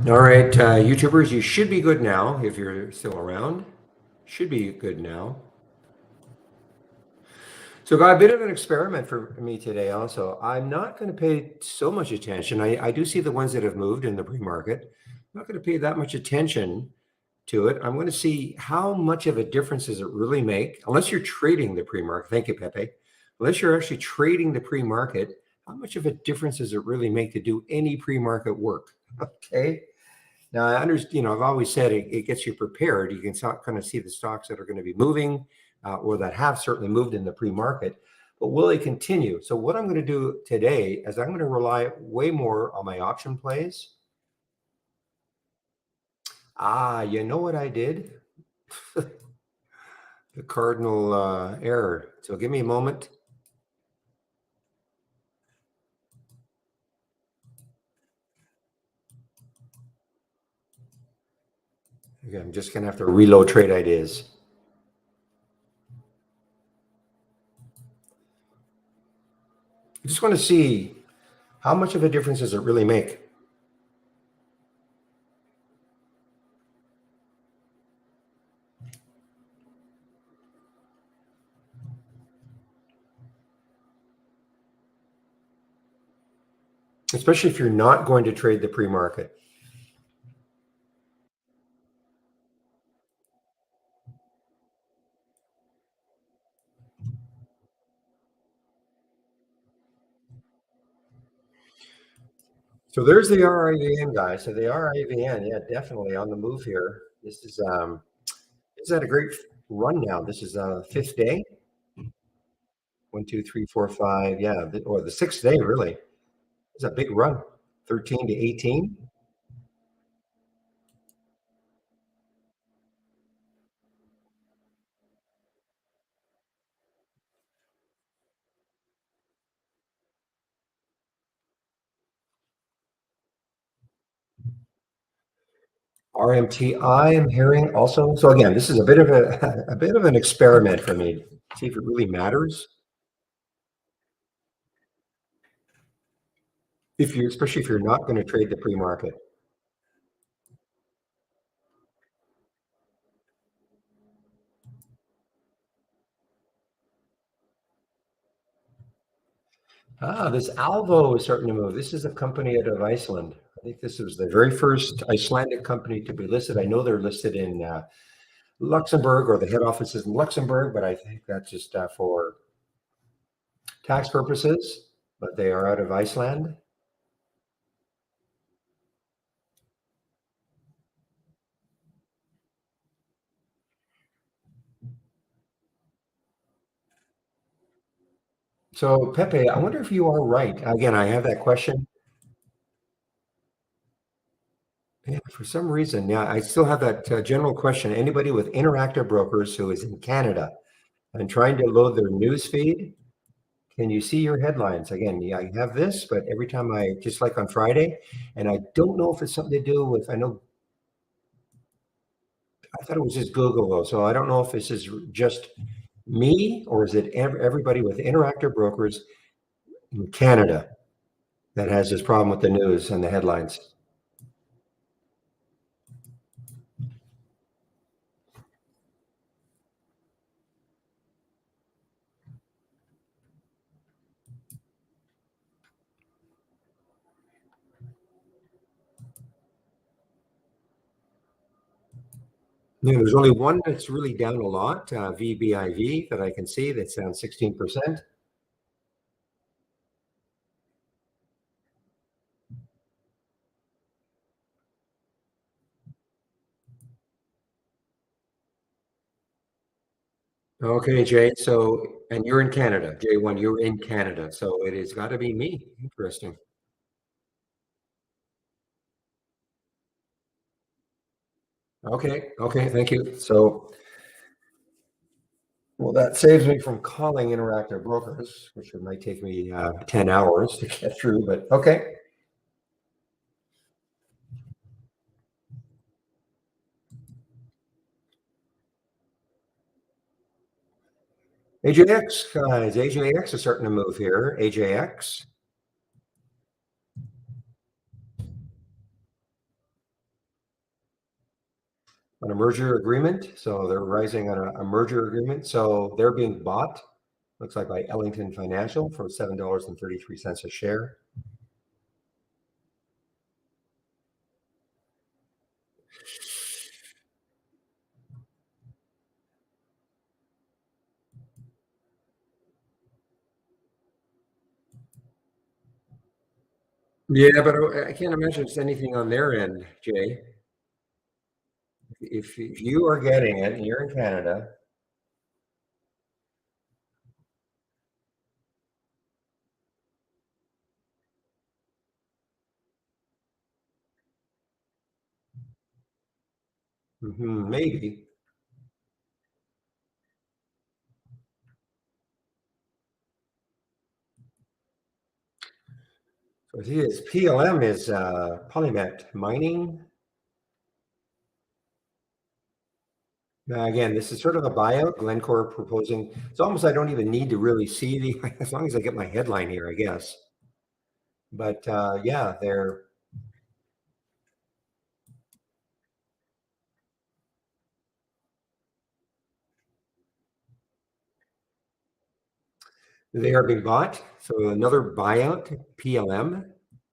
All right, YouTubers, you should be good now if you're still around. Should be good now. So, got a bit of an experiment for me today also. I'm not going to pay so much attention. I do see the ones that have moved in the pre-market. I'm not going to pay that much attention to it. I'm going to see how much of a difference does it really make, unless you're trading the pre-market. Thank you, Pepe. Unless you're actually trading the pre-market, how much of a difference does it really make to do any pre-market work? Okay. Now, I understand, I've always said it gets you prepared. You can kind of see the stocks that are going to be moving or that have certainly moved in the pre-market, but will they continue? So what I'm going to do today is I'm going to rely way more on my option plays. You know what I did? The cardinal error. So give me a moment. Okay, I'm just going to have to reload trade ideas. I just want to see how much of a difference does it really make? Especially if you're not going to trade the pre-market. So there's the RIVN guy. So the RIVN, yeah, definitely on the move here. This had a great run now. This is fifth day. 1, 2, 3, 4, 5. Yeah, or the sixth day really. It's a big run. 13 to 18. RMTI, I'm hearing also. So again, this is a bit of a bit of an experiment for me. See if it really matters. Especially if you're not going to trade the pre-market. This Alvo is starting to move. This is a company out of Iceland. I think this was the very first Icelandic company to be listed. I know they're listed in Luxembourg, or the head office is in Luxembourg, but I think that's just for tax purposes. But they are out of Iceland. So Pepe, I wonder if you are right. Again, I have that question. Yeah, for some reason, yeah, I still have that general question. Anybody with Interactive Brokers who is in Canada and trying to load their news feed, can you see your headlines? Again, yeah, I have this, but every time just like on Friday, and I don't know if it's something to do with, I thought it was just Google though, so I don't know if this is just me or is it everybody with Interactive Brokers in Canada that has this problem with the news and the headlines. Yeah, there's only one that's really down a lot, VBIV, that I can see that's down 16%. Okay, Jay. So, and you're in Canada, J1, you're in Canada. So it has got to be me. Interesting. Okay. Okay. Thank you. So, well, that saves me from calling Interactive Brokers, which it might take me 10 hours to get through, but okay. AJX, guys, AJX is starting to move here. AJX. on a merger agreement. So they're rising on a merger agreement. So they're being bought, looks like by Ellington Financial for $7.33 a share. Yeah, but I can't imagine it's anything on their end, Jay. If you are getting it and you're in Canada, maybe. So see, it's PLM is Polymet Mining. Now, again, this is sort of a buyout. Glencore proposing. It's almost I don't even need to really see the as long as I get my headline here, I guess. But yeah, they are being bought. So another buyout, PLM.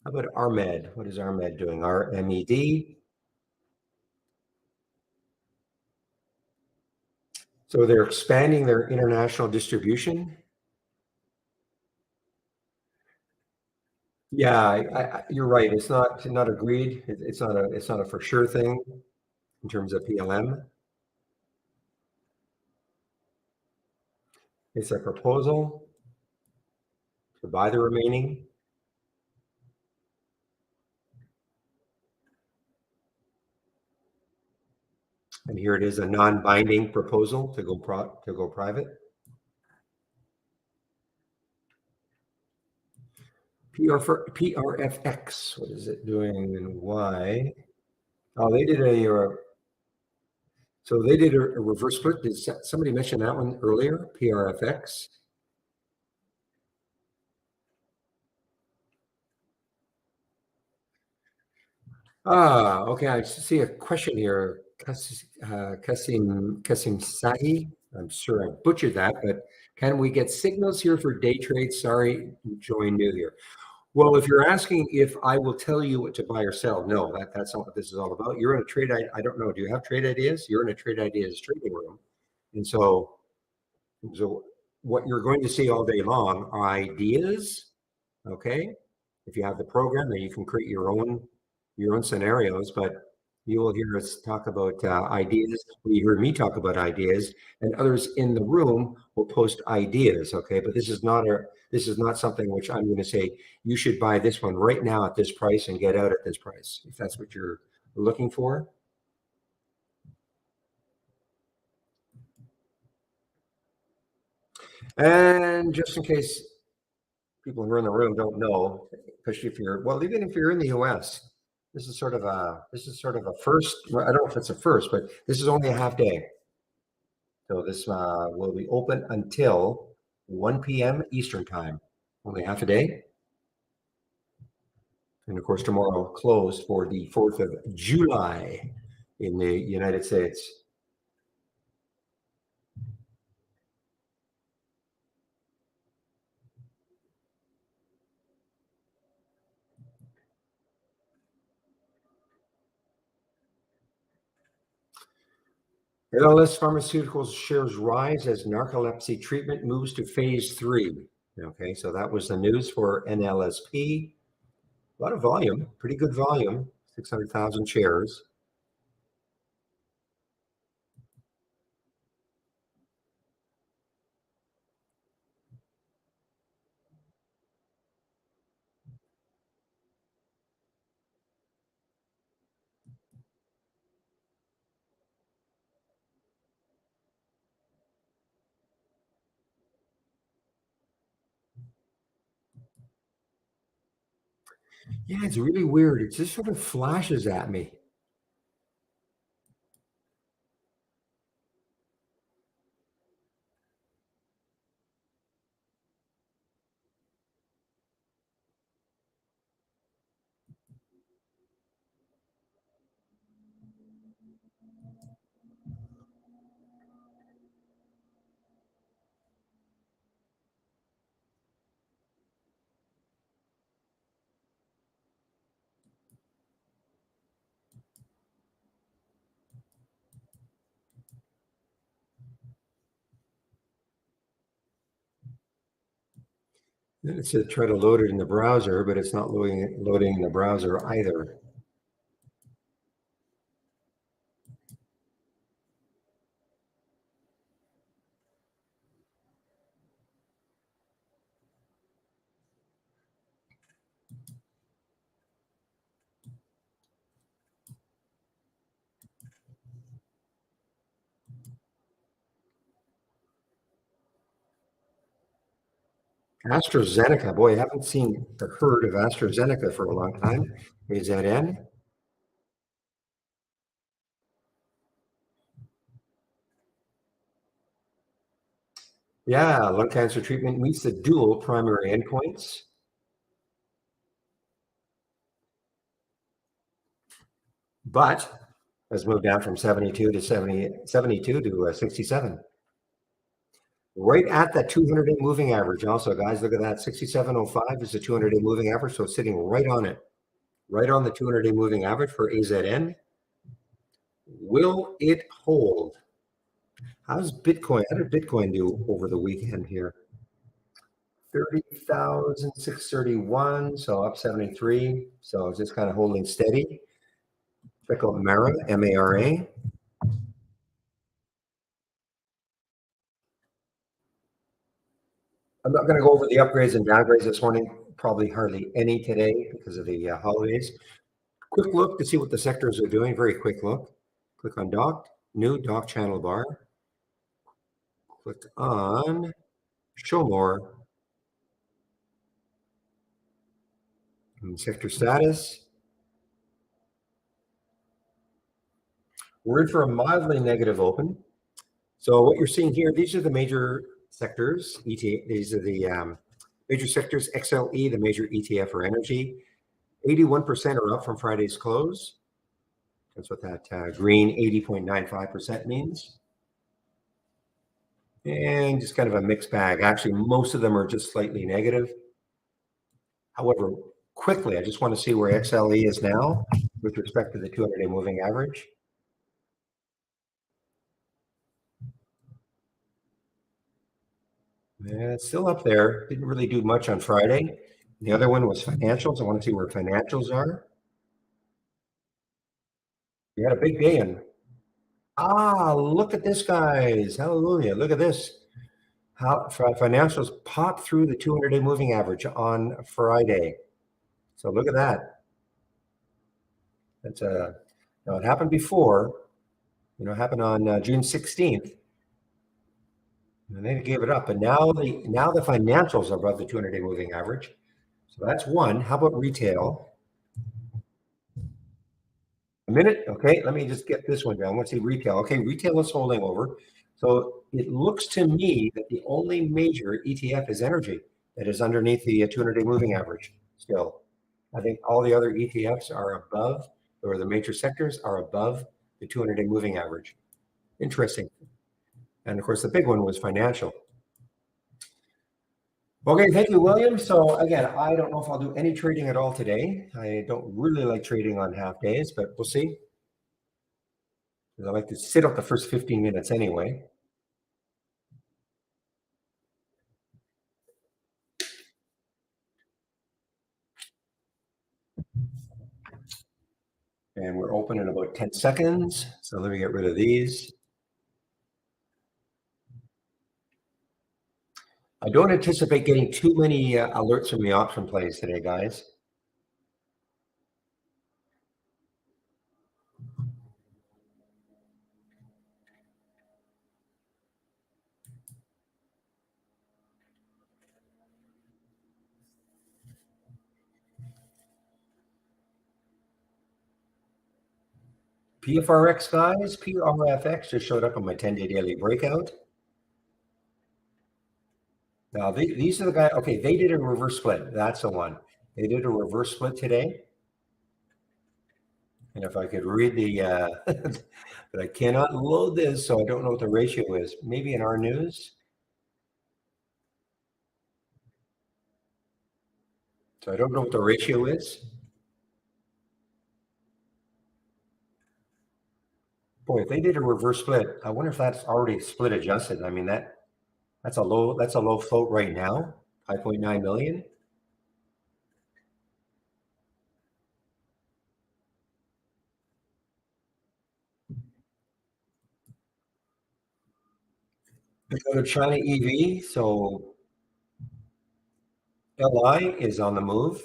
How about Armed? What is Armed doing? RMED. So they're expanding their international distribution. Yeah, you're right. It's not agreed. It's not a for sure thing in terms of PLM. It's a proposal to buy the remaining. And here it is, a non-binding proposal to go private. PRFX, what is it doing and why? Oh, they did so they did a reverse split. Did somebody mention that one earlier? PRFX. Okay. I see a question here. Kasim Sahi. I'm sure I butchered that, but can we get signals here for day trade? Sorry, join new here. Well, if you're asking if I will tell you what to buy or sell, no, that's not what this is all about. You're in a trade. I don't know. Do you have trade ideas? You're in a trade ideas trading room, and so what you're going to see all day long are ideas. Okay, if you have the program, then you can create your own scenarios. But you will hear us talk about ideas. You hear me talk about ideas, and others in the room will post ideas. Okay, but this is not something which I'm going to say you should buy this one right now at this price and get out at this price if that's what you're looking for. And just in case people who are in the room don't know, especially if you're well, even if you're in the U.S., this is sort of a first. Well, I don't know if it's a first, but this is only a half day. So this will be open until 1 p.m. Eastern time. Only half a day. And of course, tomorrow closed for the 4th of July in the United States. LS Pharmaceuticals shares rise as narcolepsy treatment moves to phase three. Okay, so that was the news for NLSP. A lot of volume, pretty good volume, 600,000 shares. Yeah, it's really weird. It just sort of flashes at me. And it said try to load it in the browser, but it's not loading in the browser either. AstraZeneca, boy, I haven't seen or heard of AstraZeneca for a long time. AZN. Yeah, lung cancer treatment meets the dual primary endpoints, but has moved down from 72 to 72 to 67. Right at that 200-day moving average. Also, guys, look at that. 67.05 is the 200-day moving average. So it's sitting right on it, right on the 200-day moving average for AZN. Will it hold? How's Bitcoin? How did Bitcoin do over the weekend here? 30,631, so up 73. So it's just kind of holding steady. Check out Mara, M-A-R-A. I'm not going to go over the upgrades and downgrades this morning. Probably hardly any today because of the holidays. Quick look to see what the sectors are doing. Very quick look. Click on Doc, new Doc channel bar. Click on Show More. And sector status. We're in for a mildly negative open. So what you're seeing here, these are the major sectors. These are the major sectors. XLE, the major ETF for energy. 81% are up from Friday's close. That's what that green 80.95% means. And just kind of a mixed bag. Actually, most of them are just slightly negative. However, quickly, I just want to see where XLE is now with respect to the 200-day moving average. Yeah, it's still up there. Didn't really do much on Friday. The other one was financials. I want to see where financials are. We had a big day in. Look at this, guys. Hallelujah. Look at this. How financials popped through the 200-day moving average on Friday. So look at that. That's it happened before. It happened on June 16th. And they gave it up. And now the financials are above the 200-day moving average. So that's one. How about retail? A minute. Okay, let me just get this one down. Let's see retail. Okay, retail is holding over. So it looks to me that the only major ETF is energy that is underneath the 200-day moving average still. I think all the other ETFs are above, or the major sectors are above the 200-day moving average. Interesting. And of course, the big one was financial. Okay, thank you, William. So again, I don't know if I'll do any trading at all today. I don't really like trading on half days, but we'll see. I like to sit up the first 15 minutes anyway. And we're open in about 10 seconds. So let me get rid of these. I don't anticipate getting too many alerts from the option plays today, guys. PFRX, guys, PRFX just showed up on my 10-day daily breakout. Now, these are the guys, okay, they did a reverse split. That's the one. They did a reverse split today. And if I could read the, but I cannot load this, so I don't know what the ratio is. Maybe in our news. So I don't know what the ratio is. Boy, if they did a reverse split, I wonder if that's already split adjusted. I mean, that's a low float right now. 5.9 million. We go to China EV. So LI is on the move.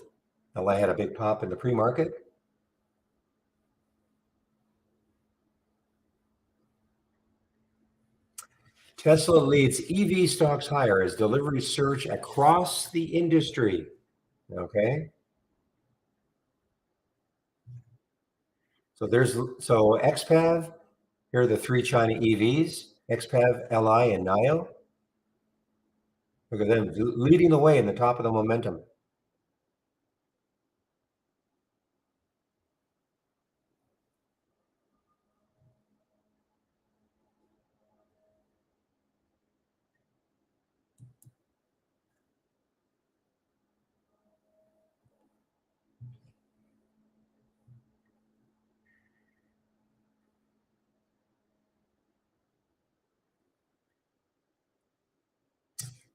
LI had a big pop in the pre-market. Tesla leads EV stocks higher as deliveries surge across the industry. Okay. So XPAV, here are the three China EVs, XPAV, LI, and NIO. Look at them leading the way in the top of the momentum.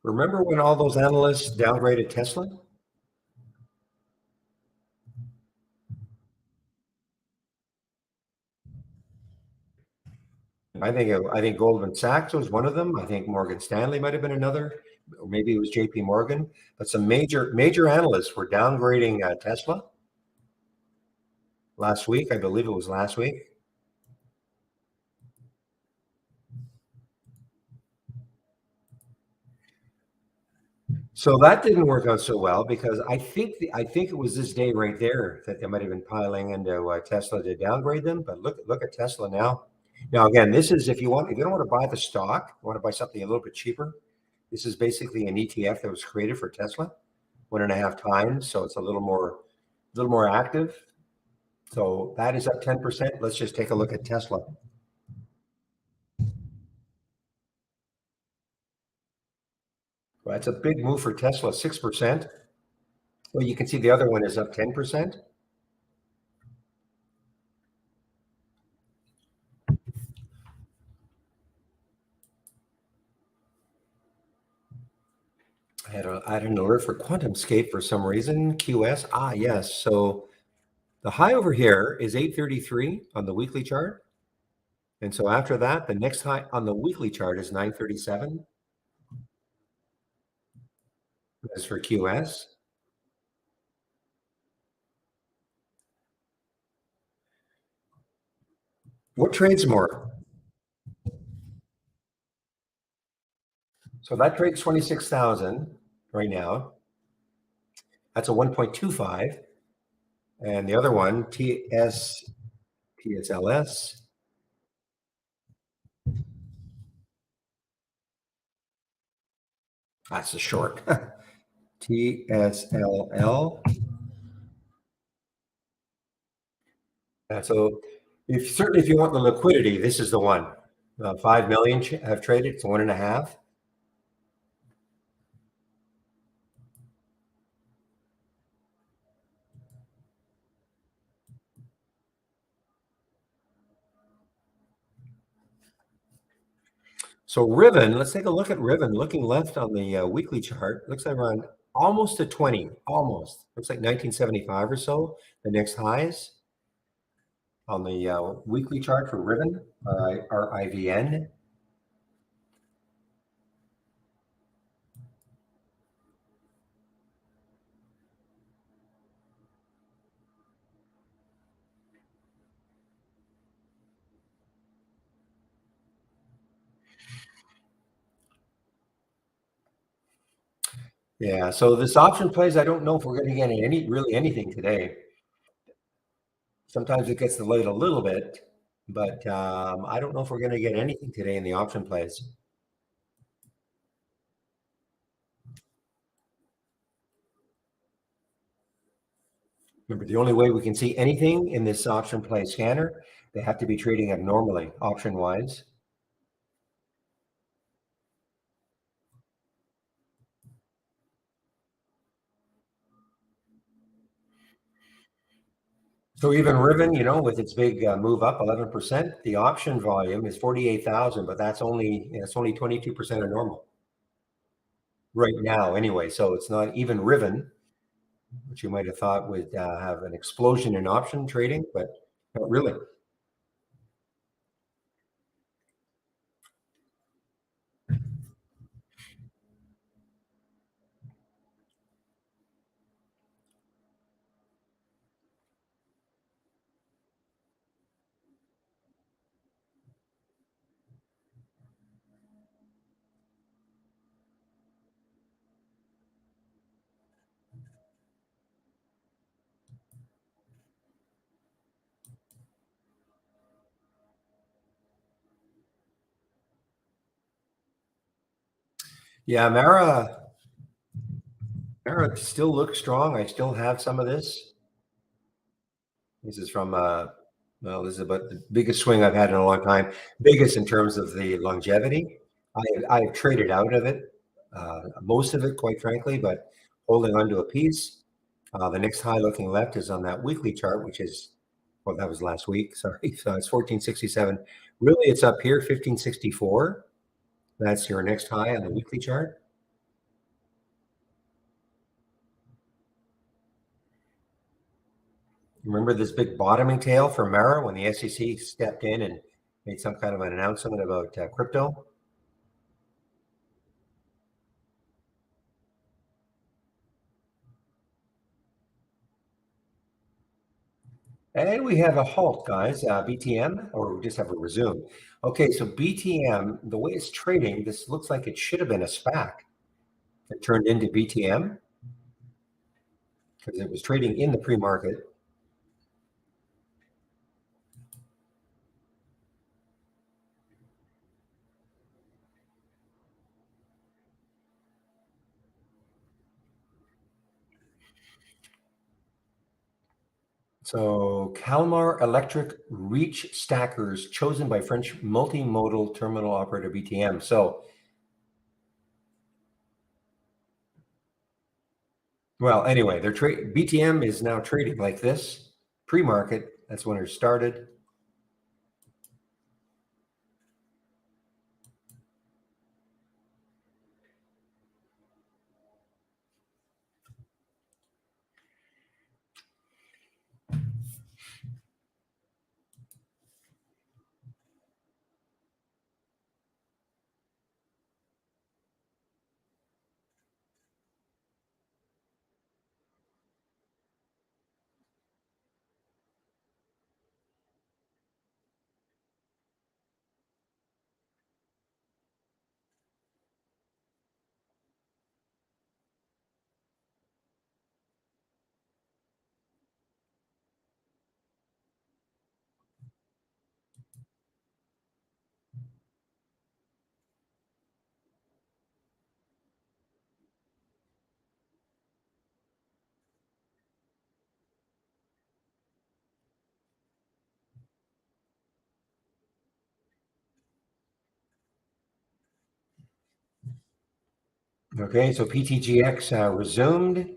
Remember when all those analysts downgraded Tesla? I think Goldman Sachs was one of them. I think Morgan Stanley might have been another, or maybe it was J.P. Morgan. But some major analysts were downgrading Tesla last week. I believe it was last week. So that didn't work out so well because I think it was this day right there that they might have been piling into Tesla to downgrade them. But look at Tesla now. Now again, this is if you don't want to buy the stock, you want to buy something a little bit cheaper. This is basically an ETF that was created for Tesla, 1.5 times. So it's a little more active. So that is up 10%. Let's just take a look at Tesla. Well, that's a big move for Tesla, 6%. Well, you can see the other one is up 10%. I had an alert for QuantumScape for some reason. QS. Yes. So the high over here is 833 on the weekly chart. And so after that, the next high on the weekly chart is 937. As for QS. What trades more? So that trades 26,000 right now. That's a 1.25. And the other one, TSLS, that's a short. TSLL. So if you want the liquidity, this is the one. 5 million have traded. It's 1.5. So Riven, let's take a look at Riven. Looking left on the weekly chart, looks like around almost to 20, almost. Looks like 1975 or so, the next highs on the weekly chart for Riven, RIVN. Yeah, so this option plays, I don't know if we're going to get really anything today. Sometimes it gets delayed a little bit, but I don't know if we're going to get anything today in the option plays. Remember, the only way we can see anything in this option play scanner, they have to be trading abnormally, option wise. So even Riven, with its big move up 11%, the option volume is 48,000, but that's only 22% of normal. right now anyway. So it's not even Riven, which you might have thought would have an explosion in option trading, but not really. Yeah, Mara still looks strong. I still have some of this. This is from well, this is about the biggest swing I've had in a long time. Biggest in terms of the longevity. I've traded out of it, most of it, quite frankly, but holding onto a piece. The next high looking left is on that weekly chart, which is, well, that was last week. Sorry. So it's 1467. Really, it's up here, 1564. That's your next high on the weekly chart. Remember this big bottoming tail for Mara when the SEC stepped in and made some kind of an announcement about crypto? And we have a halt, guys. BTM, or we just have a resume. Okay, so BTM, the way it's trading, this looks like it should have been a SPAC. It turned into BTM because it was trading in the pre-market. So Kalmar Electric Reach Stackers chosen by French multimodal terminal operator BTM. So, well, anyway, BTM is now trading like this pre-market. That's when it started. Okay, so PTGX resumed,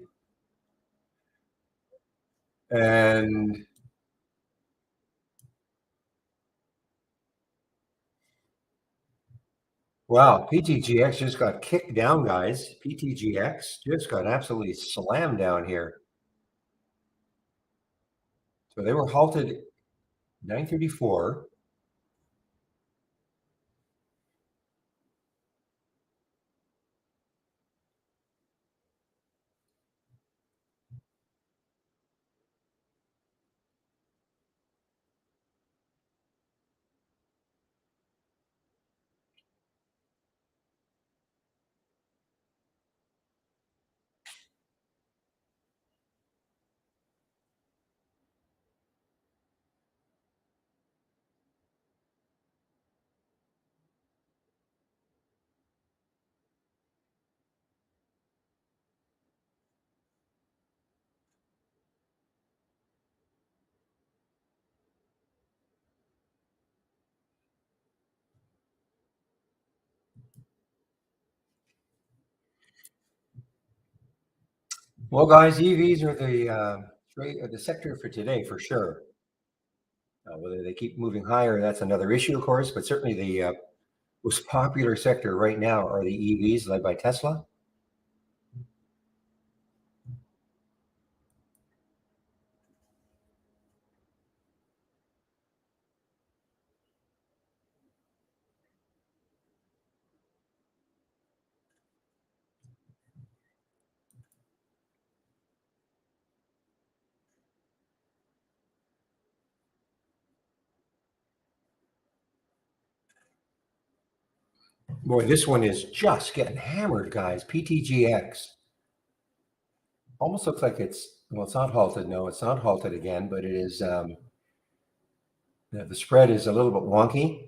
and wow, PTGX just got kicked down, guys. PTGX just got absolutely slammed down here. So they were halted 934. Well, guys, EVs are the sector for today for sure. Whether they keep moving higher, that's another issue, of course. But certainly the most popular sector right now are the EVs led by Tesla. Boy, this one is just getting hammered, guys. PTGX almost looks like well, it's not halted. No, it's not halted again, but it is. The spread is a little bit wonky.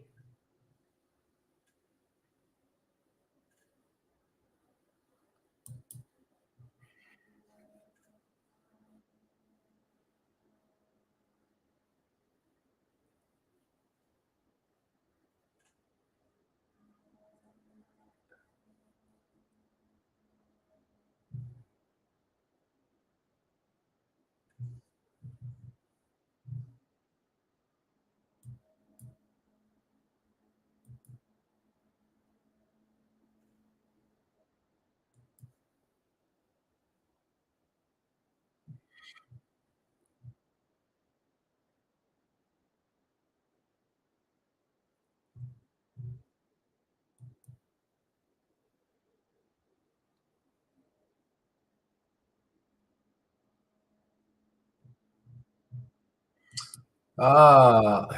Ah,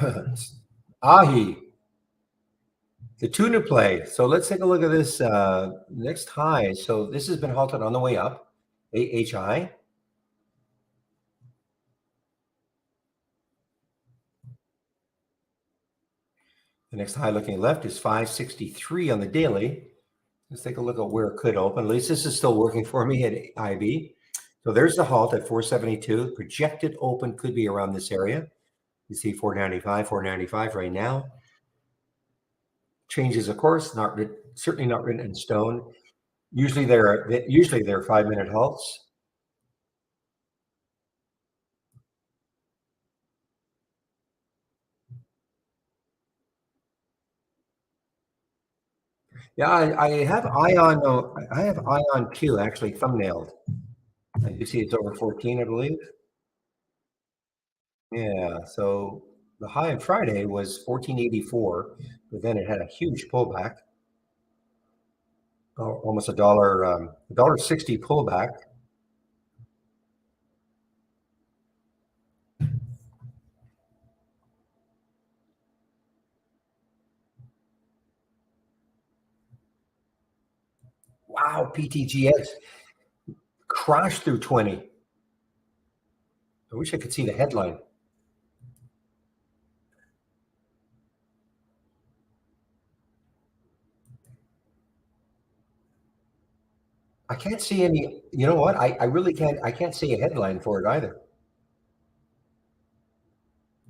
ahi, the tuna play. So let's take a look at this next high. So this has been halted on the way up. AHI. The next high looking left is 563 on the daily. Let's take a look at where it could open. At least this is still working for me at IB. So there's the halt at 472. Projected open could be around this area. You see 495 right now. Changes, of course, certainly not written in stone. Usually they're 5-minute halts. Yeah, I have Ion. I have Ion Q actually thumbnailed. You see, it's over 14, I believe. Yeah. So the high on Friday was 1484, but then it had a huge pullback, almost a dollar 60 pullback. Wow, PTGX crashed through 20. I wish I could see the headline. I can't see any. You know what? I really can't. I can't see a headline for it either.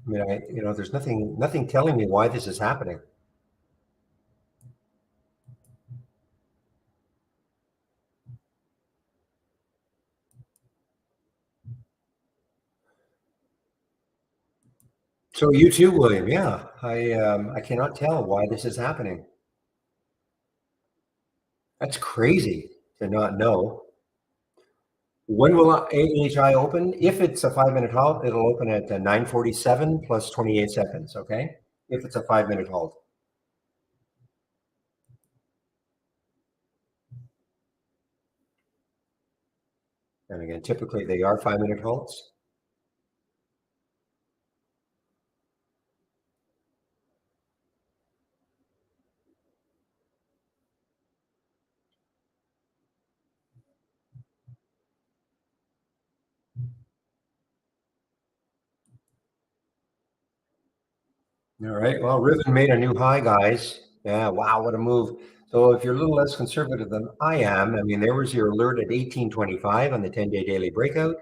I mean, there's nothing telling me why this is happening. So you too, William. Yeah, I cannot tell why this is happening. That's crazy to not know. When will AHI open? If it's a 5-minute halt, it'll open at 9:47 plus 28 seconds. Okay, if it's a 5-minute halt. And again, typically they are 5-minute halts. All right. Well, Riven made a new high, guys. Yeah. Wow, what a move. So if you're a little less conservative than I am, I mean, there was your alert at 1825 on the 10-day daily breakout,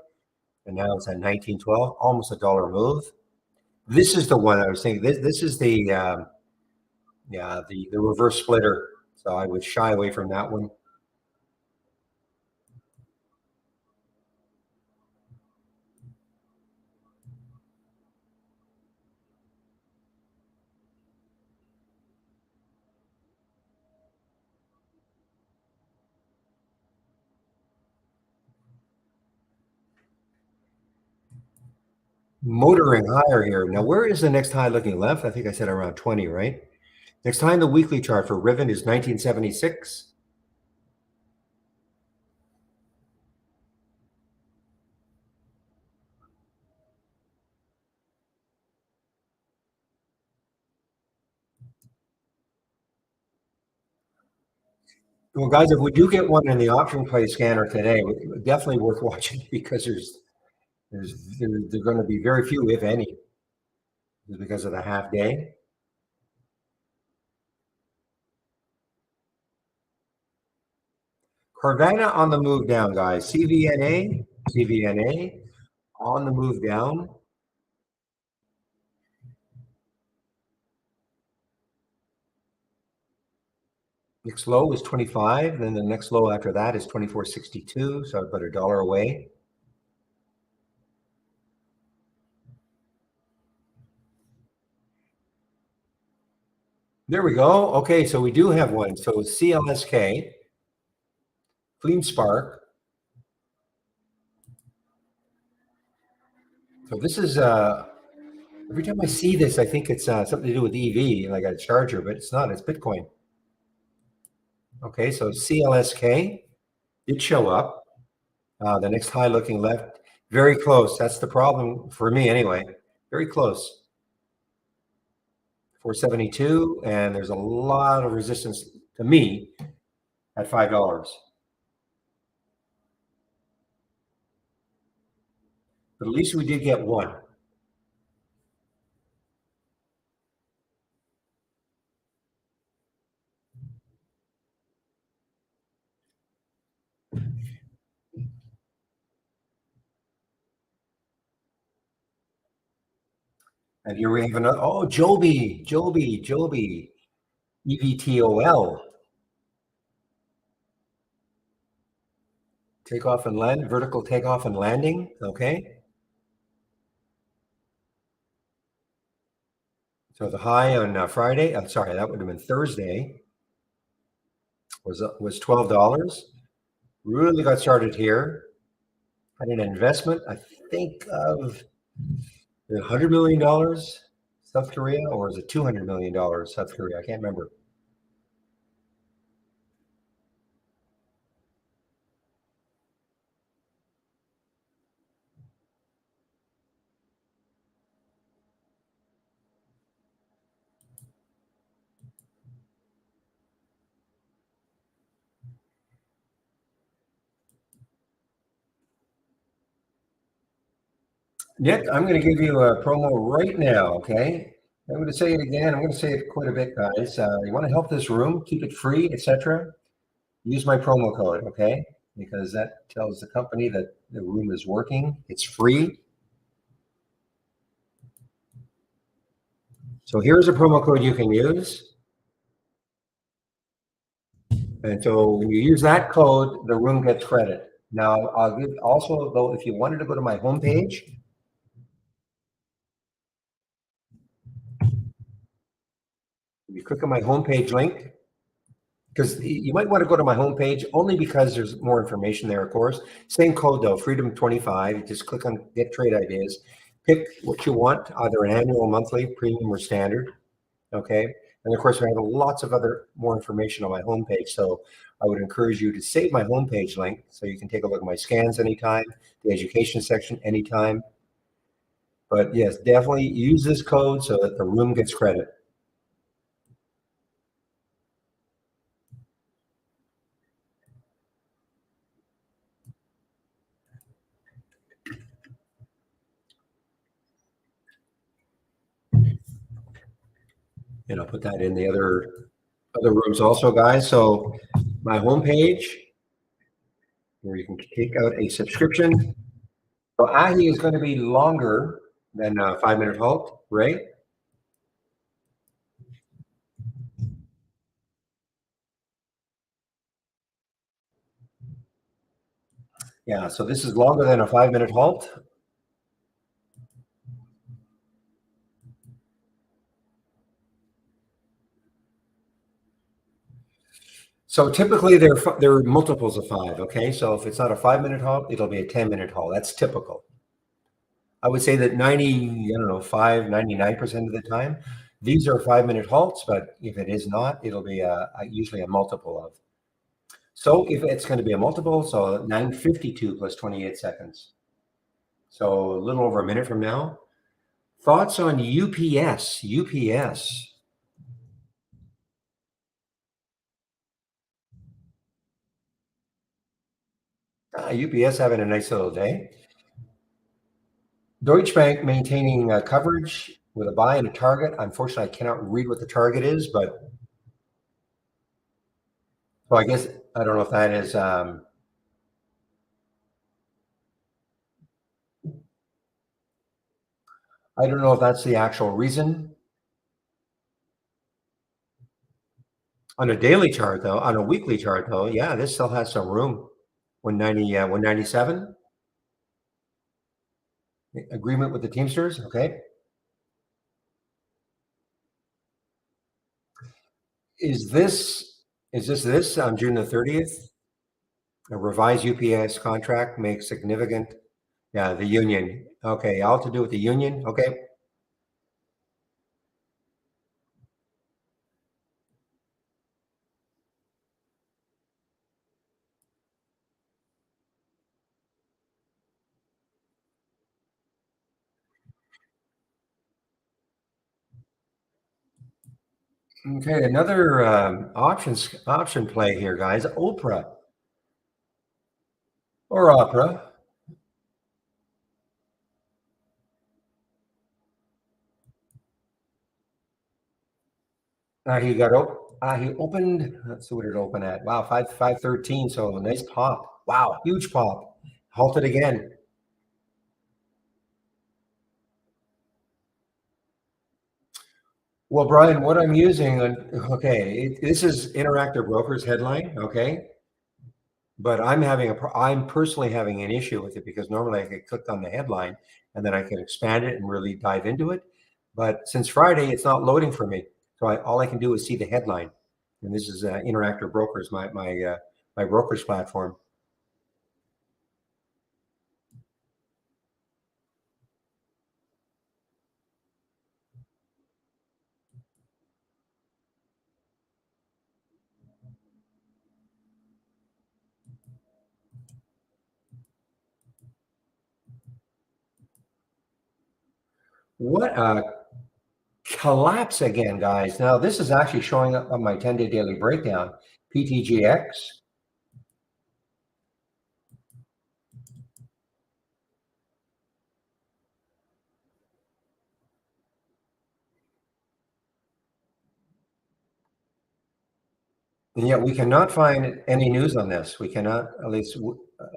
and now it's at 1912, almost a dollar move. This is the one I was thinking. This is the yeah, the reverse splitter. So I would shy away from that one. Motoring higher here. Now, where is the next high looking left? I think I said around 20, right? Next high in the weekly chart for Riven is 1976. Well, guys, if we do get one in the option play scanner today, definitely worth watching because there's going to be very few, if any, because of the half day. Carvana on the move down, guys. CVNA on the move down. Next low is 25. Then the next low after that is 24.62. So about $1 away. There we go. Okay, so we do have one. So CLSK, Clean Spark. So this is every time I see this, I think it's something to do with EV, and I got a charger, but it's not. It's Bitcoin. Okay, so CLSK did show up. The next high looking left, very close. That's the problem for me anyway. Very close. 472, and there's a lot of resistance to me at $5. But at least we did get one. And here we have another. Oh, Joby, EVTOL. Takeoff and land, vertical takeoff and landing. Okay. So the high on Friday, I'm sorry, that would have been Thursday, was $12. Really got started here. Had an investment, I think, of $100 million South Korea, or is it $200 million South Korea? I can't remember. Nick, I'm going to give you a promo right now, okay? I'm going to say it again. I'm going to say it quite a bit, guys. You want to help this room, keep it free, etc. Use my promo code, okay? Because that tells the company that the room is working. It's free. So here's a promo code you can use. And so when you use that code, the room gets credit. Now, I'll give also, though, if you wanted to go to my homepage, you click on my homepage link, because you might want to go to my homepage only because there's more information there, of course. Same code though, Freedom25. You just click on Get Trade Ideas. Pick what you want, either an annual, monthly, premium, or standard. Okay. And of course, I have lots of other more information on my homepage. So I would encourage you to save my homepage link so you can take a look at my scans anytime, the education section anytime. But yes, definitely use this code so that the room gets credit. And I'll put that in the other rooms also, guys. So my homepage, where you can take out a subscription. So AHI is going to be longer than a 5-minute halt, right? Yeah, so this is longer than a 5-minute halt. So typically they're multiples of 5, okay? So if it's not a 5-minute halt, it'll be a 10-minute halt. That's typical. I would say that 99% of the time, these are 5-minute halts, but if it is not, it'll be usually a multiple of. So if it's going to be a multiple, so 9:52 plus 28 seconds. So a little over a minute from now. Thoughts on UPS? UPS. UPS having a nice little day. Deutsche Bank maintaining coverage with a buy and a target. Unfortunately, I cannot read what the target is, but well, I guess I don't know if that is. I don't know if that's the actual reason. On a daily chart, though, on a weekly chart, though, yeah, this still has some room. 190, 197. Agreement with the Teamsters. Okay. Is this this on June the 30th? A revised UPS contract makes significant. Yeah, the union. Okay, all to do with the union. Okay. Okay, another option play here, guys. Oprah or Opera. He opened. Let's see what it opened at. Wow, 513. So a nice pop. Wow, huge pop. Halted again. Well, Brian, what I'm using, okay, this is Interactive Brokers headline, okay, but I'm personally having an issue with it because normally I could click on the headline and then I can expand it and really dive into it. But since Friday, it's not loading for me, so all I can do is see the headline, and this is Interactive Brokers, my brokerage platform. What collapse again, guys? Now this is actually showing up on my 10-day daily breakdown, PTGX. And yet we cannot find any news on this. We cannot, at least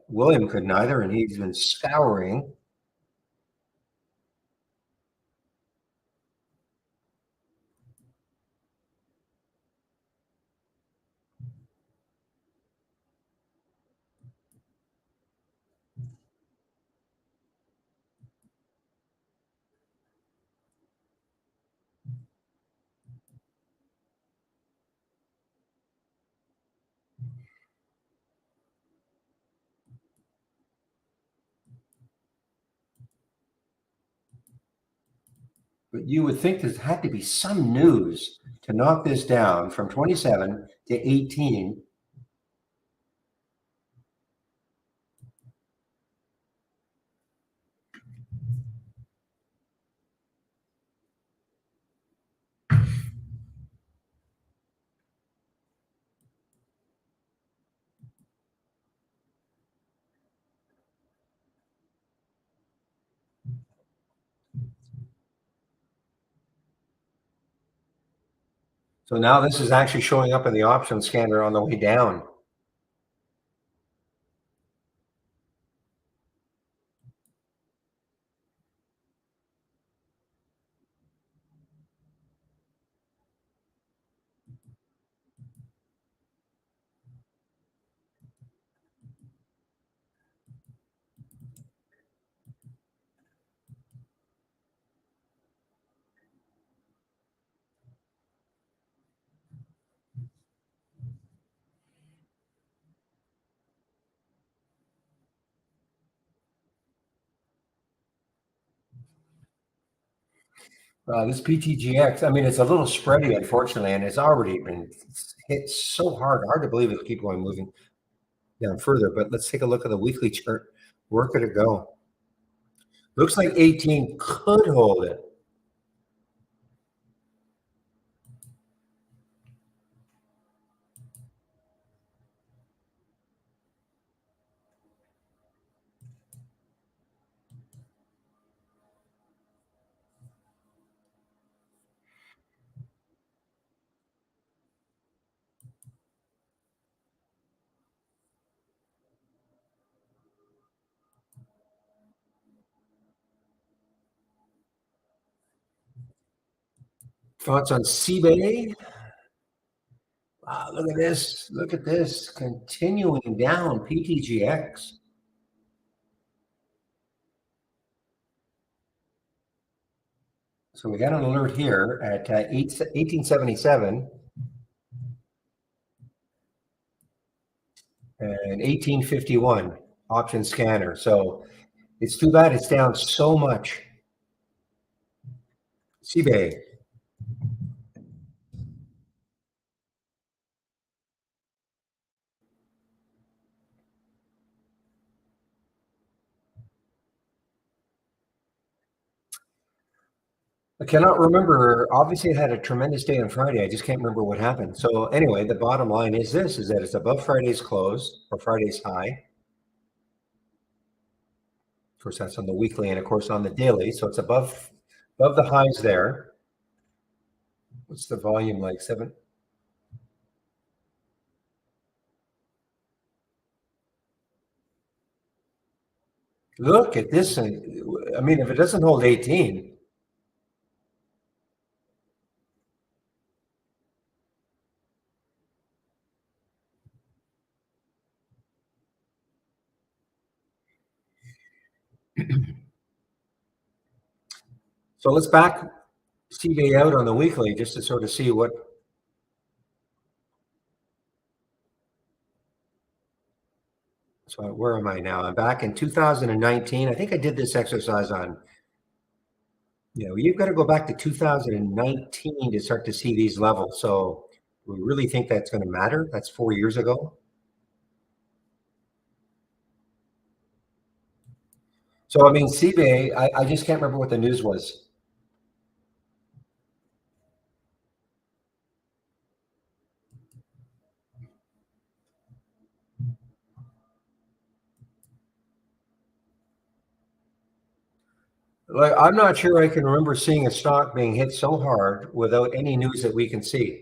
William couldn't either, and he's been scouring. But you would think there had to be some news to knock this down from 27 to 18. So now this is actually showing up in the option scanner on the way down. This PTGX, I mean, it's a little spready, unfortunately, and it's already been hit so hard to believe it'll keep going moving down further. But let's take a look at the weekly chart. Where could it go? Looks like 18 could hold it. Thoughts on CBay? Wow, look at this. Look at this. Continuing down PTGX. So we got an alert here at 1877 and 1851 option scanner. So it's too bad it's down so much. CBay. I cannot remember. Obviously, it had a tremendous day on Friday. I just can't remember what happened. So anyway, the bottom line is this: is that it's above Friday's close or Friday's high. Of course, that's on the weekly, and of course on the daily. So it's above the highs there. What's the volume like? Seven. Look at this. I mean, if it doesn't hold 18, so let's back CBA out on the weekly just to sort of see what. So where am I now? I'm back in 2019. I think I did this exercise on. You've got to go back to 2019 to start to see these levels. So we really think that's going to matter. That's 4 years ago. So I mean, CBA, I just can't remember what the news was. Like, I'm not sure I can remember seeing a stock being hit so hard without any news that we can see.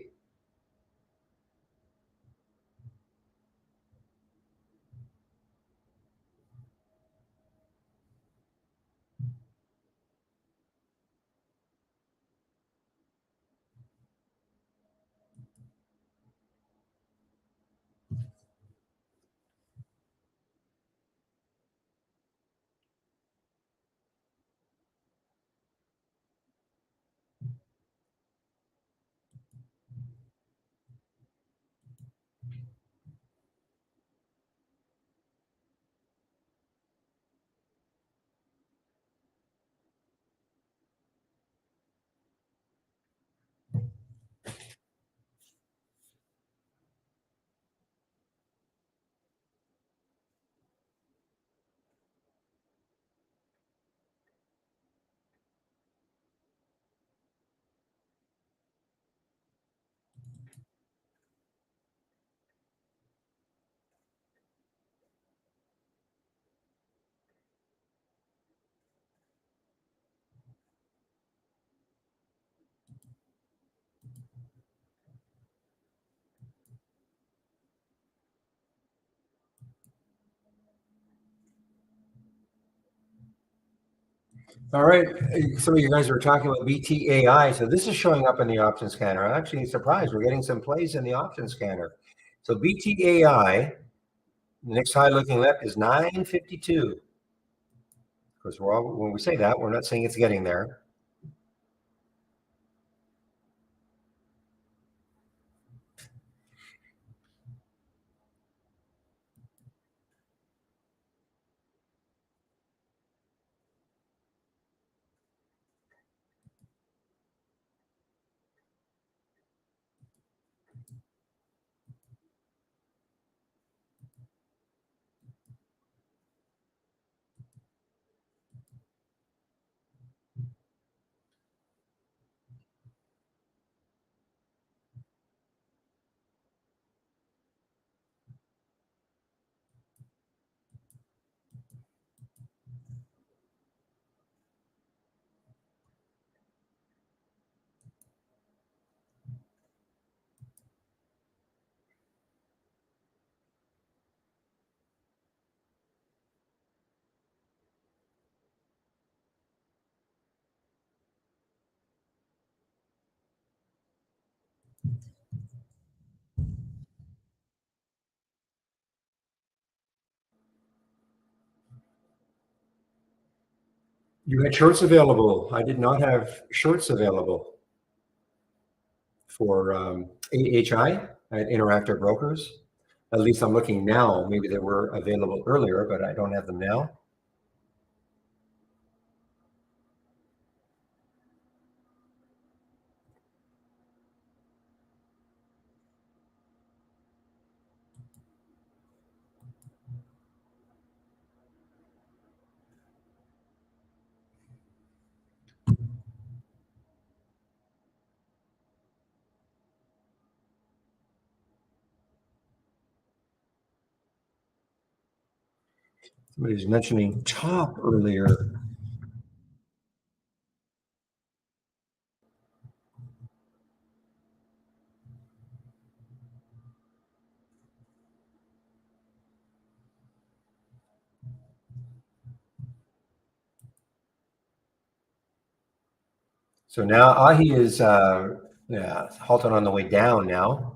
All right. Some of you guys were talking about BTAI. So this is showing up in the option scanner. I'm actually surprised. We're getting some plays in the option scanner. So BTAI, the next high looking left is 952. Of course, when we say that, we're not saying it's getting there. You had shorts available. I did not have shorts available for AHI at Interactive Brokers. At least I'm looking now. Maybe they were available earlier, but I don't have them now. Somebody was mentioning top earlier. So now Ahi is yeah, halted on the way down now.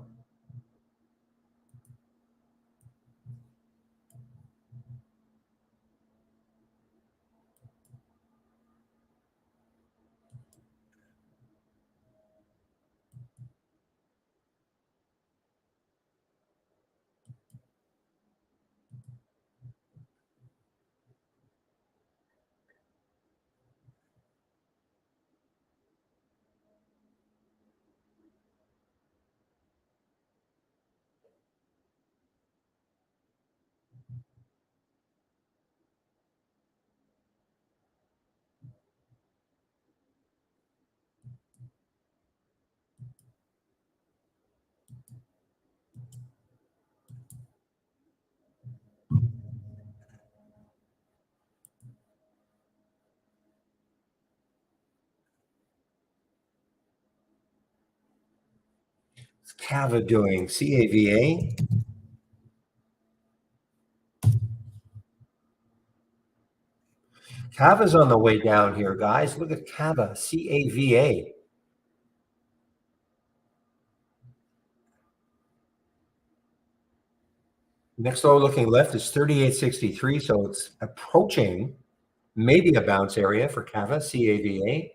What's Cava doing? CAVA? Cava's on the way down here, guys. Look at Cava, CAVA. Next low looking left is 38.63, so it's approaching maybe a bounce area for Cava, CAVA.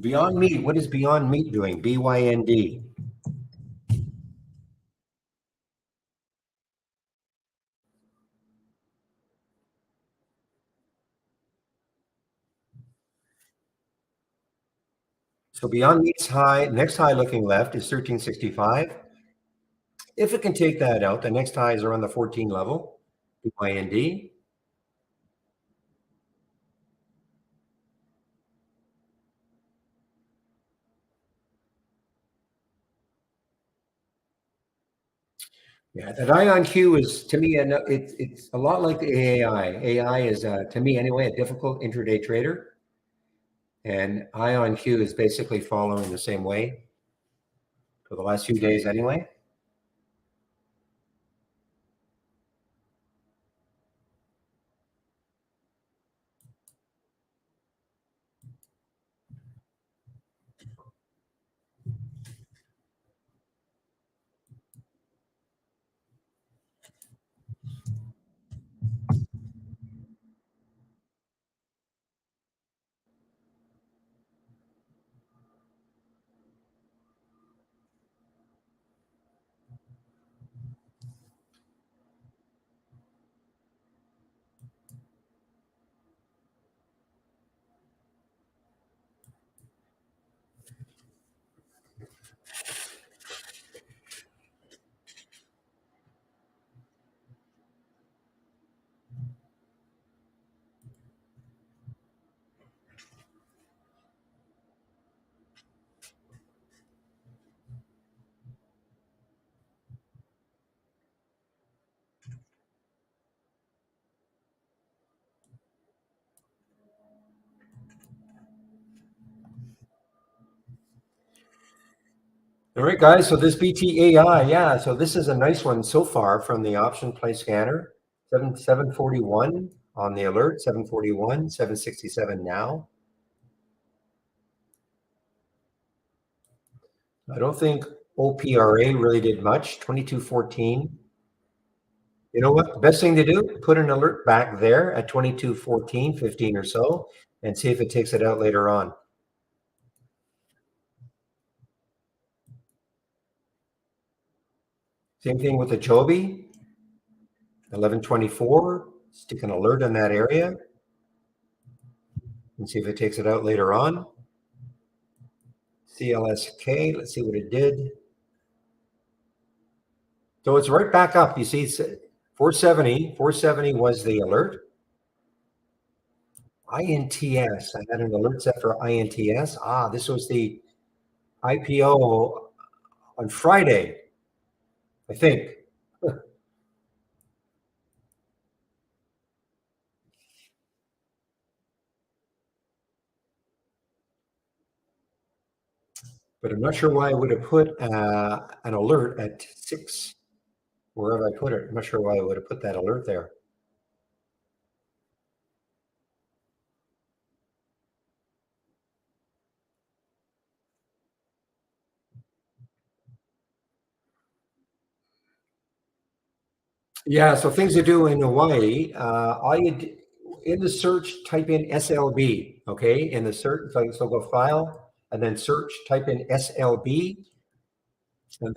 Beyond Meat, what is Beyond Meat doing? BYND. So Beyond Meat's high, next high looking left is 1365. If it can take that out, the next highs are on the 14 level, BYND. Yeah, that ion Q is to me, it's a lot like the AI. AI is, to me anyway, a difficult intraday trader. And ion Q is basically following the same way for the last few days anyway. All right, guys. So this BTAI, yeah. So this is a nice one so far from the option play scanner. 741 on the alert. 741, 767 now. I don't think OPRA really did much. 2214. You know what? The best thing to do, put an alert back there at 2214, 15 or so, and see if it takes it out later on. Same thing with the Chobi. 1124. Stick an alert in that area and see if it takes it out later on. CLSK, let's see what it did. So it's right back up. You see, 470. 470 was the alert. INTS. I had an alert set for INTS. This was the IPO on Friday, I think. But I'm not sure why I would have put an alert at 6, wherever I put it. I'm not sure why I would have put that alert there. Yeah, so things to do in Hawaii. In the search, type in SLB. Okay, in the search, so go file and then search. Type in SLB, and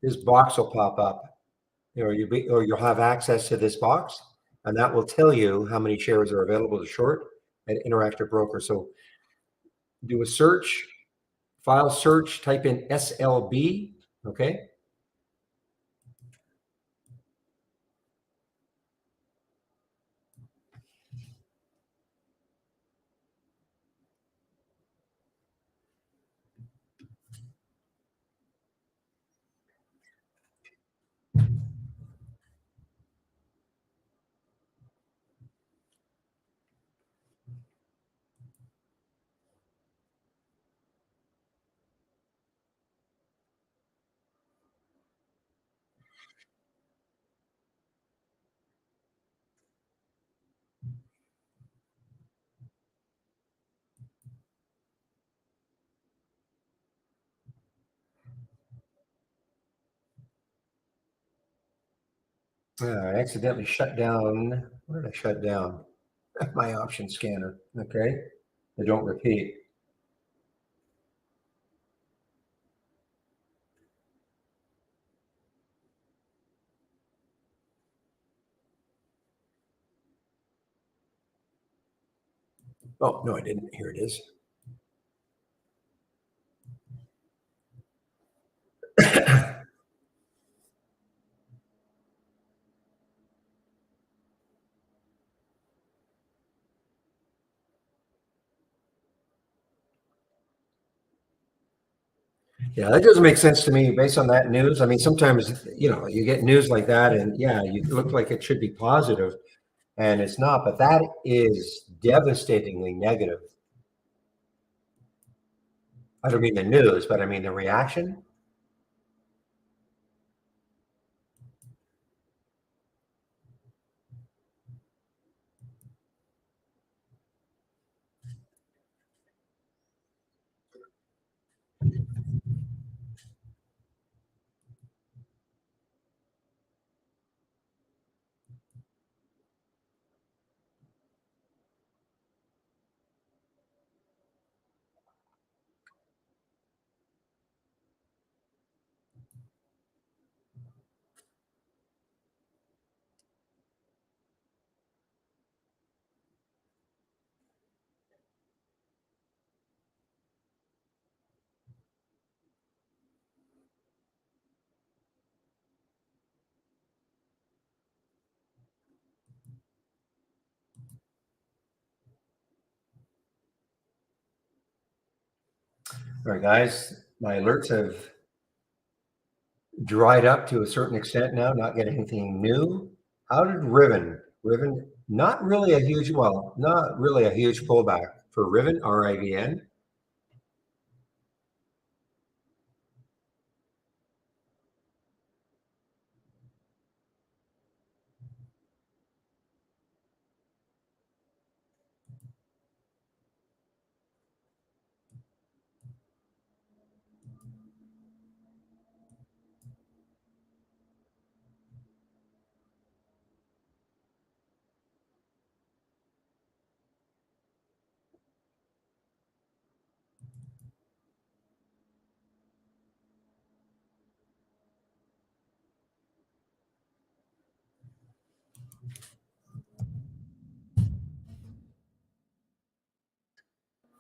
this box will pop up. Or you'll have access to this box, and that will tell you how many shares are available to short at Interactive Broker. So do a search, file search, type in SLB. Okay. I accidentally shut down. What did I shut down? My option scanner. Okay. I don't repeat. Oh, no, I didn't. Here it is. Yeah, that doesn't make sense to me based on that news. I mean, sometimes, you get news like that and yeah, you look like it should be positive and it's not, but that is devastatingly negative. I don't mean the news, but I mean the reaction. All right, guys, my alerts have dried up to a certain extent now, not getting anything new. How did Riven, not really a huge, well, not really a huge pullback for Riven, RIVN.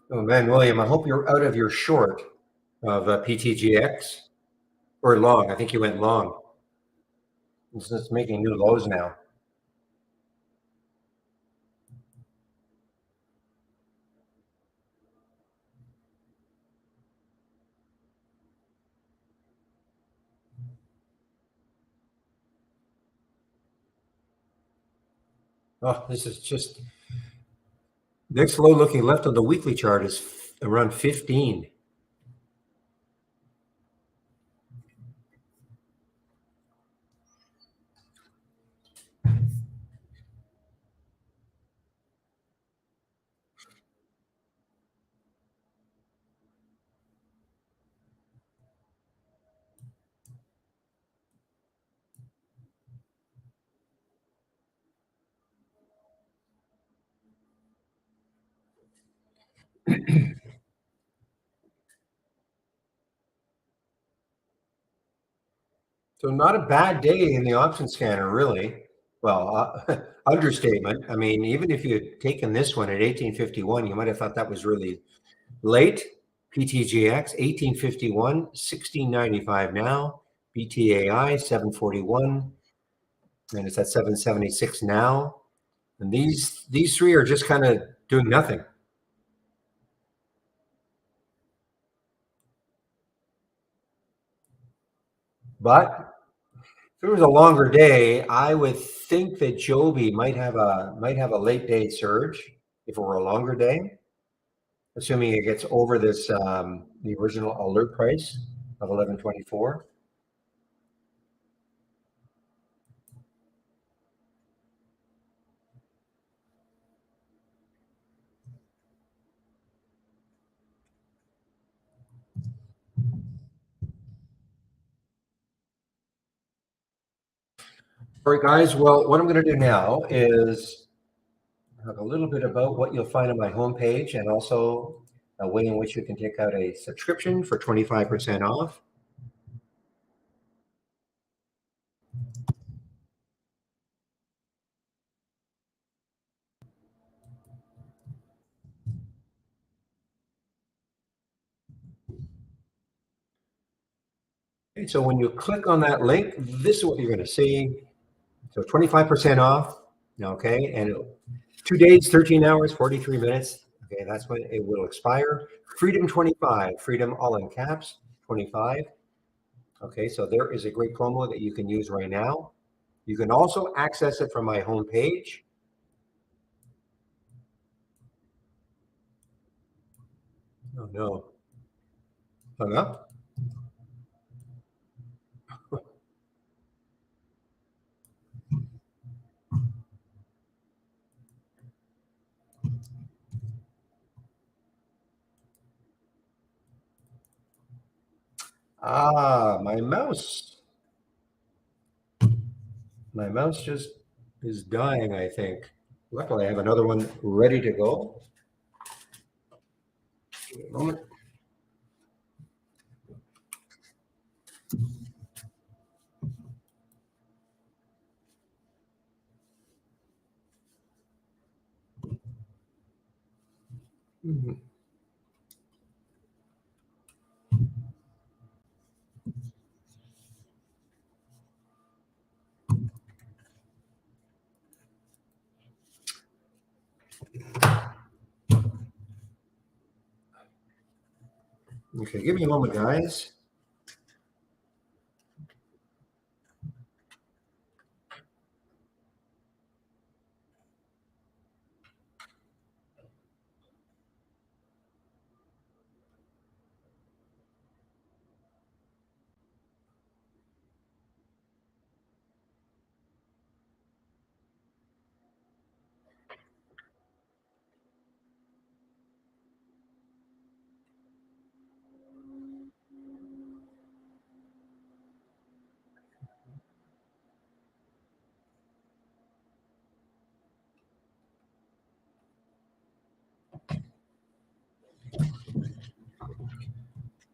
Oh man, William, I hope you're out of your short of PTGX or long. I think you went long. It's making new lows now. Oh, this is just next low looking left on the weekly chart is around 15. So not a bad day in the option scanner, really. Well, understatement. I mean, even if you had taken this one at 1851, you might have thought that was really late. PTGX 1851, 1695 now. BTAI 741, and it's at 776 now. And these three are just kind of doing nothing. But if it was a longer day, I would think that Joby might have a late day surge if it were a longer day, assuming it gets over this the original alert price of 1124. All right, guys. Well, what I'm going to do now is talk a little bit about what you'll find on my homepage and also a way in which you can take out a subscription for 25% off. Okay, so when you click on that link, this is what you're going to see. So 25% off. Okay, and 2 days, 13 hours, 43 minutes. Okay, that's when it will expire. Freedom 25, Freedom all in caps, 25. Okay, so there is a great promo that you can use right now. You can also access it from my homepage. Oh no, hung up. Ah, my mouse just is dying, I think. Luckily, I have another one ready to go. Give me a moment. Mhm. Okay, give me a moment, guys.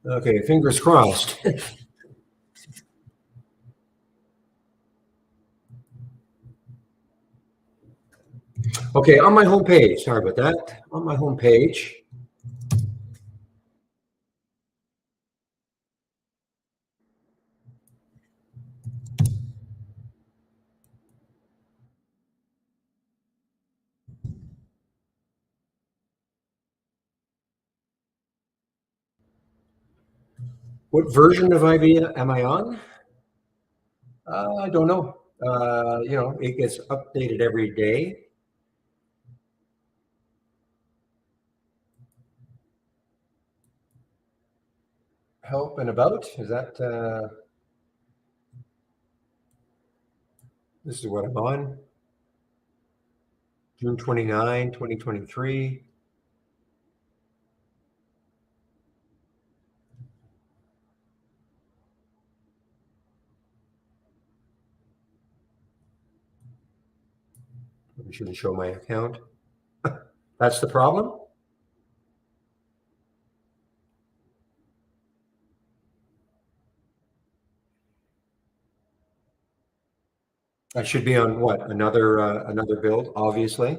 Okay, fingers crossed. Okay, on my homepage, sorry about that. On my homepage, What version of IB am I on? I don't know. It gets updated every day. Help and about, is that, this is what I'm on, June 29, 2023. I shouldn't show my account. That's the problem? I should be on what? Another build, obviously.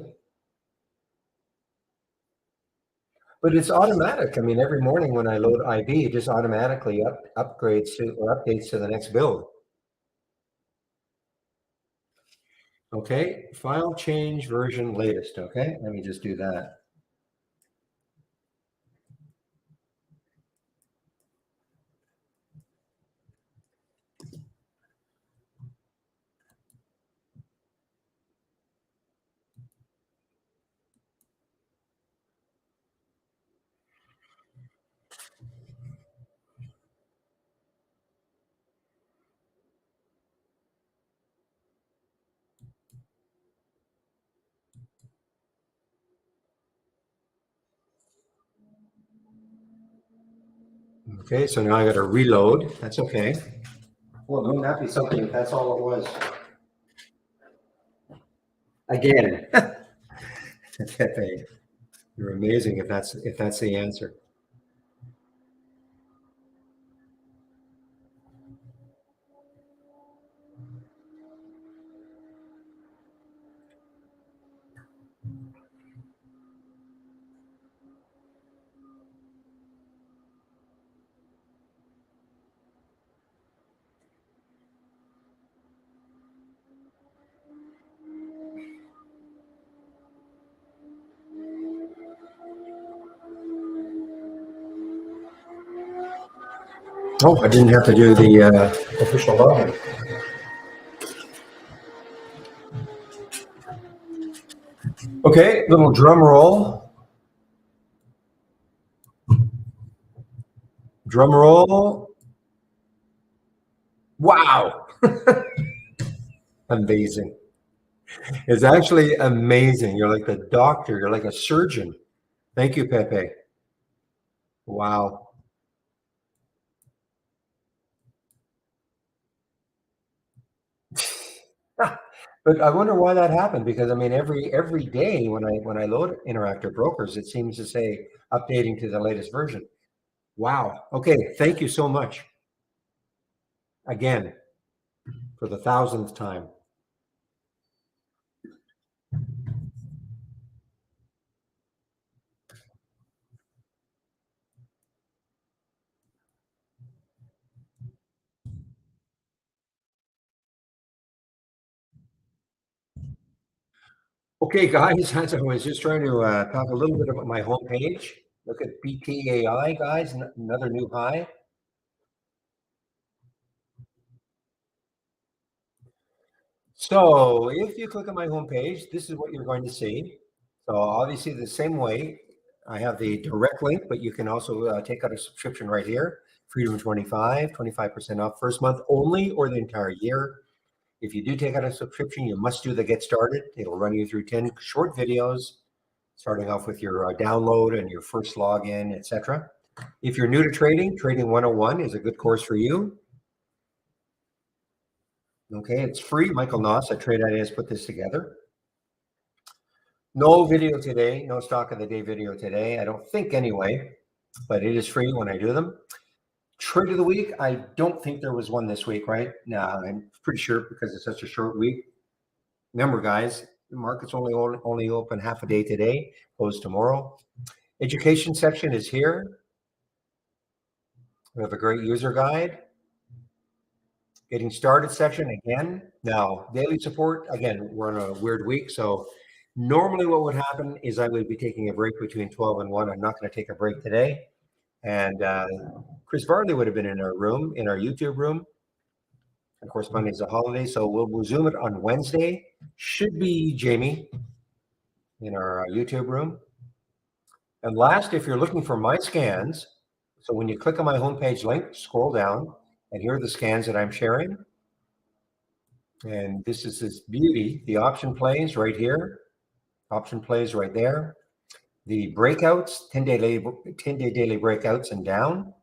But it's automatic. I mean, every morning when I load IB, it just automatically upgrades to or updates to the next build. Okay, file change version latest. Okay, let me just do that. Okay, so now I got to reload. That's okay. Well, wouldn't that be something if that's all it was? Again. Pepe, you're amazing if that's the answer. Oh, I didn't have to do the official login. Okay, little drum roll. Drum roll. Wow. Amazing. It's actually amazing. You're like the doctor. You're like a surgeon. Thank you, Pepe. Wow. But I wonder why that happened because I mean every day when I load interactive brokers, it seems to say updating to the latest version. Wow. Okay. Thank you so much. Again, for the thousandth time. Okay, guys, as I was just trying to talk a little bit about my homepage. Look at BTAI, guys, another new high. So if you click on my homepage, this is what you're going to see. So obviously the same way, I have the direct link, but you can also take out a subscription right here. Freedom 25% off first month only or the entire year. If you do take out a subscription, you must do the get started. It'll run you through 10 short videos, starting off with your download and your first login, etc. If you're new to trading, Trading 101 is a good course for you. Okay, it's free. Michael Noss at Trade Ideas put this together. No video today, no stock of the day video today. I don't think anyway, but it is free when I do them. Trade of the week, I don't think there was one this week, right? No, I'm pretty sure because it's such a short week. Remember, guys, the market's only open half a day today, closed tomorrow. Education section is here. We have a great user guide. Getting started section again. Now, daily support, again, we're in a weird week. So normally what would happen is I would be taking a break between 12 and 1. I'm not going to take a break today. And Chris Varley would have been in our room, in our YouTube room. Of course, Monday's a holiday, so we'll resume it on Wednesday. Should be Jamie in our YouTube room. And last, if you're looking for my scans, so when you click on my homepage link, scroll down, and here are the scans that I'm sharing. And this is this beauty. The option plays right here. Option plays right there. The breakouts, 10-day daily breakouts and down.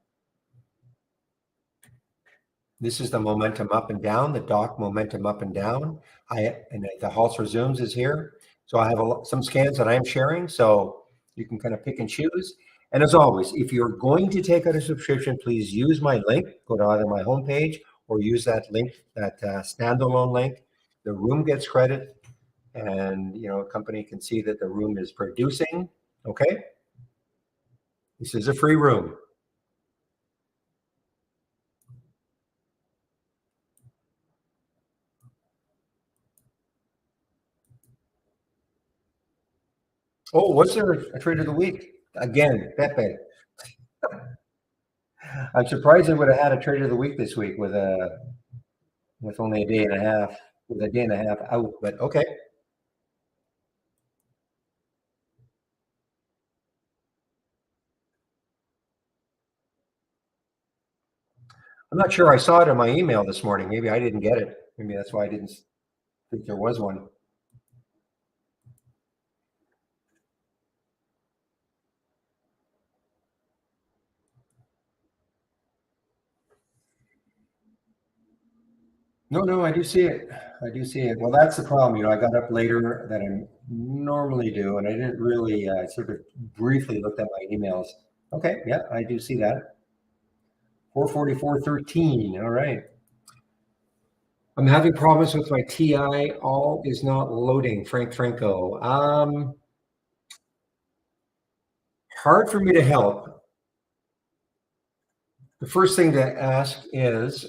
This is the momentum up and down, the dock momentum up and down. And the Halts resumes is here. So I have some scans that I'm sharing, so you can kind of pick and choose. And as always, if you're going to take out a subscription, please use my link. Go to either my homepage or use that link, that standalone link. The room gets credit, and a company can see that the room is producing. Okay, this is a free room. Oh, was there a trade of the week? Again, Pepe. I'm surprised they would have had a trade of the week this week with only a day and a half, with a day and a half out, but okay. I'm not sure I saw it in my email this morning. Maybe I didn't get it. Maybe that's why I didn't think there was one. No, I do see it. I do see it. Well, that's the problem. I got up later than I normally do, and I didn't really sort of briefly looked at my emails. Okay, yeah, I do see that. 444.13. All right. I'm having problems with my TI. All is not loading. Franco. Hard for me to help. The first thing to ask is,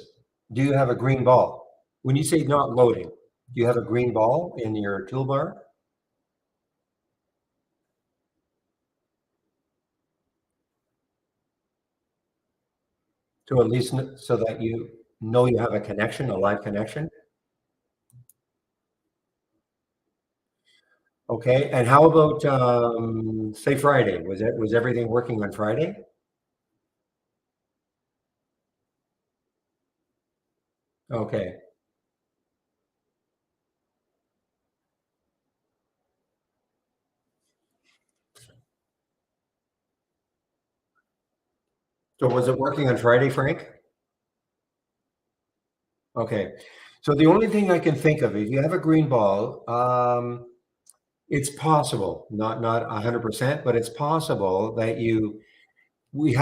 do you have a green ball? When you say not loading, do you have a green ball in your toolbar? To at least so that you know you have a connection, a live connection. Okay, and how about say Friday? Was everything working on Friday? Okay. So was it working on Friday, Frank? Okay. So the only thing I can think of, if you have a green ball, it's possible, not 100%, but it's possible that we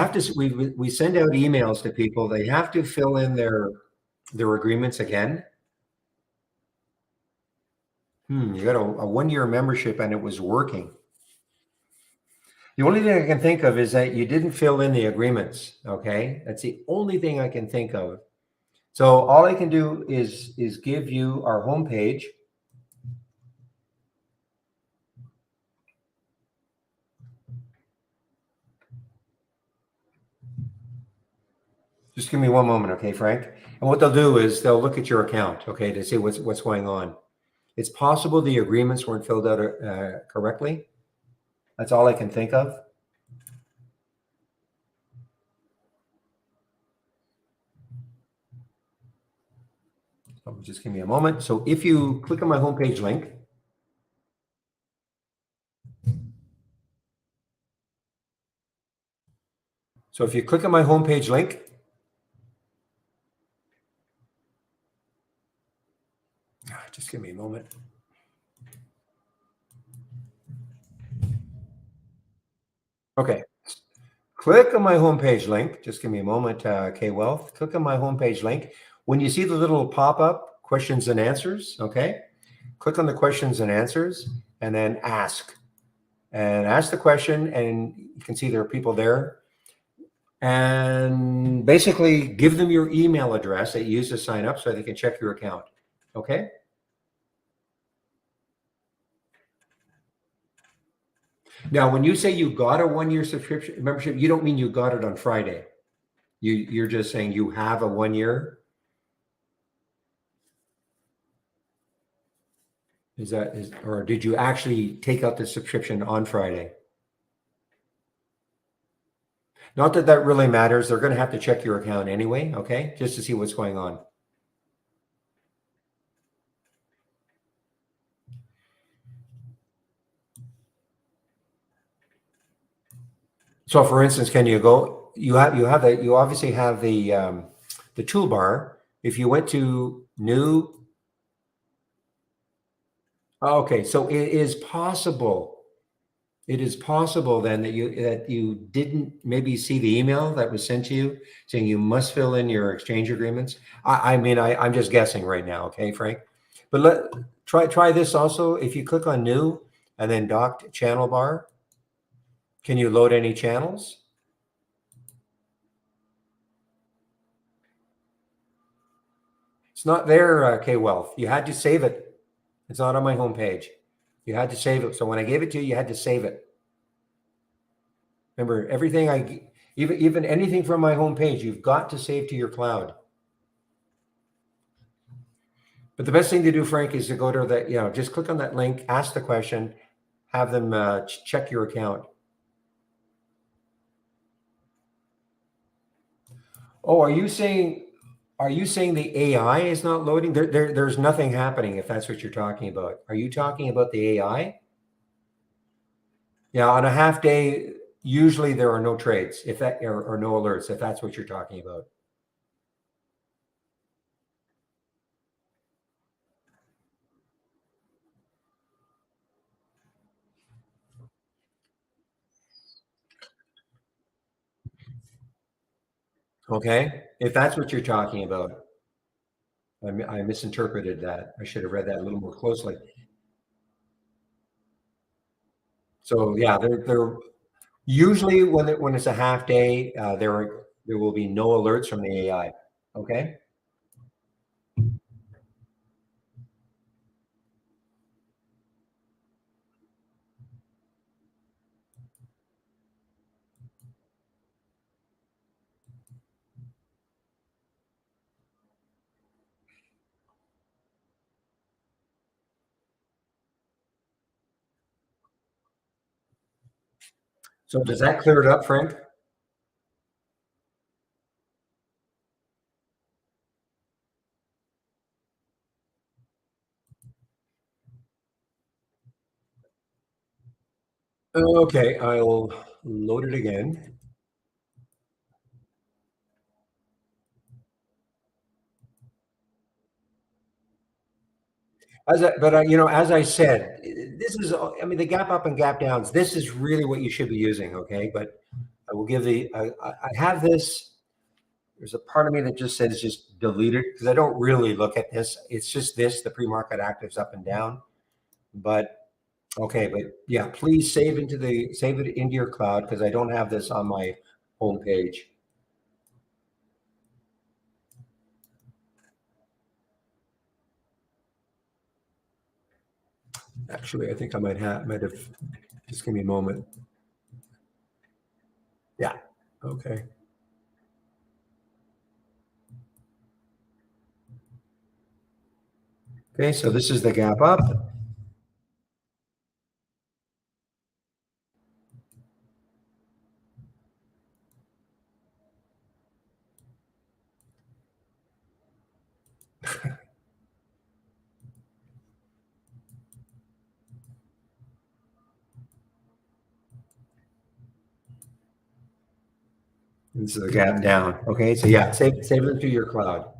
send out emails to people. They have to fill in their agreements again. You got a 1-year membership and it was working. The only thing I can think of is that you didn't fill in the agreements. Okay, that's the only thing I can think of. So all I can do is give you our homepage. Just give me one moment, okay, Frank? And what they'll do is they'll look at your account, okay, to see what's going on. It's possible the agreements weren't filled out correctly. That's all I can think of. So just give me a moment. So if you click on my homepage link, just give me a moment. Okay. Click on my homepage link. Just give me a moment, K Wealth. Click on my homepage link. When you see the little pop-up questions and answers, okay, click on the questions and answers and then ask. And ask the question, and you can see there are people there. And basically give them your email address that you use to sign up so they can check your account. Okay? Now, when you say you got a 1-year subscription membership, you don't mean you got it on Friday. You're just saying you have a 1 year? Or did you actually take out the subscription on Friday? Not that that really matters. They're going to have to check your account anyway, okay? Just to see what's going on. So for instance, can you go, you obviously have the toolbar. If you went to new, okay, so it is possible then that you didn't maybe see the email that was sent to you saying you must fill in your exchange agreements. I mean, I'm just guessing right now, okay, Frank? But try this also. If you click on new and then docked channel bar, can you load any channels? It's not there, K Wealth. You had to save it. It's not on my homepage. You had to save it. So when I gave it to you, you had to save it. Remember, everything even anything from my homepage, you've got to save to your cloud. But the best thing to do, Frank, is to go to that, just click on that link, ask the question, have them check your account. Oh, are you saying the AI is not loading? There's nothing happening if that's what you're talking about. Are you talking about the AI? Yeah, on a half day, usually there are no trades if that or no alerts, if that's what you're talking about. Okay. If that's what you're talking about, I misinterpreted that. I should have read that a little more closely. So yeah, they're usually when it's a half day, there will be no alerts from the AI. Okay. So does that clear it up, Frank? Okay, I'll load it again. As I said, this is, I mean, the gap up and gap downs, this is really what you should be using, okay? But I will give I have this, there's a part of me that just says just delete it because I don't really look at this. It's just this, the pre-market actives up and down. But okay, but yeah, please save it into your cloud because I don't have this on my home page. Actually, I think I might have, just give me a moment. Yeah. Okay. Okay, so this is the gap up. This is the gap down. Okay, so yeah, save it to your cloud.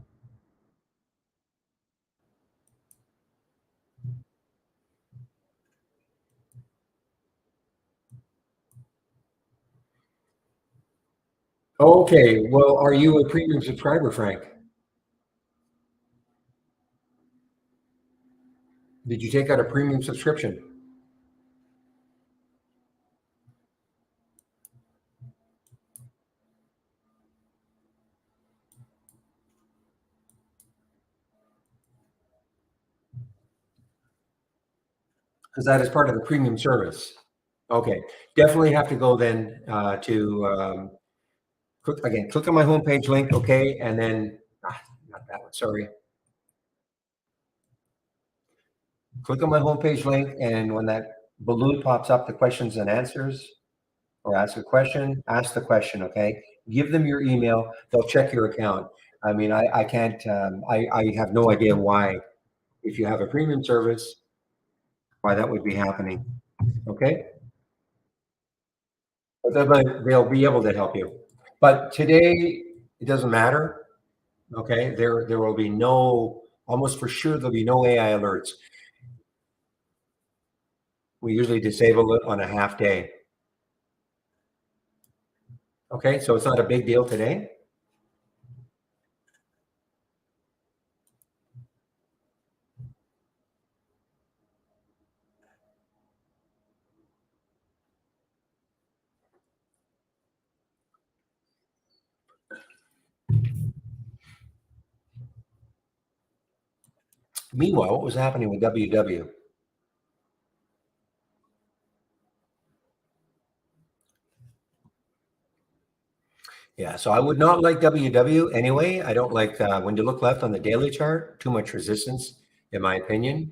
Okay, well, are you a premium subscriber, Frank? Did you take out a premium subscription? Because that is part of the premium service. Okay, definitely have to go then to click on my homepage link, okay, and then not that one. Sorry. Click on my homepage link, and when that balloon pops up, the questions and answers, or ask the question, okay? Give them your email. They'll check your account. I mean, I can't. I have no idea why, if you have a premium service, why that would be happening. Okay, but they'll be able to help you. But today, it doesn't matter. Okay, there will be no, almost for sure there'll be no AI alerts. We usually disable it on a half day. Okay, so it's not a big deal today. Meanwhile, what was happening with WW? Yeah, so I would not like WW anyway. I don't like when you look left on the daily chart, too much resistance, in my opinion.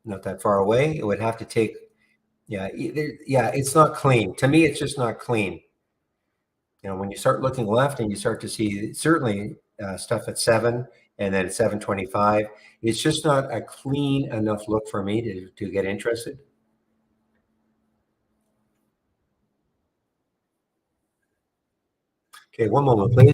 Not that far away. It would have to take, yeah, yeah, it's not clean. To me, it's just not clean. You know, when you start looking left and you start to see certainly stuff at 7 and then 725, it's just not a clean enough look for me to get interested. Okay, one moment, please.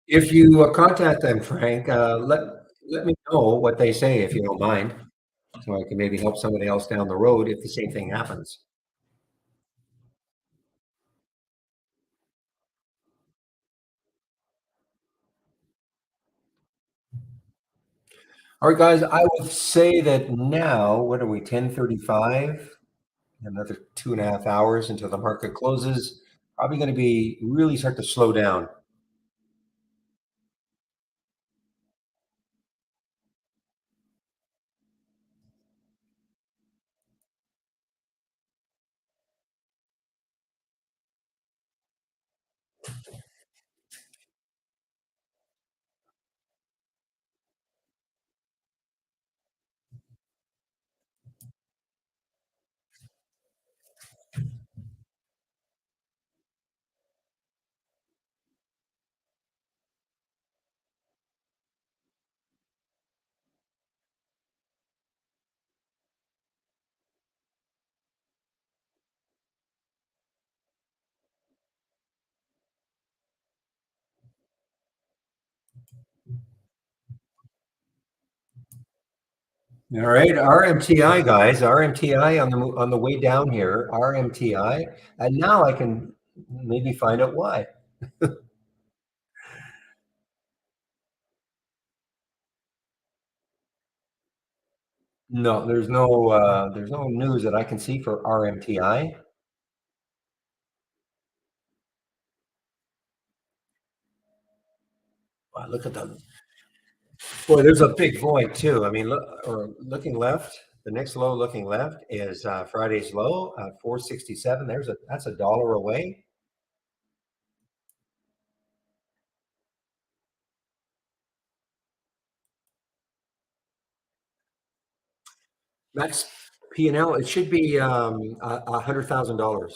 If you contact them, Frank, let me know what they say if you don't mind, so I can maybe help somebody else down the road if the same thing happens. All right, guys, I would say that now, what are we, 10:35? Another 2.5 hours until the market closes. Probably going to be really start to slow down. All right, RMTI guys, RMTI on the way down here, RMTI, and now I can maybe find out why. No, there's no news that I can see for RMTI. Wow, look at them. Boy, there's a big void too. I mean, looking left, the next low looking left is Friday's low, 467. That's a dollar away. Max P&L, it should be $100,000.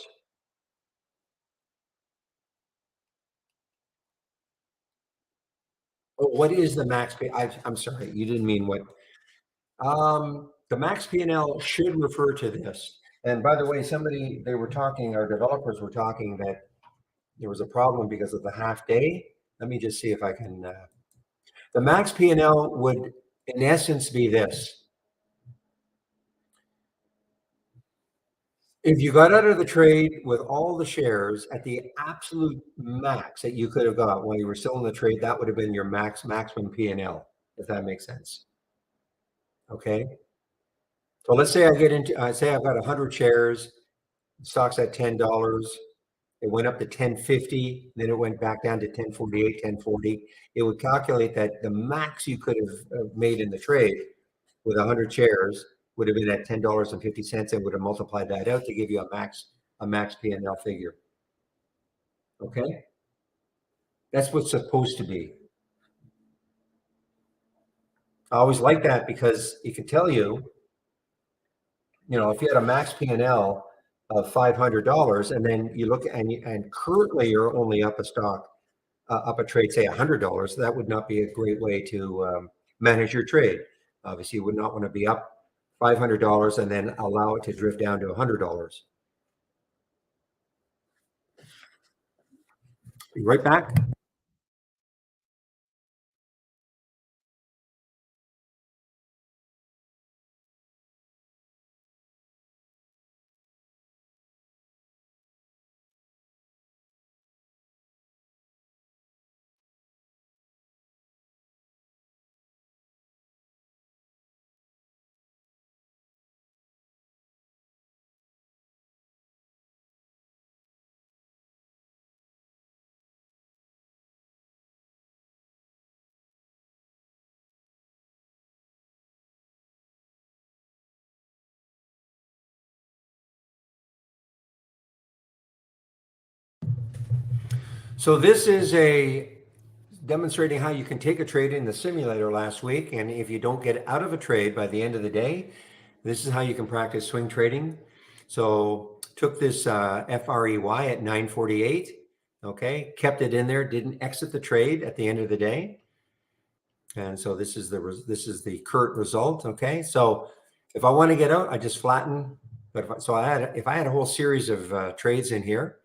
Oh, what is the max P? I'm sorry, you didn't mean what. The max P&L should refer to this. And by the way, they were talking, our developers were talking that there was a problem because of the half day. Let me just see if I can. The max P&L would, in essence, be this. If you got out of the trade with all the shares at the absolute max that you could have got while you were still in the trade, that would have been your maximum P&L, if that makes sense. Okay. So let's say I get into, say I've got 100 shares, stock's at $10. It went up to 10.50, then it went back down to 10.48, 10.40. It would calculate that the max you could have made in the trade with 100 shares would have been at $10.50 and would have multiplied that out to give you a max P&L figure. Okay? That's what's supposed to be. I always like that because it can tell you, if you had a max P&L of $500 and then you look and currently you're only up a stock, up a trade, say $100, that would not be a great way to manage your trade. Obviously, you would not want to be up $500 and then allow it to drift down to $100. Be right back. So this is demonstrating how you can take a trade in the simulator last week. And if you don't get out of a trade by the end of the day, this is how you can practice swing trading. So took this FREY at 948, okay, kept it in there, didn't exit the trade at the end of the day. And so this is the current result, okay? So if I want to get out, I just flatten. But if I had a whole series of trades in here,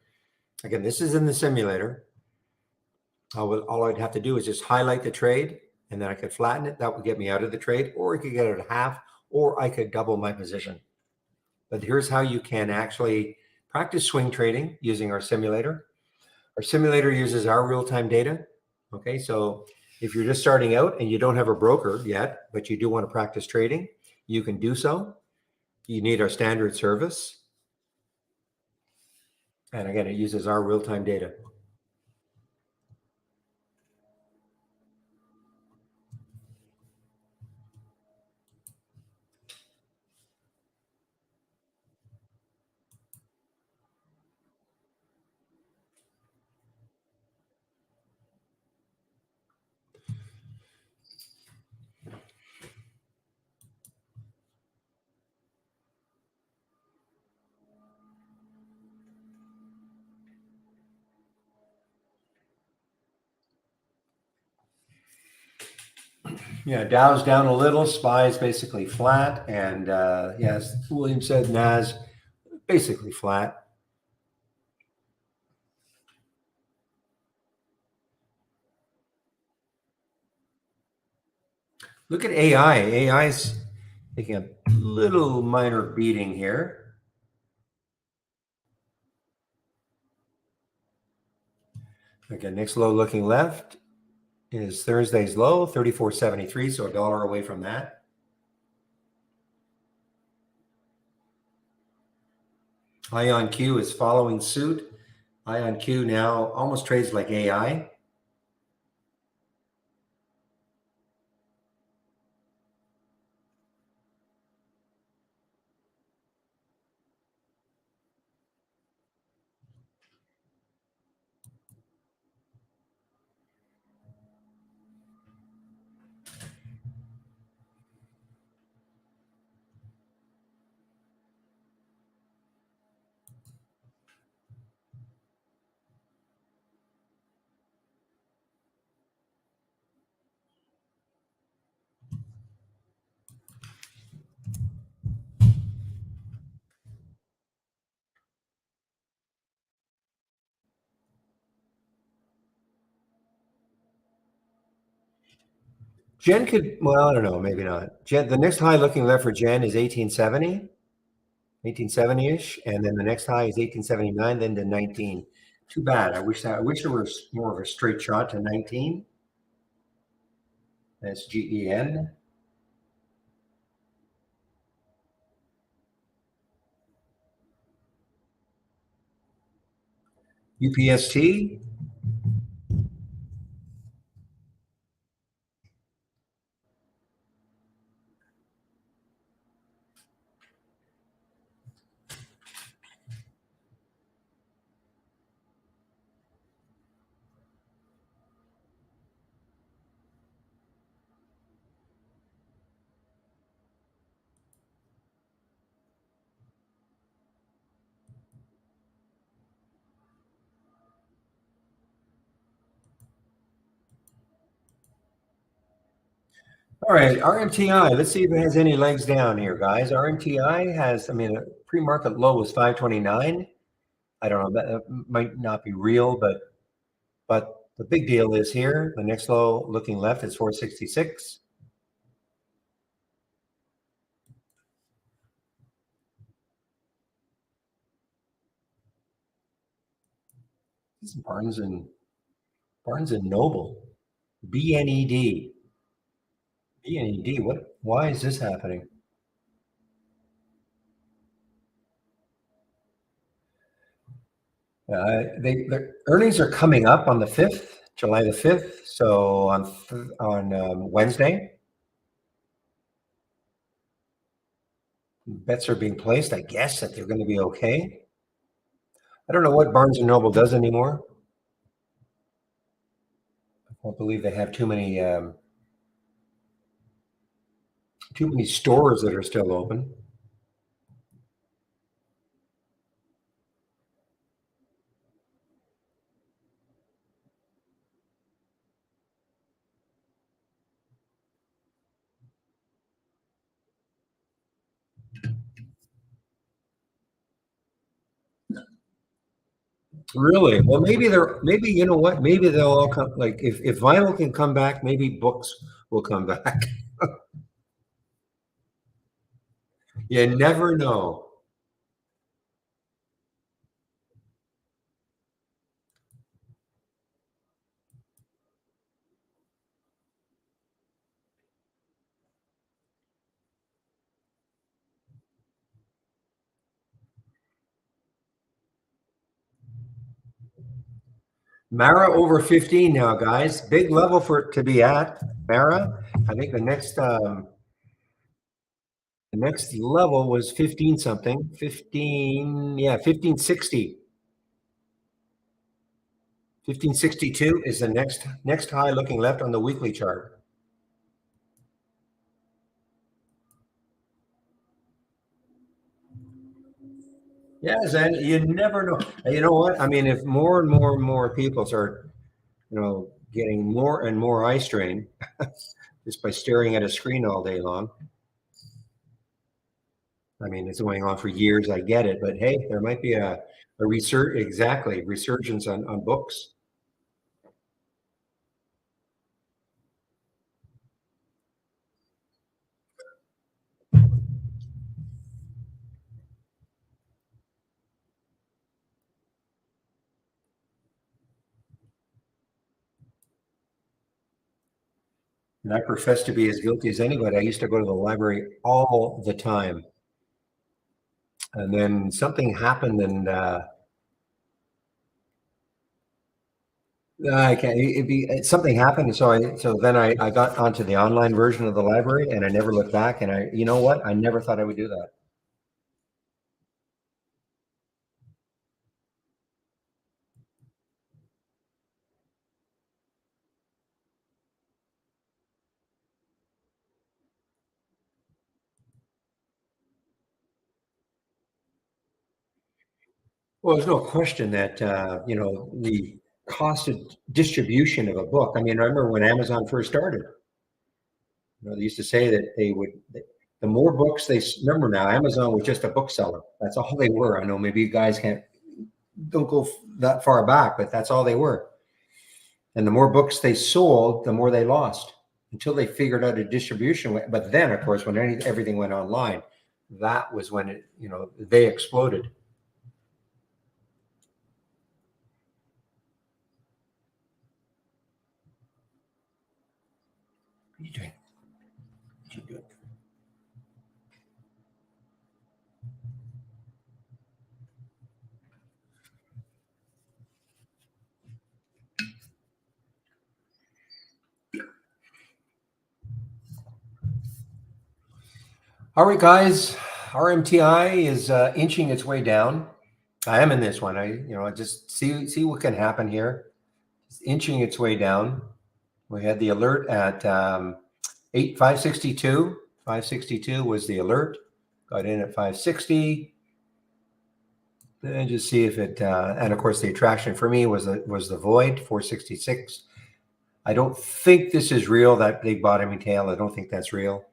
again, this is in the simulator. All I'd have to do is just highlight the trade and then I could flatten it. That would get me out of the trade, or I could get it at half, or I could double my position. But here's how you can actually practice swing trading using our simulator. Our simulator uses our real-time data. Okay, so if you're just starting out and you don't have a broker yet, but you do want to practice trading, you can do so. You need our standard service. And again, it uses our real-time data. Yeah, Dow's down a little. SPY is basically flat, and yes, William said Nas basically flat. Look at AI. AI's taking a little minor beating here. Okay, next low looking left is Thursday's low, 34.73, so a dollar away from that. IonQ is following suit. IonQ now almost trades like AI. Jen could, well, I don't know, maybe not. Jen, the next high looking left for Jen is 1870, 1870-ish, and then the next high is 1879, then to 19. Too bad. I wish there was more of a straight shot to 19. That's GEN. UPST. All right, RMTI. Let's see if it has any legs down here, guys. RMTI has, I mean, a pre-market low was 529. I don't know, that might not be real, but the big deal is here. The next low looking left is 466. This is Barnes and Noble. BNED. BNED. What? Why is this happening? Their earnings are coming up on the 5th, July the 5th. So on Wednesday, bets are being placed. I guess that they're going to be okay. I don't know what Barnes and Noble does anymore. I don't believe they have too many stores that are still open. Really? Well, maybe you know what? Maybe they'll all come. Like if vinyl can come back, maybe books will come back. You never know. Mara over 15 now, guys. Big level for it to be at. Mara, I think the next level was 15 something. 15, yeah, 1560. 1562 is the next high looking left on the weekly chart. Yes, and you never know. And you know what? I mean, if more and more and more people start, getting more and more eye strain just by staring at a screen all day long. I mean, it's going on for years. I get it, but hey, there might be a resurgence on books. And I profess to be as guilty as anybody. I used to go to the library all the time, and then something happened, and I can't. Something happened, so then I got onto the online version of the library, and I never looked back. And you know what? I never thought I would do that. Well, there's no question that the cost of distribution of a book. I mean, I remember when Amazon first started. They used to say that the more books remember now. Amazon was just a bookseller. That's all they were. I know maybe you guys don't go that far back, but that's all they were. And the more books they sold, the more they lost until they figured out a distribution way. But then, of course, when everything went online, that was when they exploded. What are you doing? What are you doing? All right, guys, RMTI is inching its way down. I am in this one. I just see what can happen here. It's inching its way down. We had the alert at 562. 562 was the alert. Got in at 560. And just see if it. And of course, the attraction for me was the void 466. I don't think this is real. That big bottoming tail. I don't think that's real.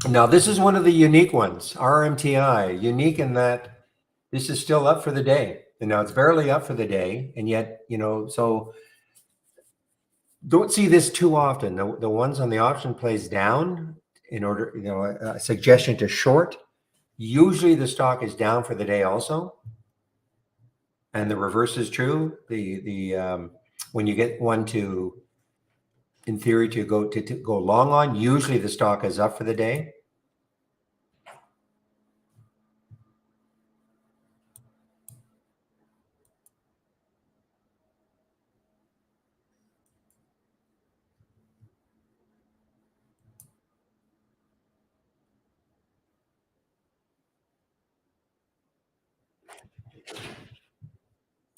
Now, this is one of the unique ones, RMTI, unique in that this is still up for the day. And now it's barely up for the day. And yet, so don't see this too often. The ones on the option plays down in order, a suggestion to short. Usually the stock is down for the day also. And the reverse is true. When you get one to, in theory, to go long on, usually the stock is up for the day.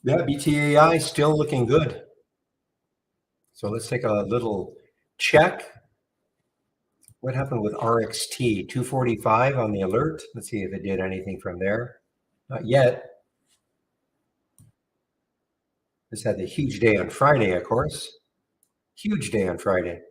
Yeah, BTAI still looking good. So let's take a little check. What happened with RXT? 245 on the alert. Let's see if it did anything from there. Not yet. This had the huge day on Friday, of course. Huge day on Friday.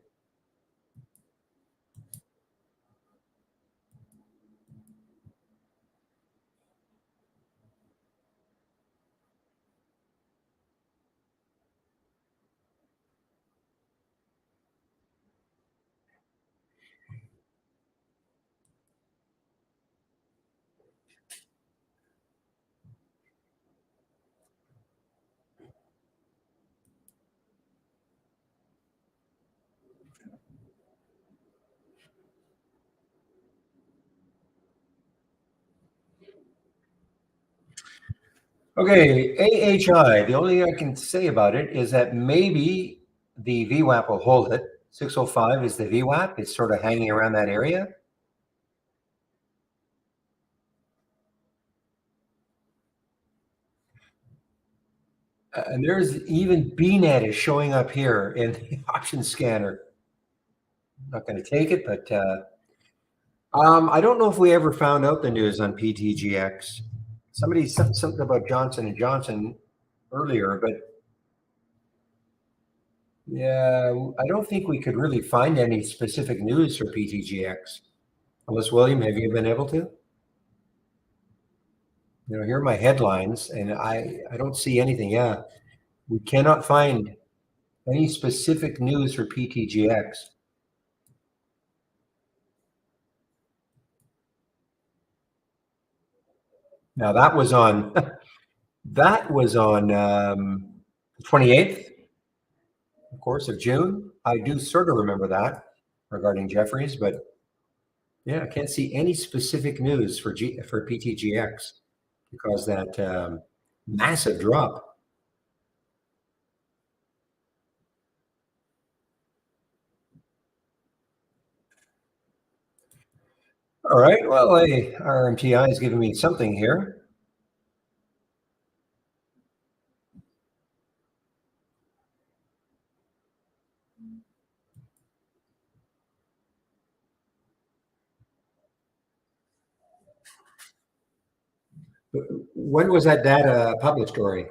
Okay, AHI. The only thing I can say about it is that maybe the VWAP will hold it. 605 is the VWAP. It's sort of hanging around that area. And there's even BNet is showing up here in the option scanner. I'm not going to take it, but I don't know if we ever found out the news on PTGX. Somebody said something about Johnson and Johnson earlier, but yeah, I don't think we could really find any specific news for PTGX. Unless, William, have you been able to? Here are my headlines, and I don't see anything. Yeah, we cannot find any specific news for PTGX. Now that was on that was on 28th, of course, of June. I do sort of remember that regarding Jeffries, but yeah, I can't see any specific news for PTGX because that massive drop. All right, well, RMTI is giving me something here. When was that data published, Dory?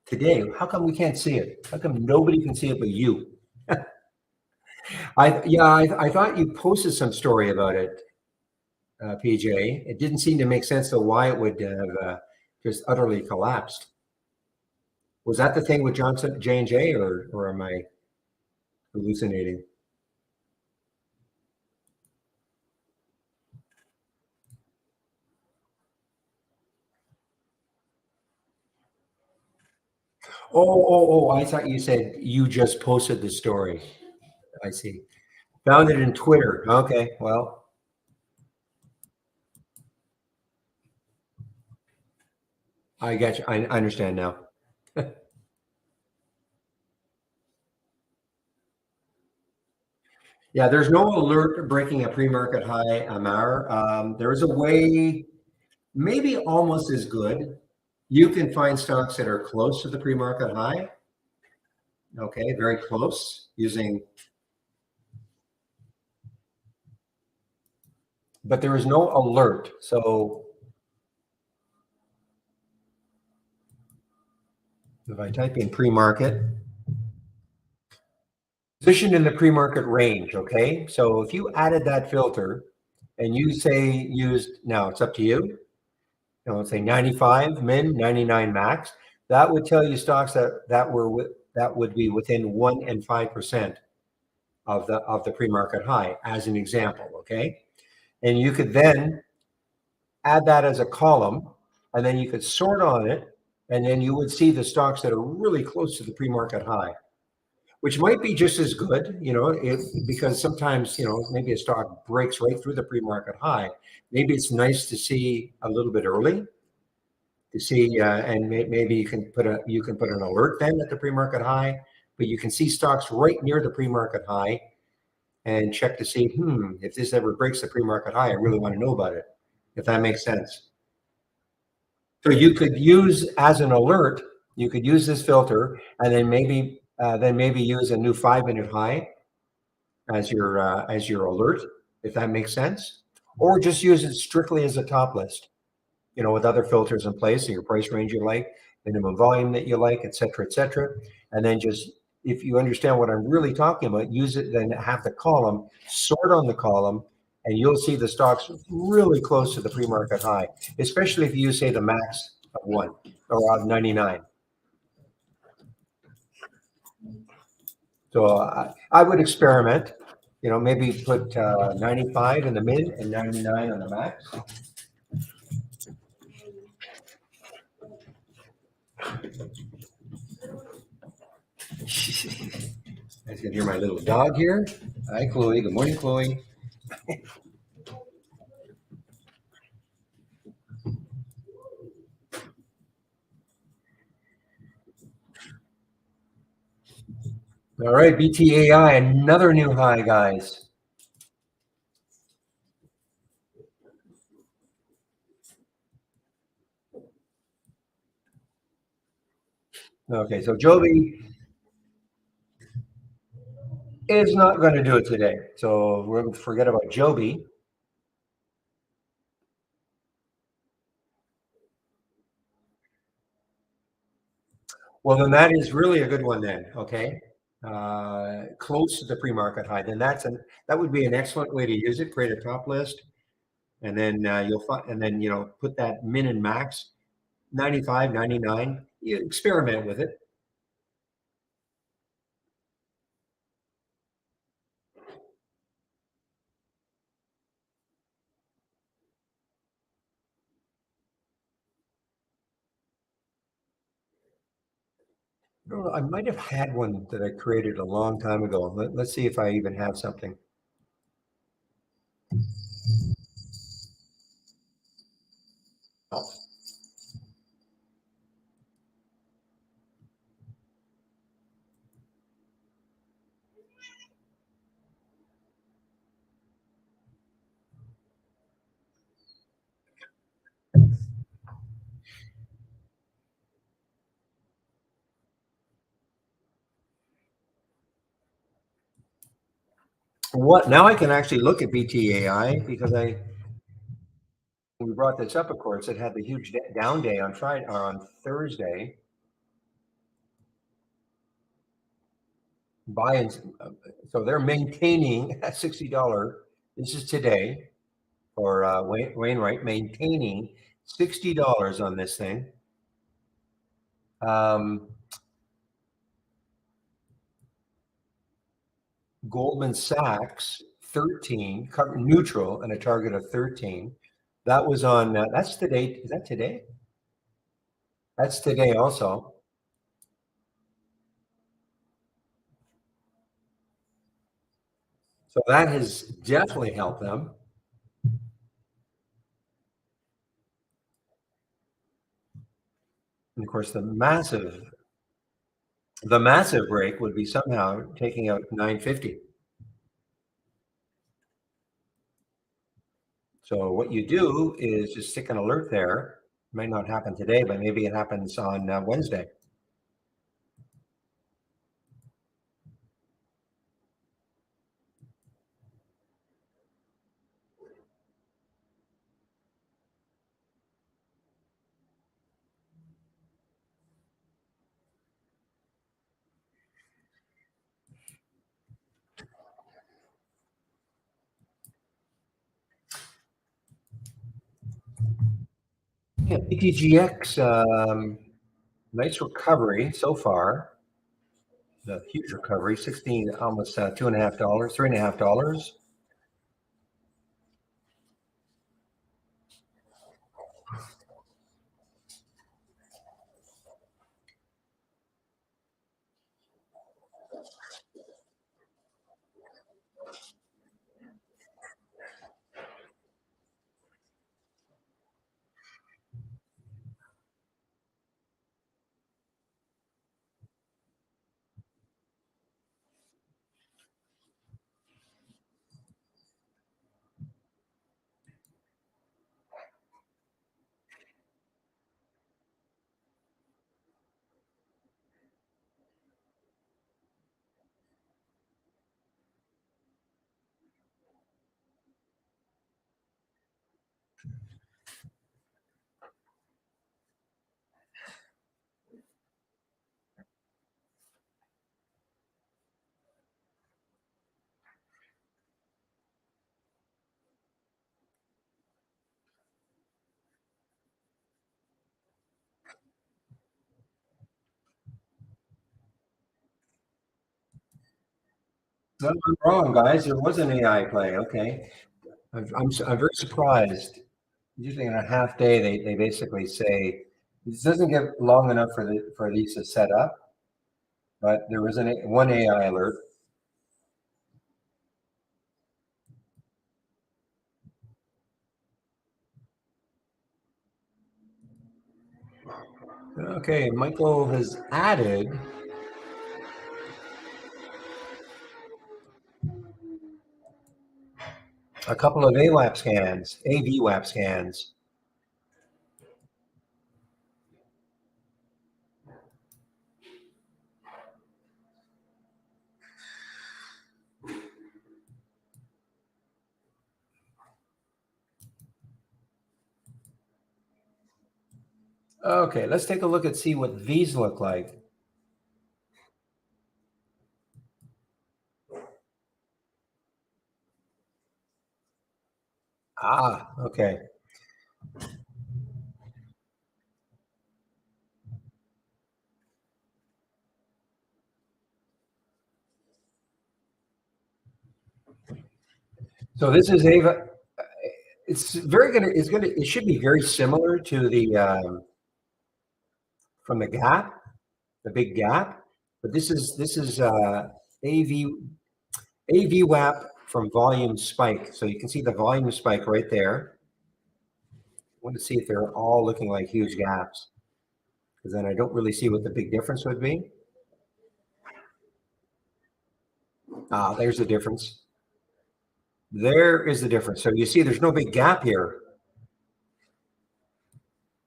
Today. How come we can't see it? How come nobody can see it but you? I thought you posted some story about it, PJ. It didn't seem to make sense to why it would have just utterly collapsed. Was that the thing with Johnson J&J, or am I hallucinating? I thought you said you just posted the story. I see. Found it in Twitter. Okay, well, I get you. I understand now. Yeah, there's no alert breaking a pre-market high, Amar. There is a way, maybe almost as good. You can find stocks that are close to the pre-market high. Okay, very close using, but there is no alert. So if I type in pre-market, position in the pre-market range. Okay, so if you added that filter and you say used, now it's up to you. Let's say 95 min, 99 max. That would tell you stocks that would be within 1 and 5% of the pre-market high, as an example. Okay, and you could then add that as a column, and then you could sort on it, and then you would see the stocks that are really close to the pre-market high, which might be just as good, if because sometimes, maybe a stock breaks right through the pre-market high. Maybe it's nice to see a little bit early to see, and maybe you can put an alert then at the pre-market high, but you can see stocks right near the pre-market high and check to see, if this ever breaks the pre-market high, I really want to know about it, if that makes sense. So you could use as an alert, you could use this filter, and then maybe use a new 5-minute high as your alert, if that makes sense, or just use it strictly as a top list, with other filters in place, so your price range you like, minimum volume that you like, et cetera, et cetera. And then just, if you understand what I'm really talking about, use it, then have the column, sort on the column, and you'll see the stocks really close to the pre-market high, especially if you say the max of 1 or of 99. So I would experiment, maybe put 95 in the min and 99 on the max. I can hear my little dog here. Hi, Chloe. Good morning, Chloe. All right, BTAI, another new high, guys. Okay, so Joby is not going to do it today. So we're going to forget about Joby. Well, then that is really a good one then, okay? Close to the pre-market high. Then that would be an excellent way to use it. Create a top list, and then you'll find, and then put that min and max 95, 99. You experiment with it. I don't know, I might have had one that I created a long time ago. Let's see if I even have something. Oh. What now? I can actually look at BTAI because we brought this up. Of course, it had the huge down day on Friday or on Thursday. So they're maintaining at $60. This is today for Wainwright, maintaining $60 on this thing. Goldman Sachs 13, neutral, and a target of 13. That was on. That's today. Is that today? That's today also. So that has definitely helped them. And of course, the massive break would be somehow taking out 950. So what you do is just stick an alert there. It might not happen today, but maybe it happens on Wednesday. Yeah, BTGX, nice recovery so far. The huge recovery, 16, almost $2.50, $3.50. No, I'm wrong, guys. There was an AI play. Okay. I'm very surprised. Usually in a half day, they basically say this doesn't get long enough for these to set up, but there was one AI alert. Okay, Michael has added a couple of AWAP scans, AVWAP scans. Okay, let's take a look and see what these look like. Ah, okay. So this is Ava. It's very good. It should be very similar to the from the gap, the big gap. But this is AV AVWAP from volume spike. So you can see the volume spike right there. I want to see if they're all looking like huge gaps, because then I don't really see what the big difference would be. Ah, there's the difference. There is the difference. So you see, there's no big gap here.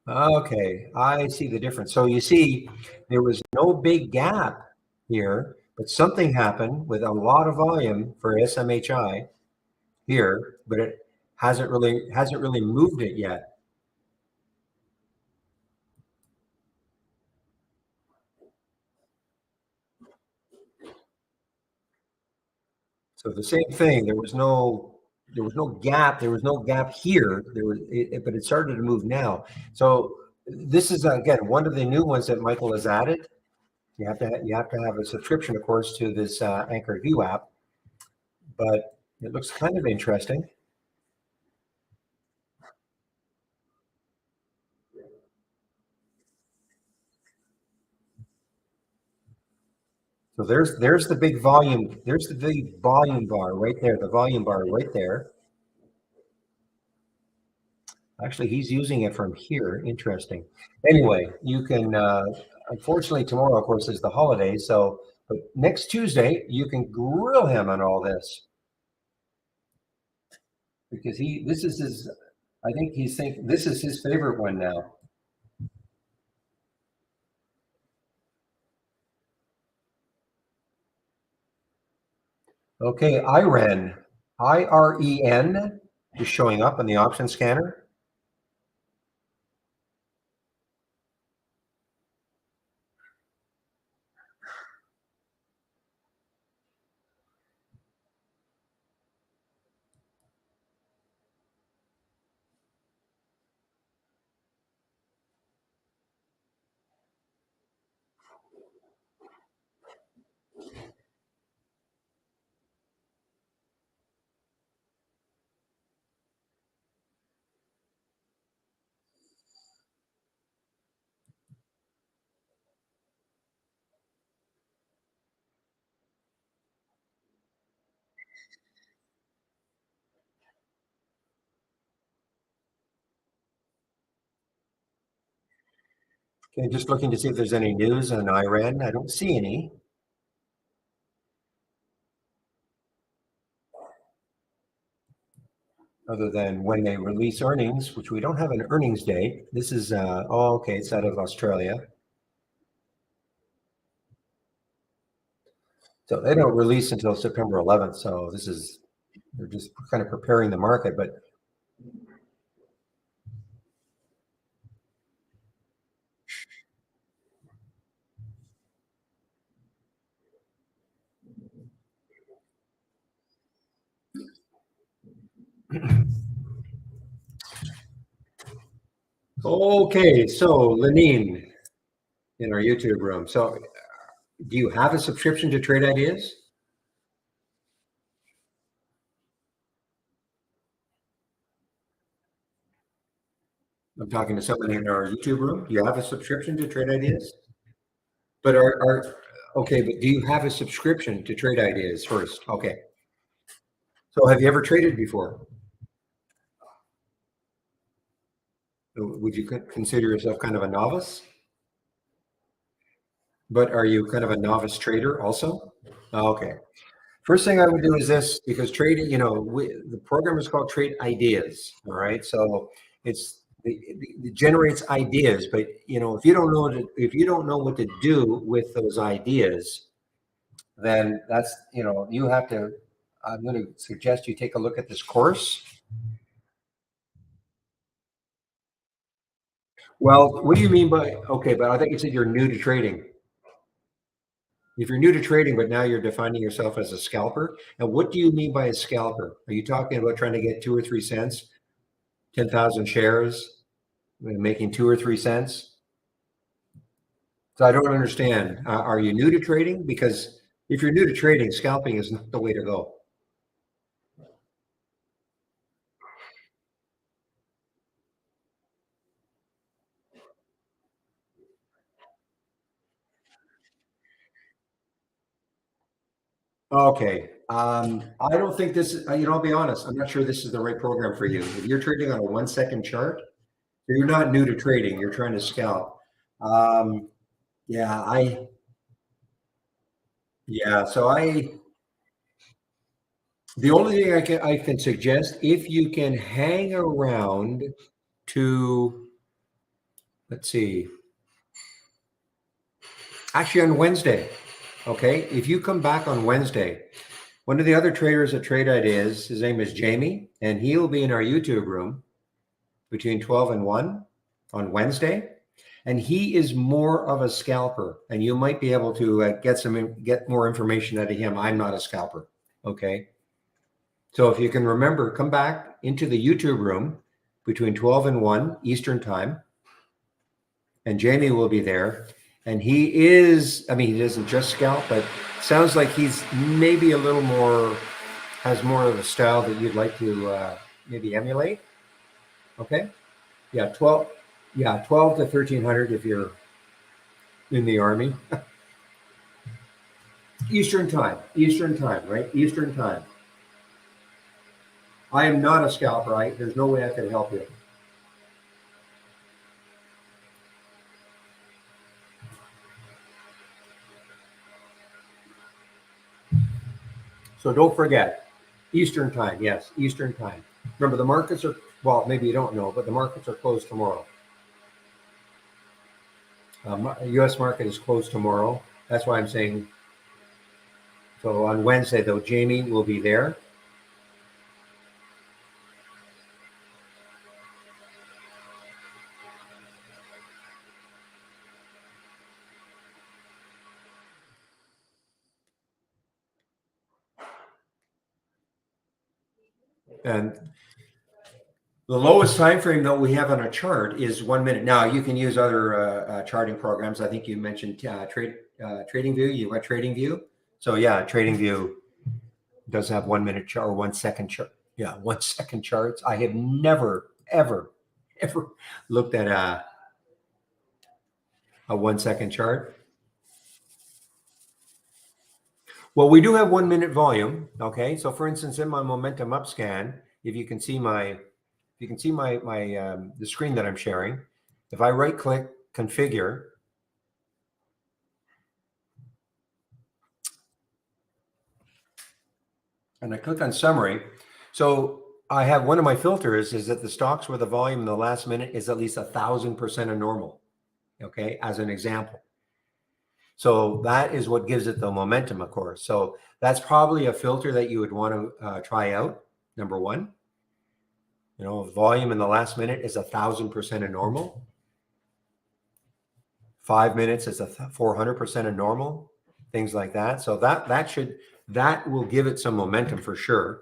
Okay, I see the difference. So you see, there was no big gap here, but something happened with a lot of volume for SMHI here, but it hasn't really moved it yet. So the same thing. There was no gap. There was no gap here. But it started to move now. So this is again one of the new ones that Michael has added. You have to have a subscription, of course, to this Anchor View app, but it looks kind of interesting. So there's the big volume. There's the big volume bar right there. The volume bar right there. Actually, he's using it from here. Interesting. Anyway, you can. Unfortunately, tomorrow, of course, is the holiday. So, but next Tuesday, you can grill him on all this because he. This is his. I think he's think this is his favorite one now. Okay, IREN is showing up on the option scanner. Okay, just looking to see if there's any news on Iran. I don't see any, other than when they release earnings, which we don't have an earnings date. This is oh, okay, it's out of Australia. So they don't release until September 11th. So this is they're just kind of preparing the market. But okay, so Lenine in our YouTube room. So do you have a subscription to Trade Ideas? I'm talking to somebody in our YouTube room. Do you have a subscription to Trade Ideas? But are okay, but do you have a subscription to Trade Ideas first? Okay. So have you ever traded before? Would you consider yourself kind of a novice? But are you kind of a novice trader also? Okay. First thing I would do is this, because trading, the program is called Trade Ideas. All right. So it generates ideas, but if you don't know if you don't know what to do with those ideas, then that's, you have to, I'm going to suggest you take a look at this course. Well, what do you mean by, okay, but I think you said you're new to trading. If you're new to trading, but now you're defining yourself as a scalper, and what do you mean by a scalper? Are you talking about trying to get 2 or 3 cents, 10,000 shares, making 2 or 3 cents? So I don't understand. Are you new to trading? Because if you're new to trading, scalping is not the way to go. Okay. I don't think this is, I'll be honest, I'm not sure this is the right program for you. If you're trading on a 1 second chart, you're not new to trading, you're trying to scalp. Um, yeah, yeah, so the only thing I can suggest, if you can hang around to, let's see, actually on Wednesday, okay, if you come back on Wednesday, one of the other traders at Trade Ideas, his name is Jamie, and he'll be in our YouTube room between 12 and 1 on Wednesday. And he is more of a scalper, and you might be able to get more information out of him. I'm not a scalper. Okay. So if you can remember, come back into the YouTube room between 12 and 1 Eastern time, and Jamie will be there. And he is, I mean, he doesn't just scalp, but sounds like he's maybe a little more, has more of a style that you'd like to maybe emulate. Okay. Yeah. 12. Yeah. 12 to 1300 if you're in the Army. Eastern time, right? Eastern time. I am not a scalper. There's no way I could help you. So don't forget, Eastern time. Yes, Eastern time. Remember, the markets are, well, maybe you don't know, but the markets are closed tomorrow. U.S. market is closed tomorrow. That's why I'm saying. So on Wednesday, though, Jamie will be there. And the lowest time frame that we have on a chart is 1 minute. Now you can use other charting programs. I think you mentioned Trading View. You got Trading View. So yeah, Trading View does have 1 minute chart or 1 second chart. Yeah, 1 second charts. I have never, ever looked at a 1 second chart. Well, we do have 1 minute volume. Okay, so for instance, in my momentum up scan, if you can see my the screen that I'm sharing, if I right click configure, and I click on summary, so I have one of my filters is that the stocks where the volume in the last minute is at least 1,000% of normal. Okay, as an example. So that is what gives it the momentum, of course. So that's probably a filter that you would want to try out. Number one, volume in the last minute is 1,000% of normal. 5 minutes is 400% of normal. Things like that. So that will give it some momentum for sure.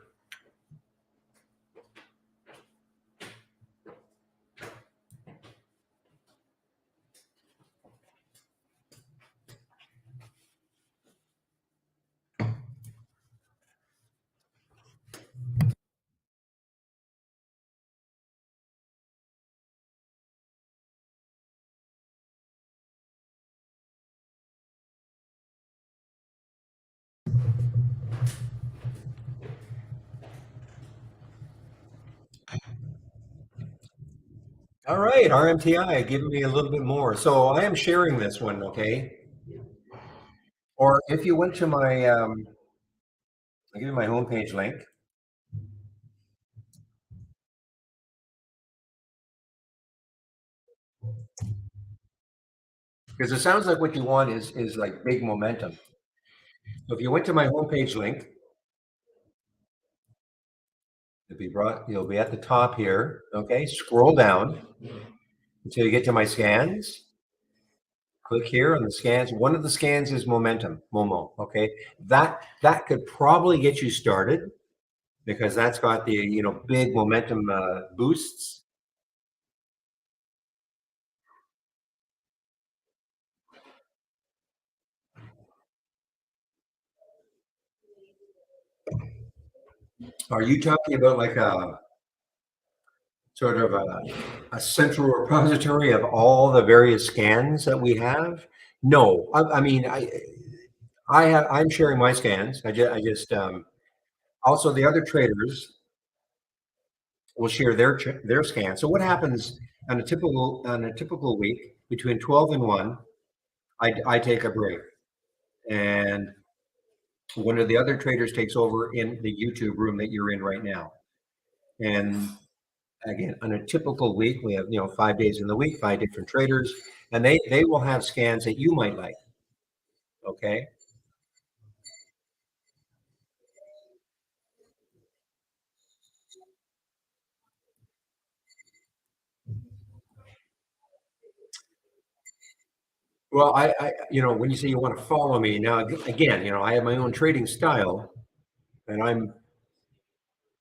All right, RMTI giving me a little bit more. So I am sharing this one, okay? Or if you went to my, I'll give you my homepage link. Because it sounds like what you want is like big momentum. So if you went to my homepage link, you'll be at the top here. Okay, scroll down until you get to my scans. Click here on the scans. One of the scans is momentum, Momo. Okay, that could probably get you started because that's got the big momentum boosts. Are you talking about like a sort of a central repository of all the various scans that we have? No, I mean I'm sharing my scans. I just also the other traders will share their scans. So what happens on a typical week between 12 and 1? I take a break, and one of the other traders takes over in the YouTube room that you're in right now. And again, on a typical week, we have 5 days in the week, 5 different traders, and they will have scans that you might like. Okay. Well, when you say you want to follow me now, again, I have my own trading style, and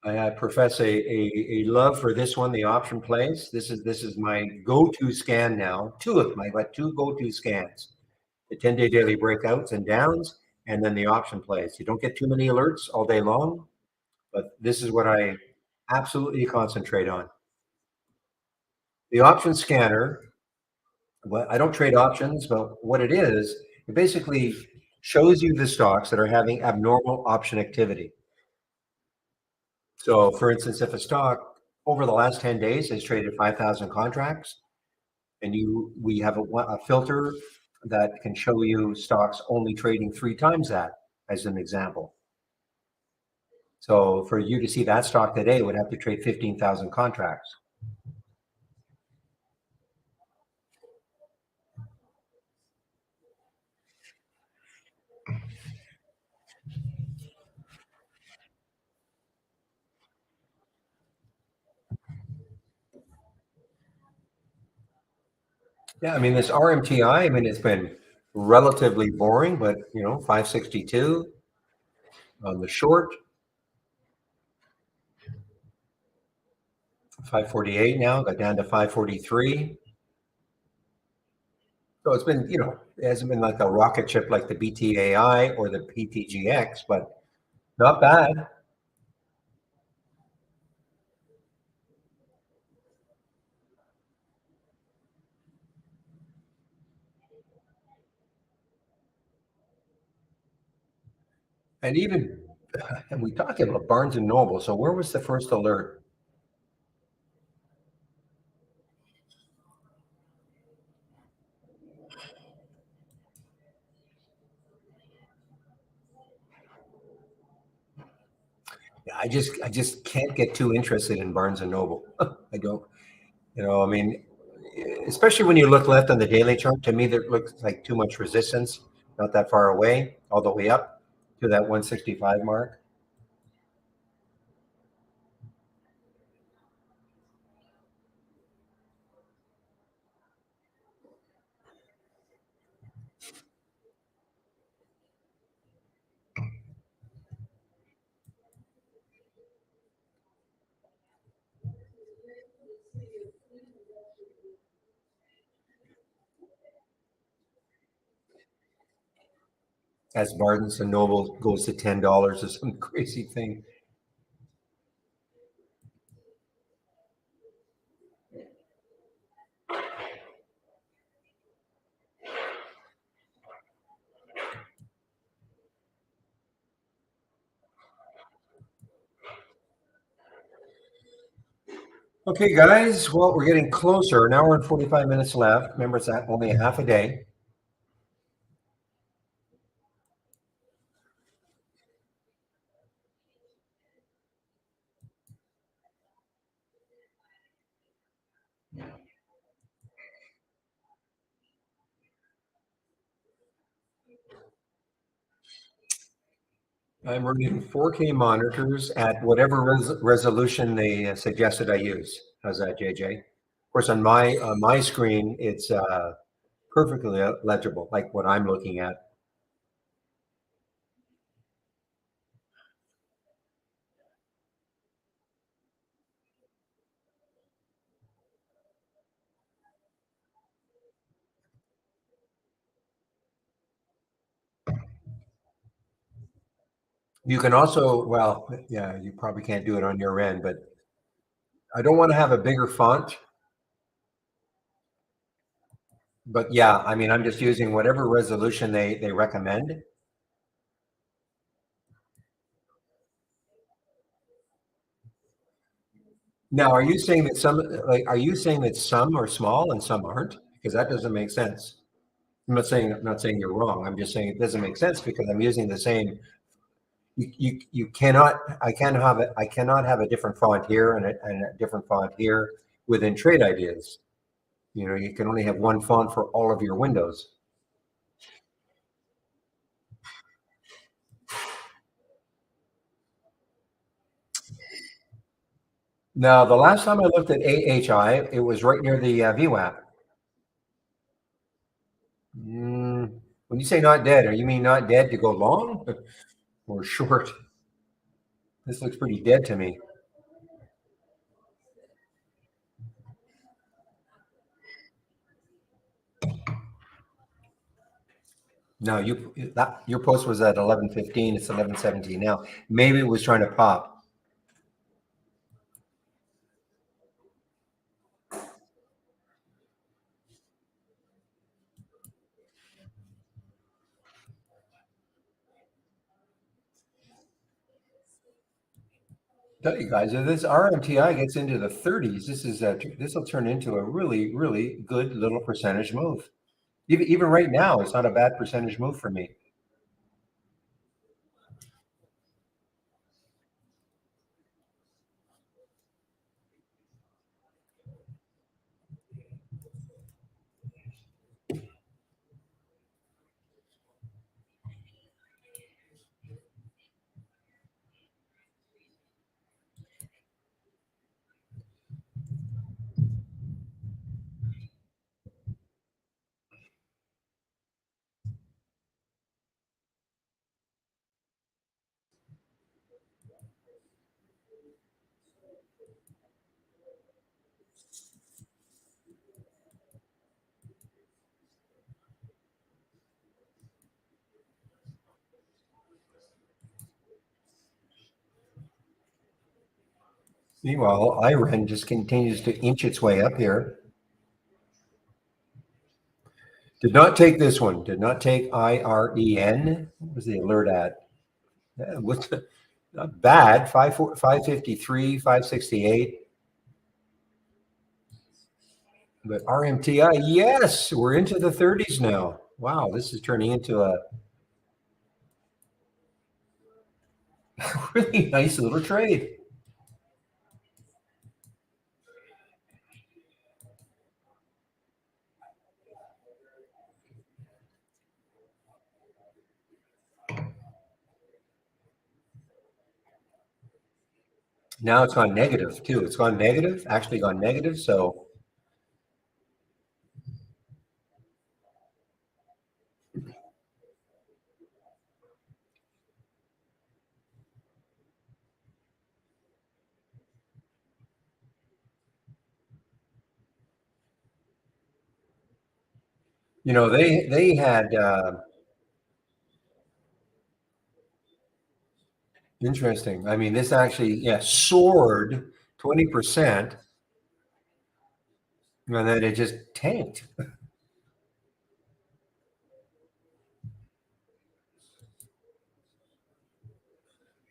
I profess a love for this one, the option plays. This is my go-to scan now. Two go-to scans: the 10-day daily breakouts and downs, and then the option plays. You don't get too many alerts all day long, but this is what I absolutely concentrate on. The option scanner. Well, I don't trade options, but what it is, basically shows you the stocks that are having abnormal option activity. So, for instance, if a stock over the last 10 days has traded 5,000 contracts, and we have a filter that can show you stocks only trading 3 times that, as an example. So, for you to see that stock today, it would have to trade 15,000 contracts. Yeah, I mean, this RMTI, I mean, it's been relatively boring, but 562 on the short, 548 now, got down to 543. So it's been, it hasn't been like a rocket ship like the BTAI or the PTGX, but not bad. And even, and we talked about Barnes and Noble. So where was the first alert? I just can't get too interested in Barnes and Noble. I don't, I mean, especially when you look left on the daily chart, to me, that looks like too much resistance, not that far away, all the way up to that 165 mark. As Barnes and Noble goes to $10 or some crazy thing. Okay, guys. Well, we're getting closer. An hour and 45 minutes left. Remember, it's only a half a day. I'm running 4K monitors at whatever resolution they suggested I use. How's that, JJ? Of course, on my screen, it's perfectly legible, like what I'm looking at. You can also, well, yeah, you probably can't do it on your end, but I don't want to have a bigger font. But yeah, I mean, I'm just using whatever resolution they recommend. Now, are you saying that are you saying that some are small and some aren't? Because that doesn't make sense. I'm not saying you're wrong. I'm just saying it doesn't make sense because I'm using the same. You cannot. I cannot have a different font here and a different font here within trade ideas. You can only have one font for all of your windows. Now, the last time I looked at AHI, it was right near the VWAP. When you say not dead, are you mean not dead to go long or short? This looks pretty dead to me. No, your post was at 11:15. It's 11:17 now. Maybe it was trying to pop. Tell you guys, if this RMTI gets into the 30s, this will turn into a really, really good little percentage move. Even right now, it's not a bad percentage move for me. Meanwhile, IREN just continues to inch its way up here. Did not take this one. Did not take IREN. What was the alert at? Yeah, not bad. 553, 568. But RMTI, yes, we're into the 30s now. Wow, this is turning into a really nice little trade. Now it's gone negative too. It's gone negative, actually gone negative. So, they had interesting. I mean, this actually, yeah, soared 20%, and then it just tanked.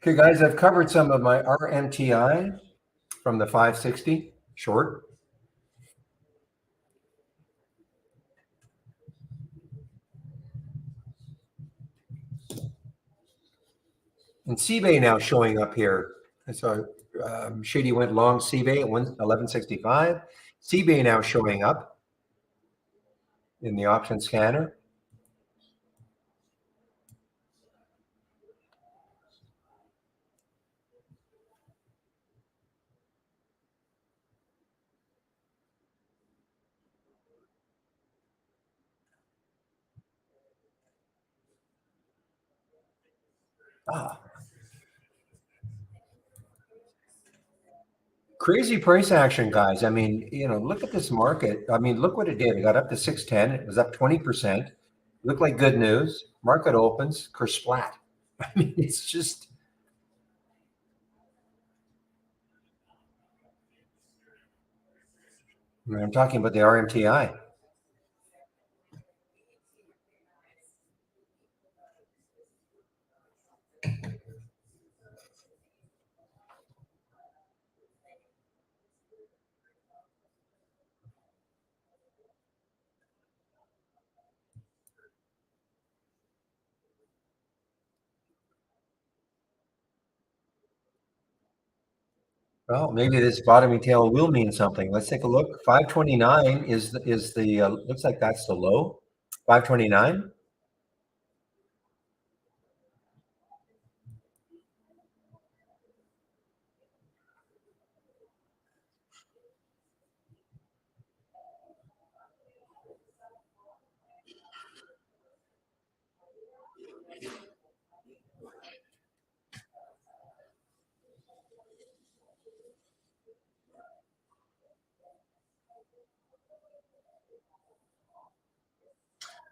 Okay, guys, I've covered some of my RMTI from the 560 short. And CBay now showing up here. I saw Shady went long CBay at 1165. CBay now showing up in the option scanner. Ah, crazy price action, guys. I mean, look at this market. I mean, look what it did. It got up to 610. It was up 20%. Looked like good news. Market opens, splat. I mean, it's just, I'm talking about the RMTI. Well, maybe this bottoming tail will mean something. Let's take a look. 529 is the looks like that's the low. 529.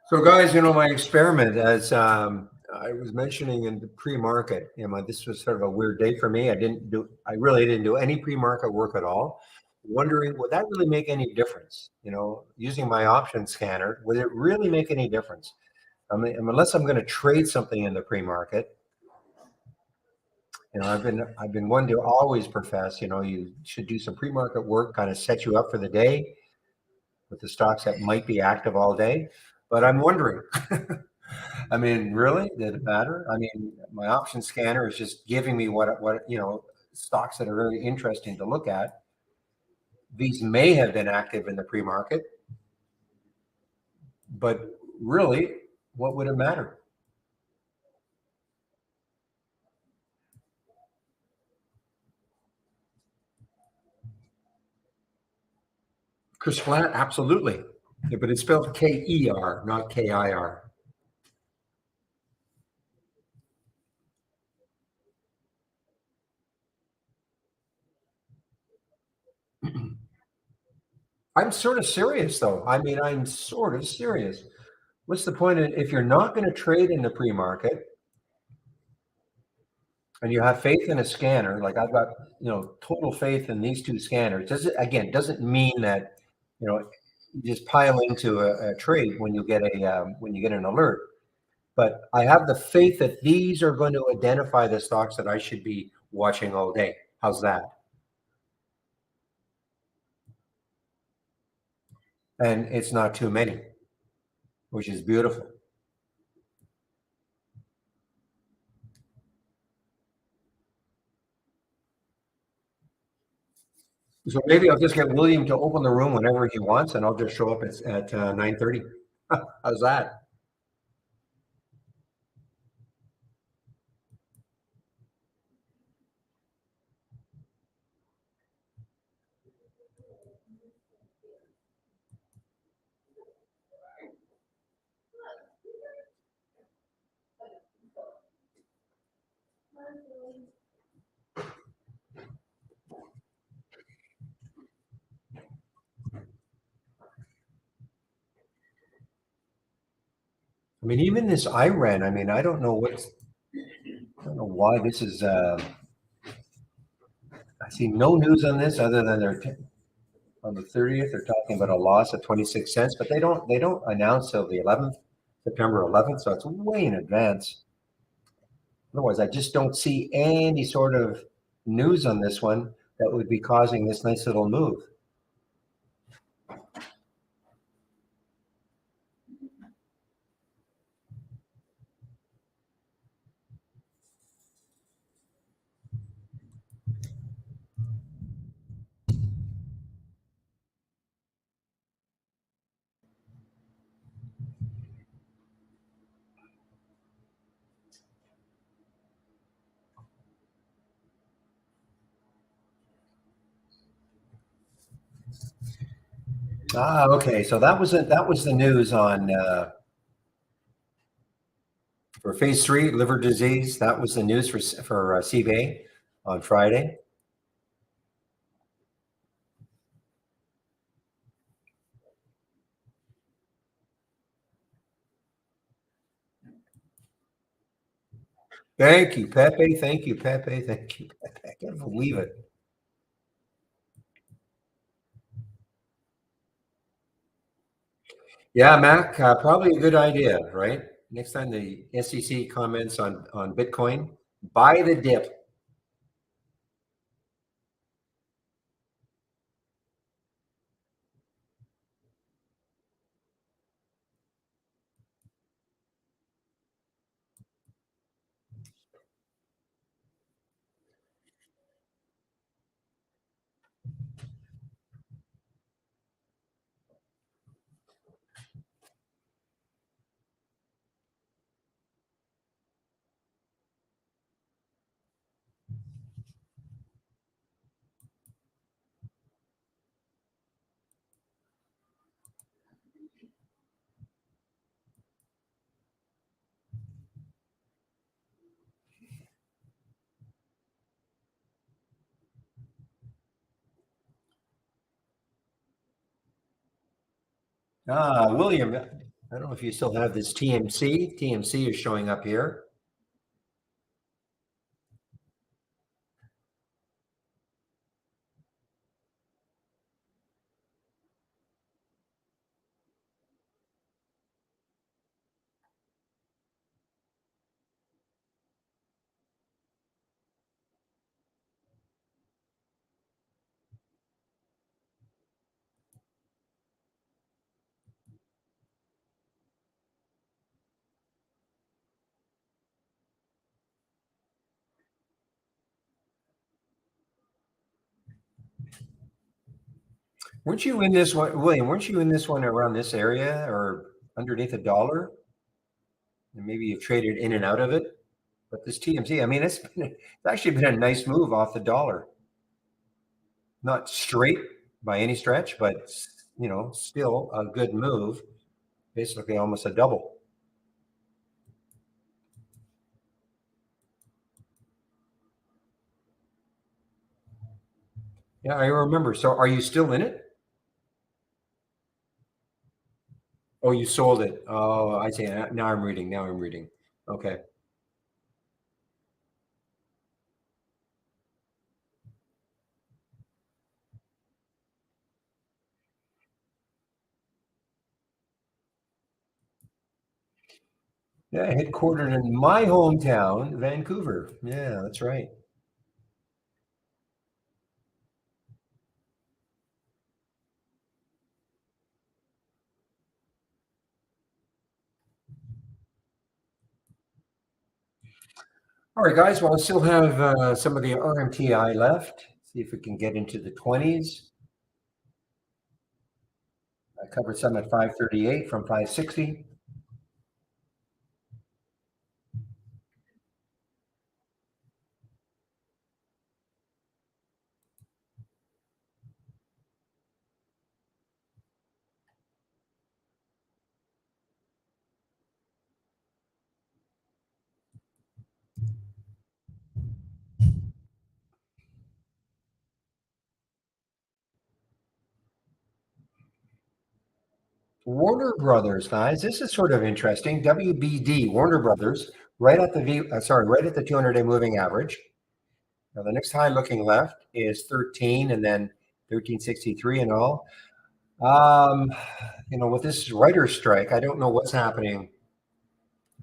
So, guys, my experiment, as I was mentioning in the pre-market, this was sort of a weird day for me. I really didn't do any pre-market work at all. Wondering, would that really make any difference? Using my option scanner, would it really make any difference? I mean, unless I'm going to trade something in the pre-market, I've been one to always profess, you should do some pre-market work, kind of set you up for the day with the stocks that might be active all day. But I'm wondering, I mean, really, did it matter? I mean, my option scanner is just giving me what stocks that are very interesting to look at. These may have been active in the pre-market, but really, what would it matter? Chris Flat, absolutely. Yeah, but it's spelled K-E-R, not K-I-R. I'm sort of serious, though. I mean, I'm sort of serious. What's the point if you're not going to trade in the pre-market and you have faith in a scanner? Like I've got, total faith in these two scanners. Doesn't mean that, you just pile into a trade when you get an alert. But I have the faith that these are going to identify the stocks that I should be watching all day. How's that? And it's not too many, which is beautiful. So maybe I'll just get William to open the room whenever he wants, and I'll just show up at 9:30. How's that? I mean, even this Iran. I mean, I don't know why this is. I see no news on this other than on the 30th. They're talking about a loss of 26 cents, but they don't announce till the 11th, September 11th. So it's way in advance. Otherwise, I just don't see any sort of news on this one that would be causing this nice little move. Okay. So that was the news on for phase three liver disease. That was the news for CBA on Friday. Thank you, Pepe. Thank you, Pepe. Thank you, Pepe. I can't believe it. Yeah, Mac, probably a good idea, right? Next time the SEC comments on Bitcoin, buy the dip. William, I don't know if you still have this TMC. TMC is showing up here. Weren't you in this one, William? Weren't you in this one around this area or underneath a dollar? And maybe you traded in and out of it. But this TMZ, I mean, it's actually been a nice move off the dollar. Not straight by any stretch, but still a good move. Basically, almost a double. Yeah, I remember. So, are you still in it? Oh, you sold it. Oh, I see. Now I'm reading. Now I'm reading. Okay. Yeah, headquartered in my hometown, Vancouver. Yeah, that's right. All right, guys. Well, I still have some of the RMTI left. See if we can get into the 20s. I covered some at 538 from 560. Warner Brothers, guys. This is sort of interesting. WBD, Warner Brothers, right at the right at the 200-day moving average. Now the next high looking left is 13, and then 1363 and all. With this writer's strike, I don't know what's happening.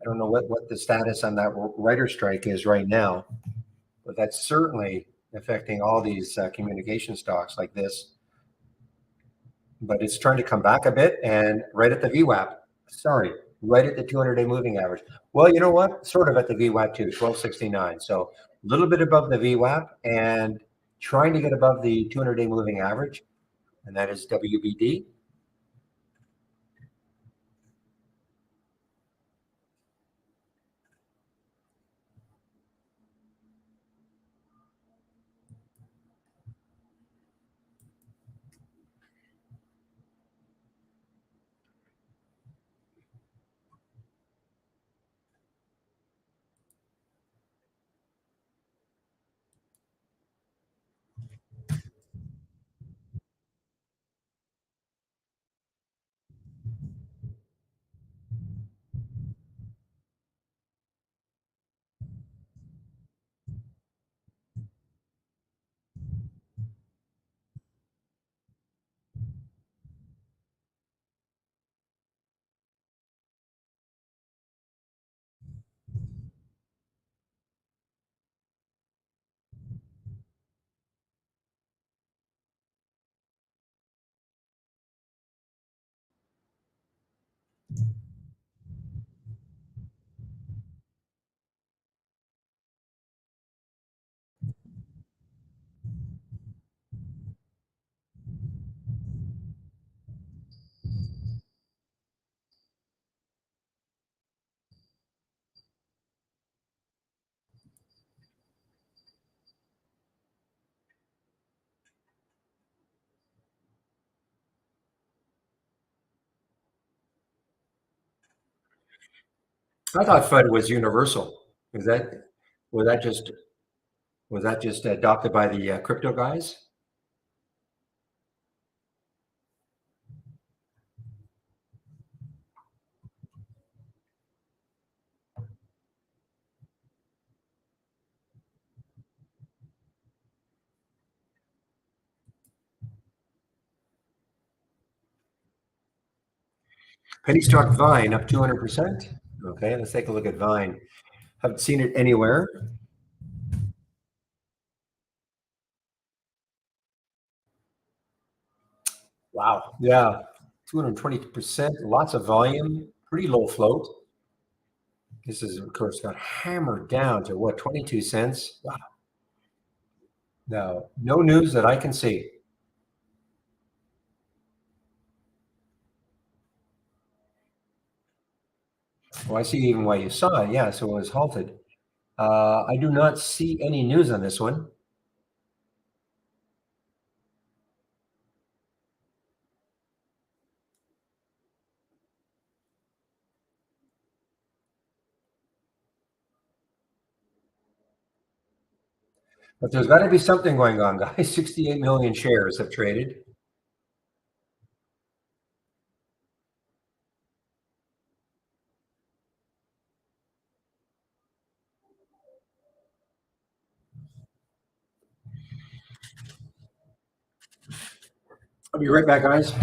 I don't know what the status on that writer's strike is right now, but that's certainly affecting all these communication stocks like this. But it's trying to come back a bit and right at the VWAP. Sorry, right at the 200-day moving average. Well, you know what? Sort of at the VWAP too, 1269. So a little bit above the VWAP and trying to get above the 200-day moving average, and that is WBD. I thought FUD was universal. Is that was that just adopted by the crypto guys? Penny stock Vine up 200%. Okay, let's take a look at Vine. Haven't seen it anywhere. Wow. Yeah. 220%, lots of volume, pretty low float. This is, of course, got hammered down to what, 22 cents? Wow. No, no news that I can see. Oh, I see even why you saw it. Yeah, so it was halted. I do not see any news on this one. But there's got to be something going on, guys. 68 million shares have traded. I'll be right back, guys.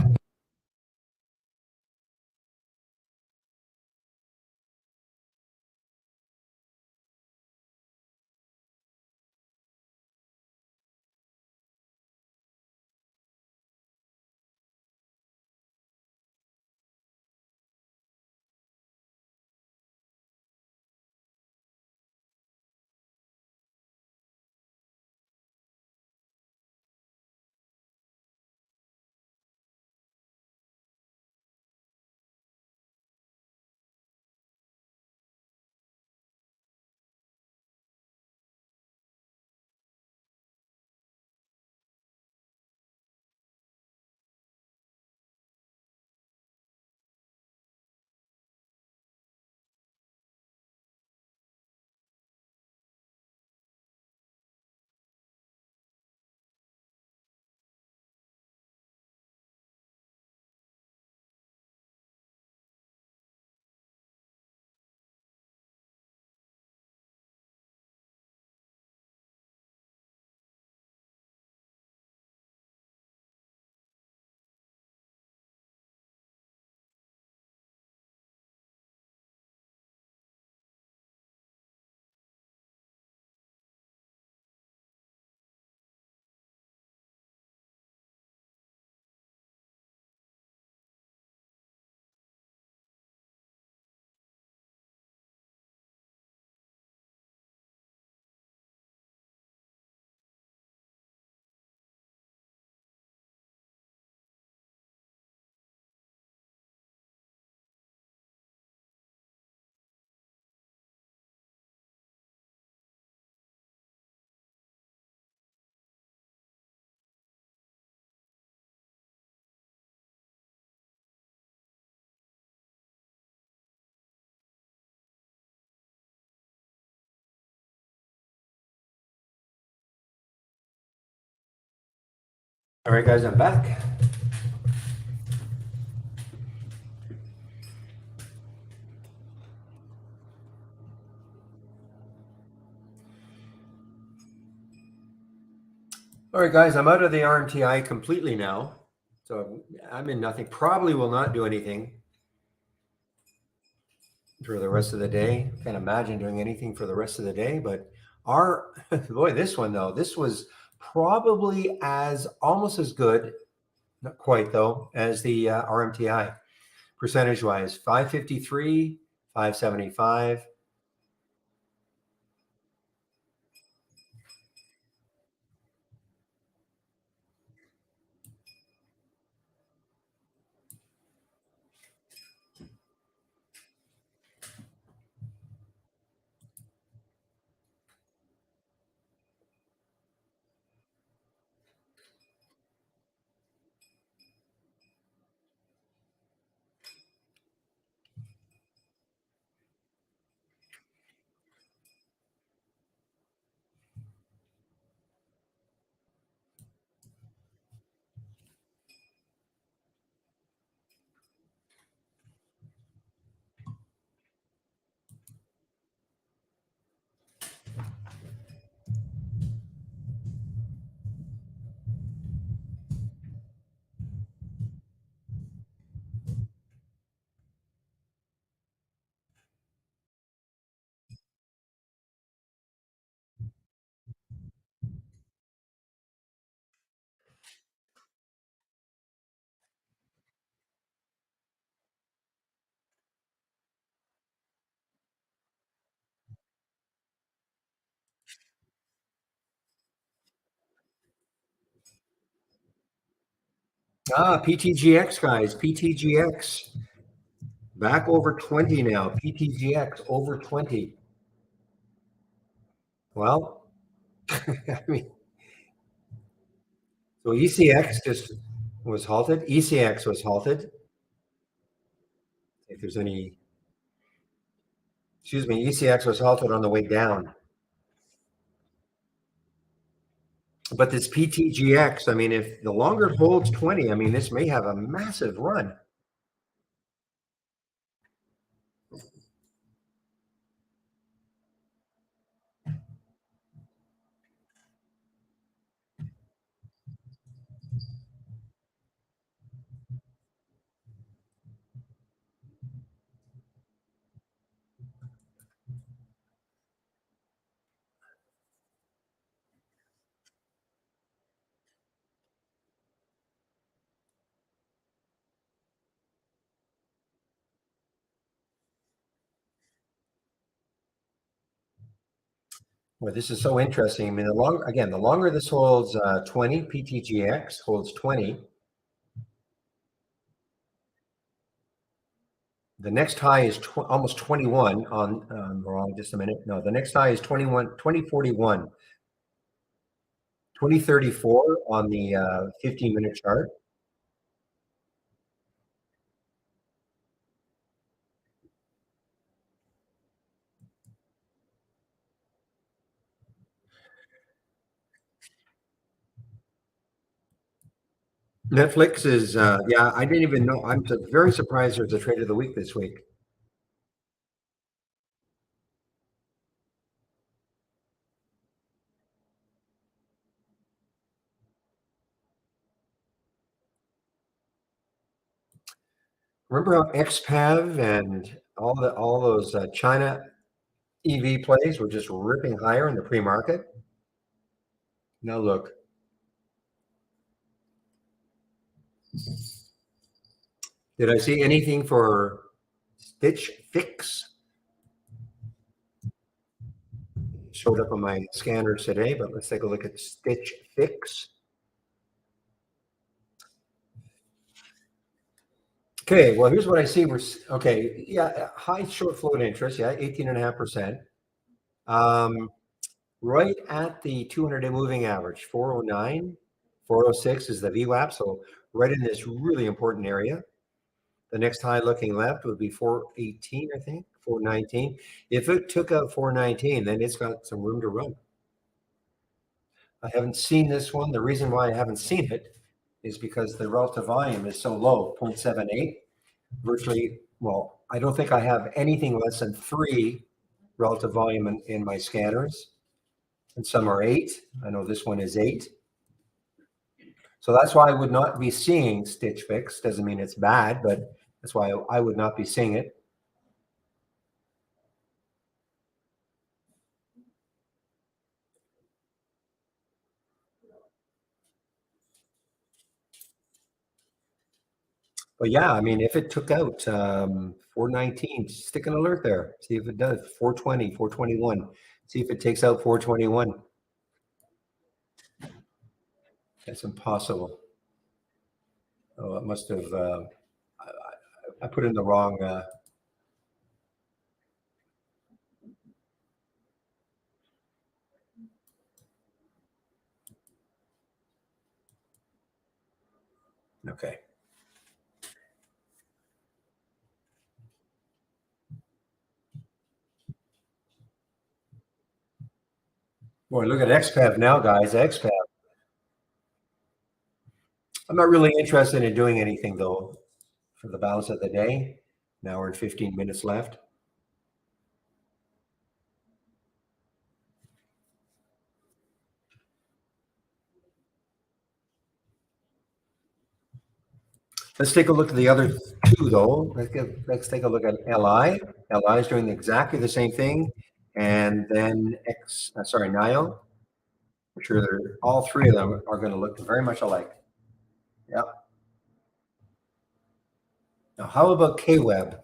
All right, guys, I'm back. All right, guys, I'm out of the RMTI completely now. So I'm in nothing. Probably will not do anything for the rest of the day. Can't imagine doing anything for the rest of the day. But our boy, this one though, this was probably as almost as good, not quite though, as the RMTI percentage wise. 553, 575. PTGX guys, PTGX. Back over 20 now. PTGX over 20. Well, I mean, so ECX just was halted. ECX was halted. If there's any, excuse me, ECX was halted on the way down. But this PTGX, I mean, if the longer it holds 20, I mean, this may have a massive run. Well, this is so interesting. I mean, the longer this holds 20, PTGX holds 20. The next high is almost 21 on, wrong, just a minute. No, the next high is 21, 2041, 2034 on the 15-minute chart. Netflix is, yeah, I didn't even know. I'm very surprised there's a trade of the week this week. Remember how XPAV and all those China EV plays were just ripping higher in the pre-market? Now look, did I see anything for Stitch Fix? Showed up on my scanners today, but let's take a look at Stitch Fix. Okay, well, here's what I see. Okay, yeah, high short float interest, yeah, 18.5%. Right at the 200-day moving average, 409, 406 is the VWAP, so right in this really important area. The next high looking left would be 418, I think, 419. If it took out 419, then it's got some room to run. I haven't seen this one. The reason why I haven't seen it is because the relative volume is so low, 0.78. Virtually, well, I don't think I have anything less than 3 relative volume in my scanners, and some are 8. I know this one is 8. So that's why I would not be seeing Stitch Fix. Doesn't mean it's bad, but that's why I would not be seeing it. But yeah, I mean, if it took out 419, stick an alert there. See if it does. 420, 421. See if it takes out 421. That's impossible. Oh, it must have. I put in the wrong. Okay. Boy, look at XPAV now, guys. XPAV. I'm not really interested in doing anything though for the balance of the day. Now we're in 15 minutes left. Let's take a look at the other two, though. Let's take a look at LI. LI is doing exactly the same thing, and then NIO. I'm sure all three of them are going to look very much alike. Yeah. Now, how about KWEB,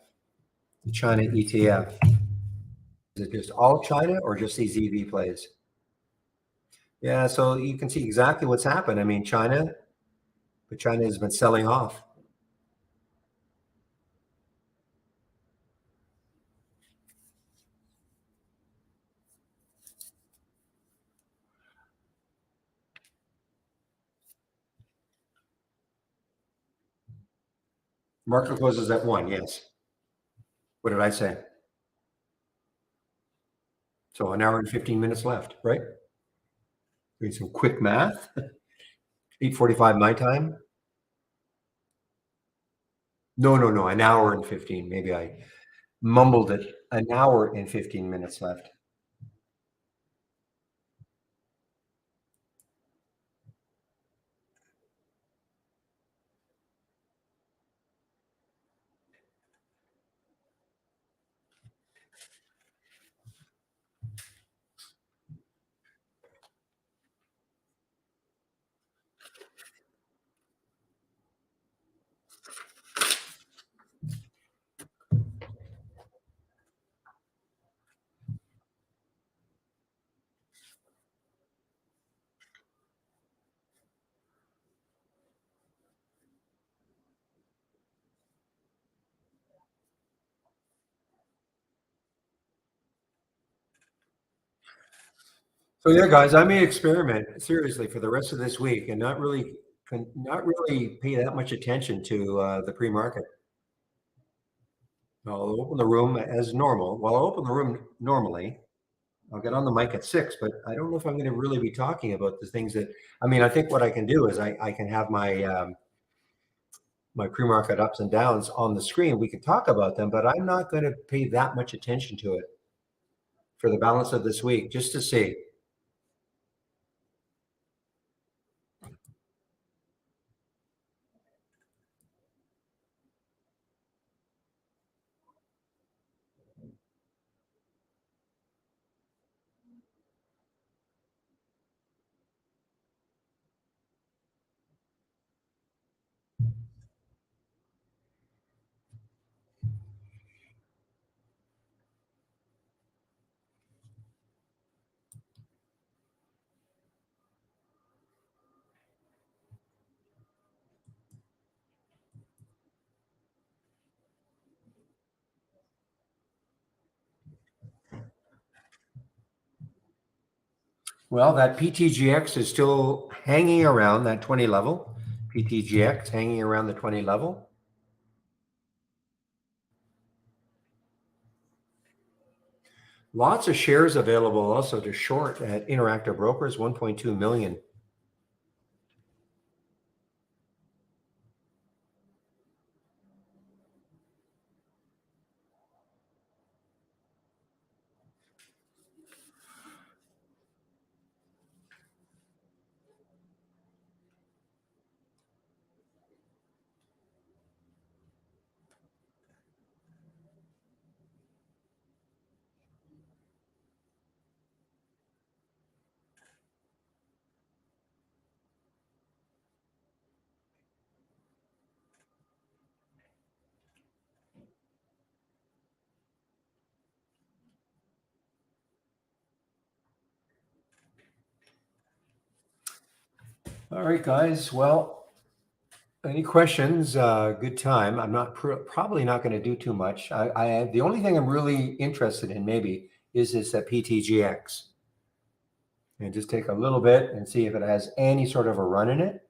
the China ETF? Is it just all China or just these EV plays? Yeah, so you can see exactly what's happened. I mean, China has been selling off. Market closes at 1, yes. What did I say? So an hour and 15 minutes left, right? Doing some quick math. 8:45 my time. No, no, no, an hour and 15. Maybe I mumbled it. An hour and 15 minutes left. So yeah, guys, I may experiment seriously for the rest of this week and not really pay that much attention to the pre-market. I'll open the room as normal. Well, I'll open the room normally. I'll get on the mic at 6, but I don't know if I'm going to really be talking about the things that. I mean, I think what I can do is I can have my pre-market ups and downs on the screen. We can talk about them, but I'm not going to pay that much attention to it for the balance of this week, just to see. Well, that PTGX is still hanging around that 20 level. PTGX hanging around the 20 level. Lots of shares available also to short at Interactive Brokers, 1.2 million. All right, guys. Well, any questions? Good time. I'm not probably not going to do too much. The only thing I'm really interested in maybe is this PTGX, and just take a little bit and see if it has any sort of a run in it.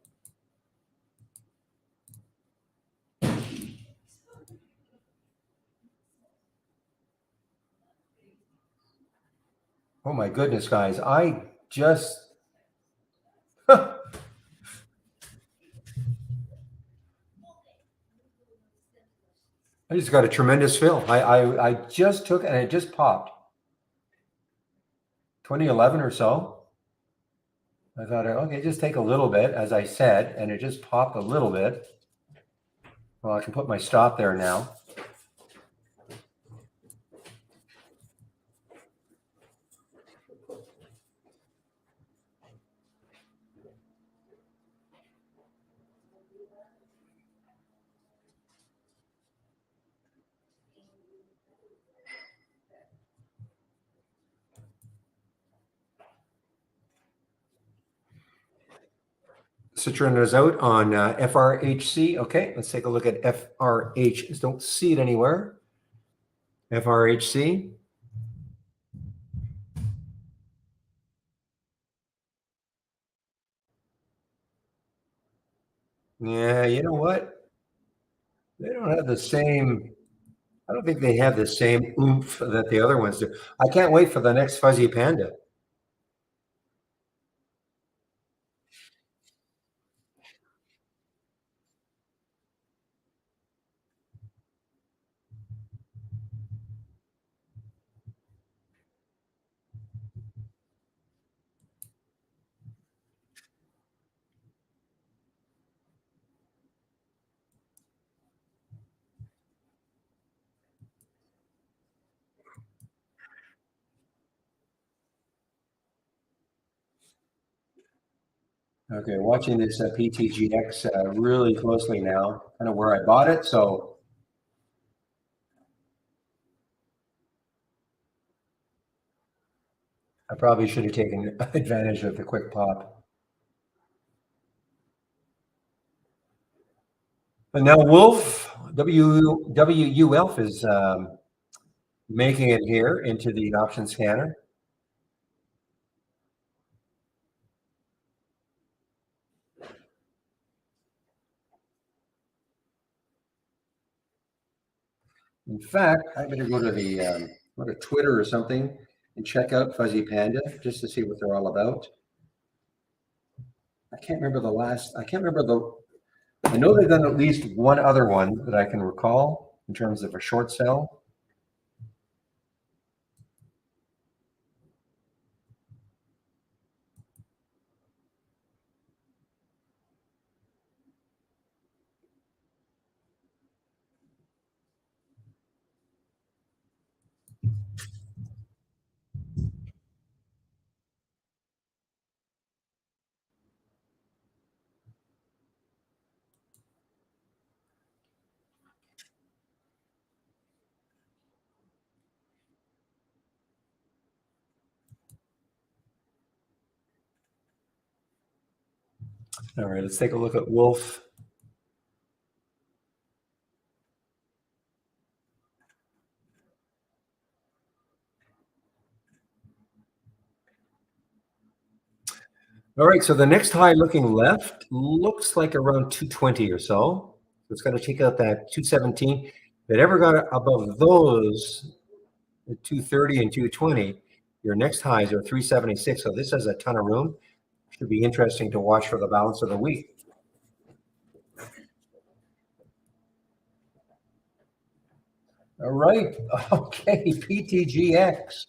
Oh my goodness, guys! I just I just got a tremendous fill. I just took it and it just popped. 2011 or so. I thought, okay, just take a little bit, as I said, and it just popped a little bit. Well, I can put my stop there now. Citron is out on FRHC. Okay, let's take a look at FRH. Just don't see it anywhere. FRHC. Yeah, you know what? They don't have the same. I don't think they have the same oomph that the other ones do. I can't wait for the next Fuzzy Panda. Okay, watching this PTGX really closely now, kind of where I bought it. So I probably should have taken advantage of the quick pop. And now Wolf, WULF is making it here into the option scanner. In fact, I better go to go to Twitter or something and check out Fuzzy Panda just to see what they're all about. I can't remember the last. I can't remember the. I know they've done at least one other one that I can recall in terms of a short sell. All right, let's take a look at Wolf. All right, so the next high looking left looks like around 220 or so. It's got to take out that 217. If it ever got above those, 230 and 220, your next highs are 376. So this has a ton of room. Should be interesting to watch for the balance of the week. All right. Okay, PTGX.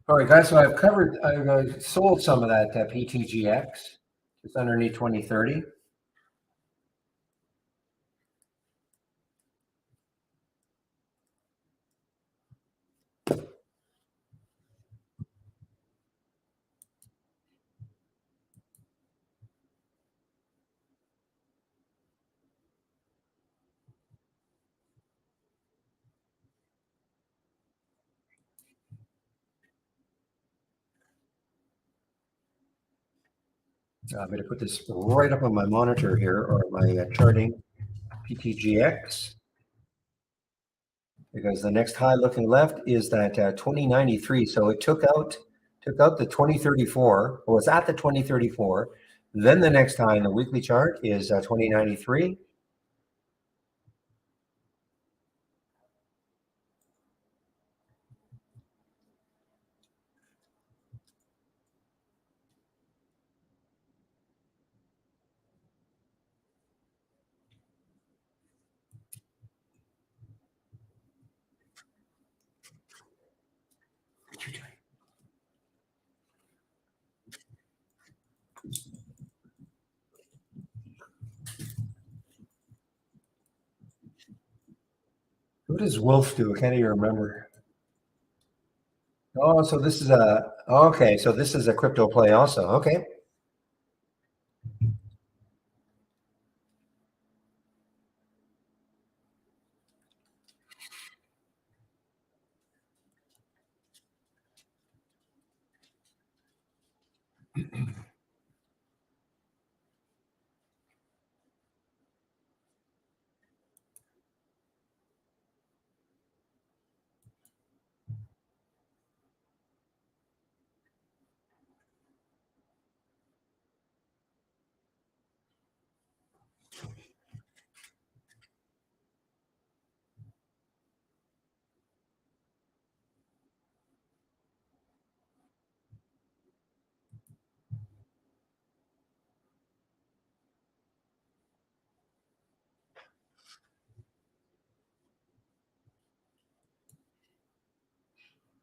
All right, guys. So I've sold some of that PTGX. It's underneath 2030. I'm going to put this right up on my monitor here, or my charting PTGX, because the next high looking left is that 2093. So it took out the 2034, or it's at the 2034. Then the next high in the weekly chart is 2093. What does Wolf do? I can't even remember. Oh, so this is a okay. So this is a crypto play also. Okay.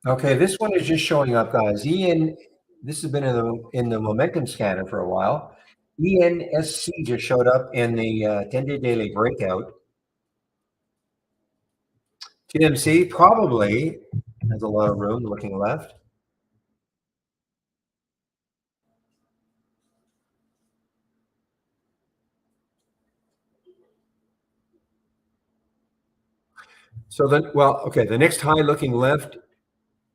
Okay, this one is just showing up, guys. This has been in the momentum scanner for a while. ENSC just showed up in the 10-day daily breakout. TMC probably has a lot of room looking left. So then, well, okay, the next high looking left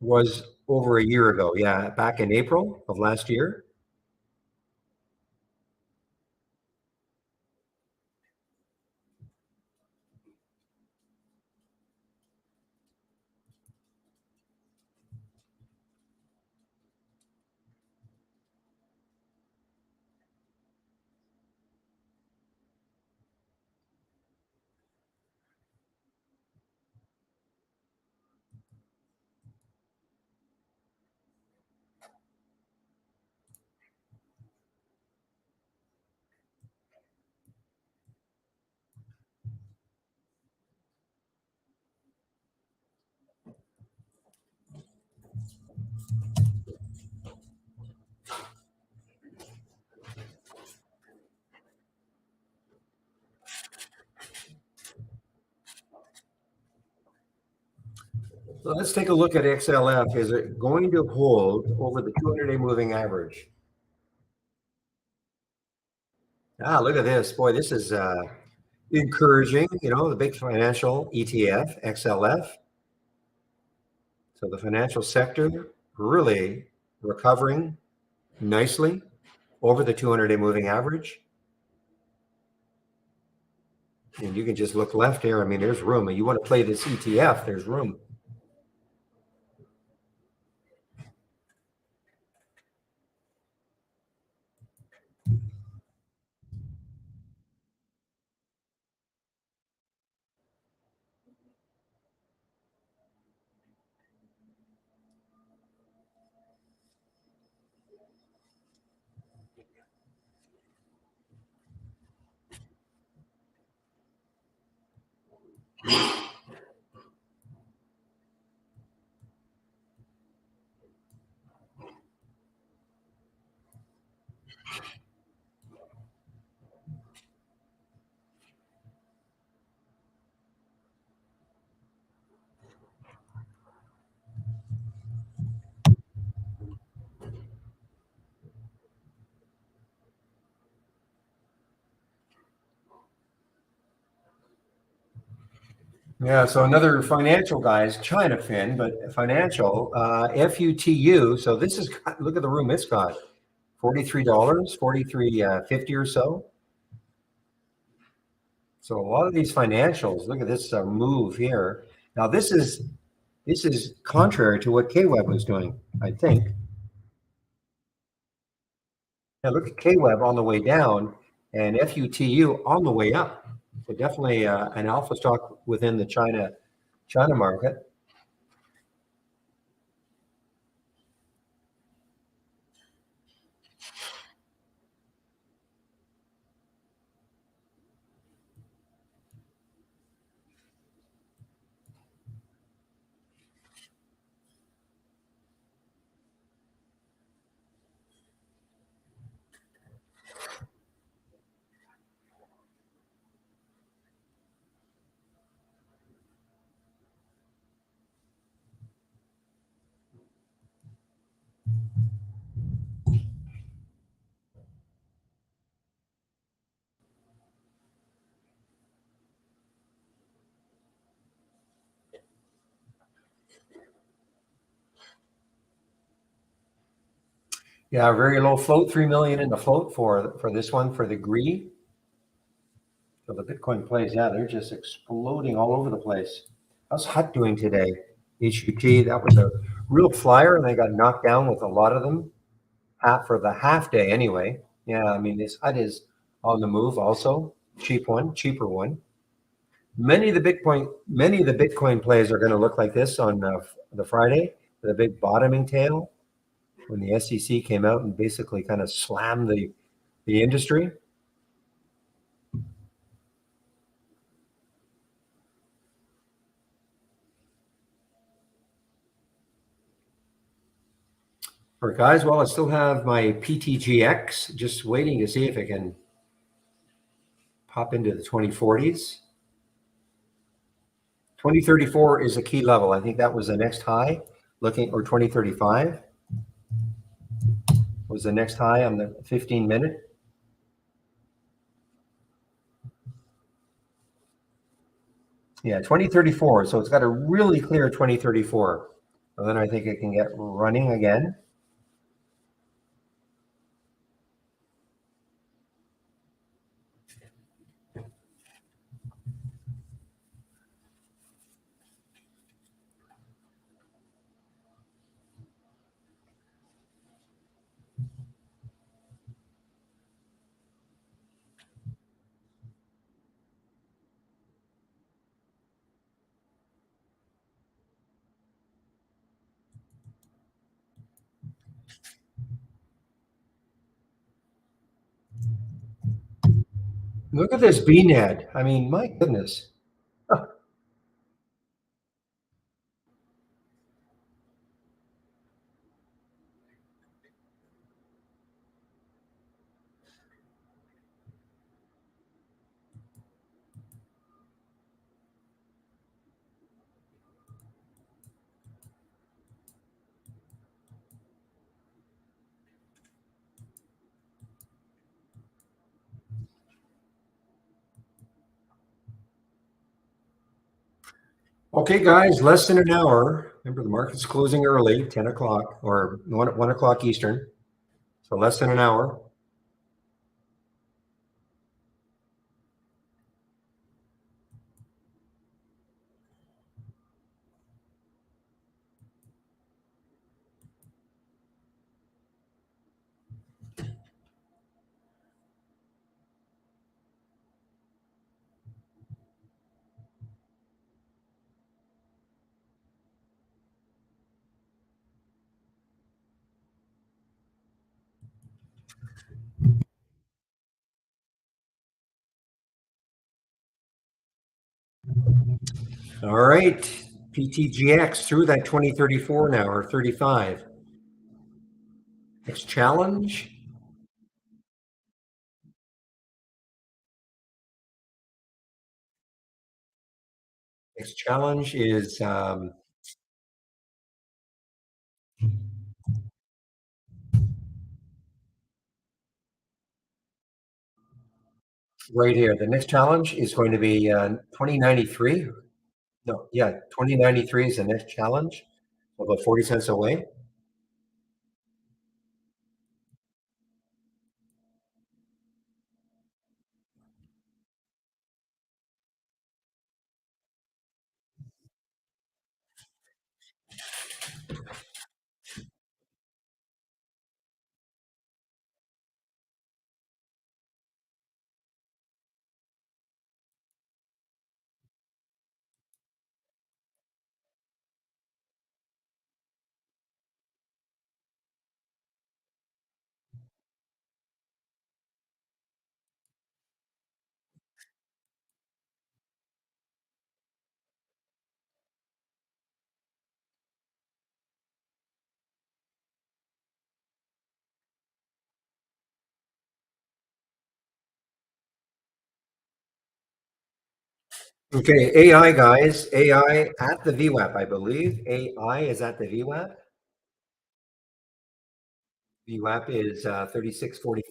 was over a year ago. Yeah, back in April of last year. So let's take a look at XLF. Is it going to hold over the 200-day moving average? Ah, look at this. Boy, this is encouraging. The big financial ETF, XLF. So the financial sector really recovering nicely over the 200-day moving average. And you can just look left here. I mean, there's room. And you want to play this ETF, there's room. Yeah, so another financial guys, China Fin, but financial, FUTU. So this is, look at the room it's got, $43, 43.50 or so. So a lot of these financials, look at this move here. Now this is contrary to what KWeb was doing, I think. Now look at KWeb on the way down and FUTU on the way up. So definitely an alpha stock within the China market. Yeah, very low float, 3 million in the float for this one for the GRE. So the Bitcoin plays, yeah, they're just exploding all over the place. How's Hut doing today? HUT, that was a real flyer, and they got knocked down with a lot of them for the half day anyway. Yeah, I mean, this Hut is on the move also. Cheaper one. Many of the Bitcoin plays are going to look like this on the Friday, with a big bottoming tail when the SEC came out and basically kind of slammed the industry. All right, guys. Well, I still have my PTGX, just waiting to see if it can pop into the 2040s. 2034 is a key level. I think that was the next high, or 2035 was the next high on the 15-minute. Yeah, 2034. So it's got a really clear 2034. And then I think it can get running again. Look at this BNAD. I mean, my goodness. Okay, guys, less than an hour. Remember, the market's closing early, 10 o'clock or 1 o'clock Eastern. So less than an hour. All right, PTGX through that 2034 now, or 35. Next challenge. Next challenge is right here. The next challenge is going to be 2093. No, yeah, 2093 is the next challenge. About 40 cents away. Okay, AI guys, AI at the VWAP, I believe. AI is at the VWAP. VWAP is 36.45,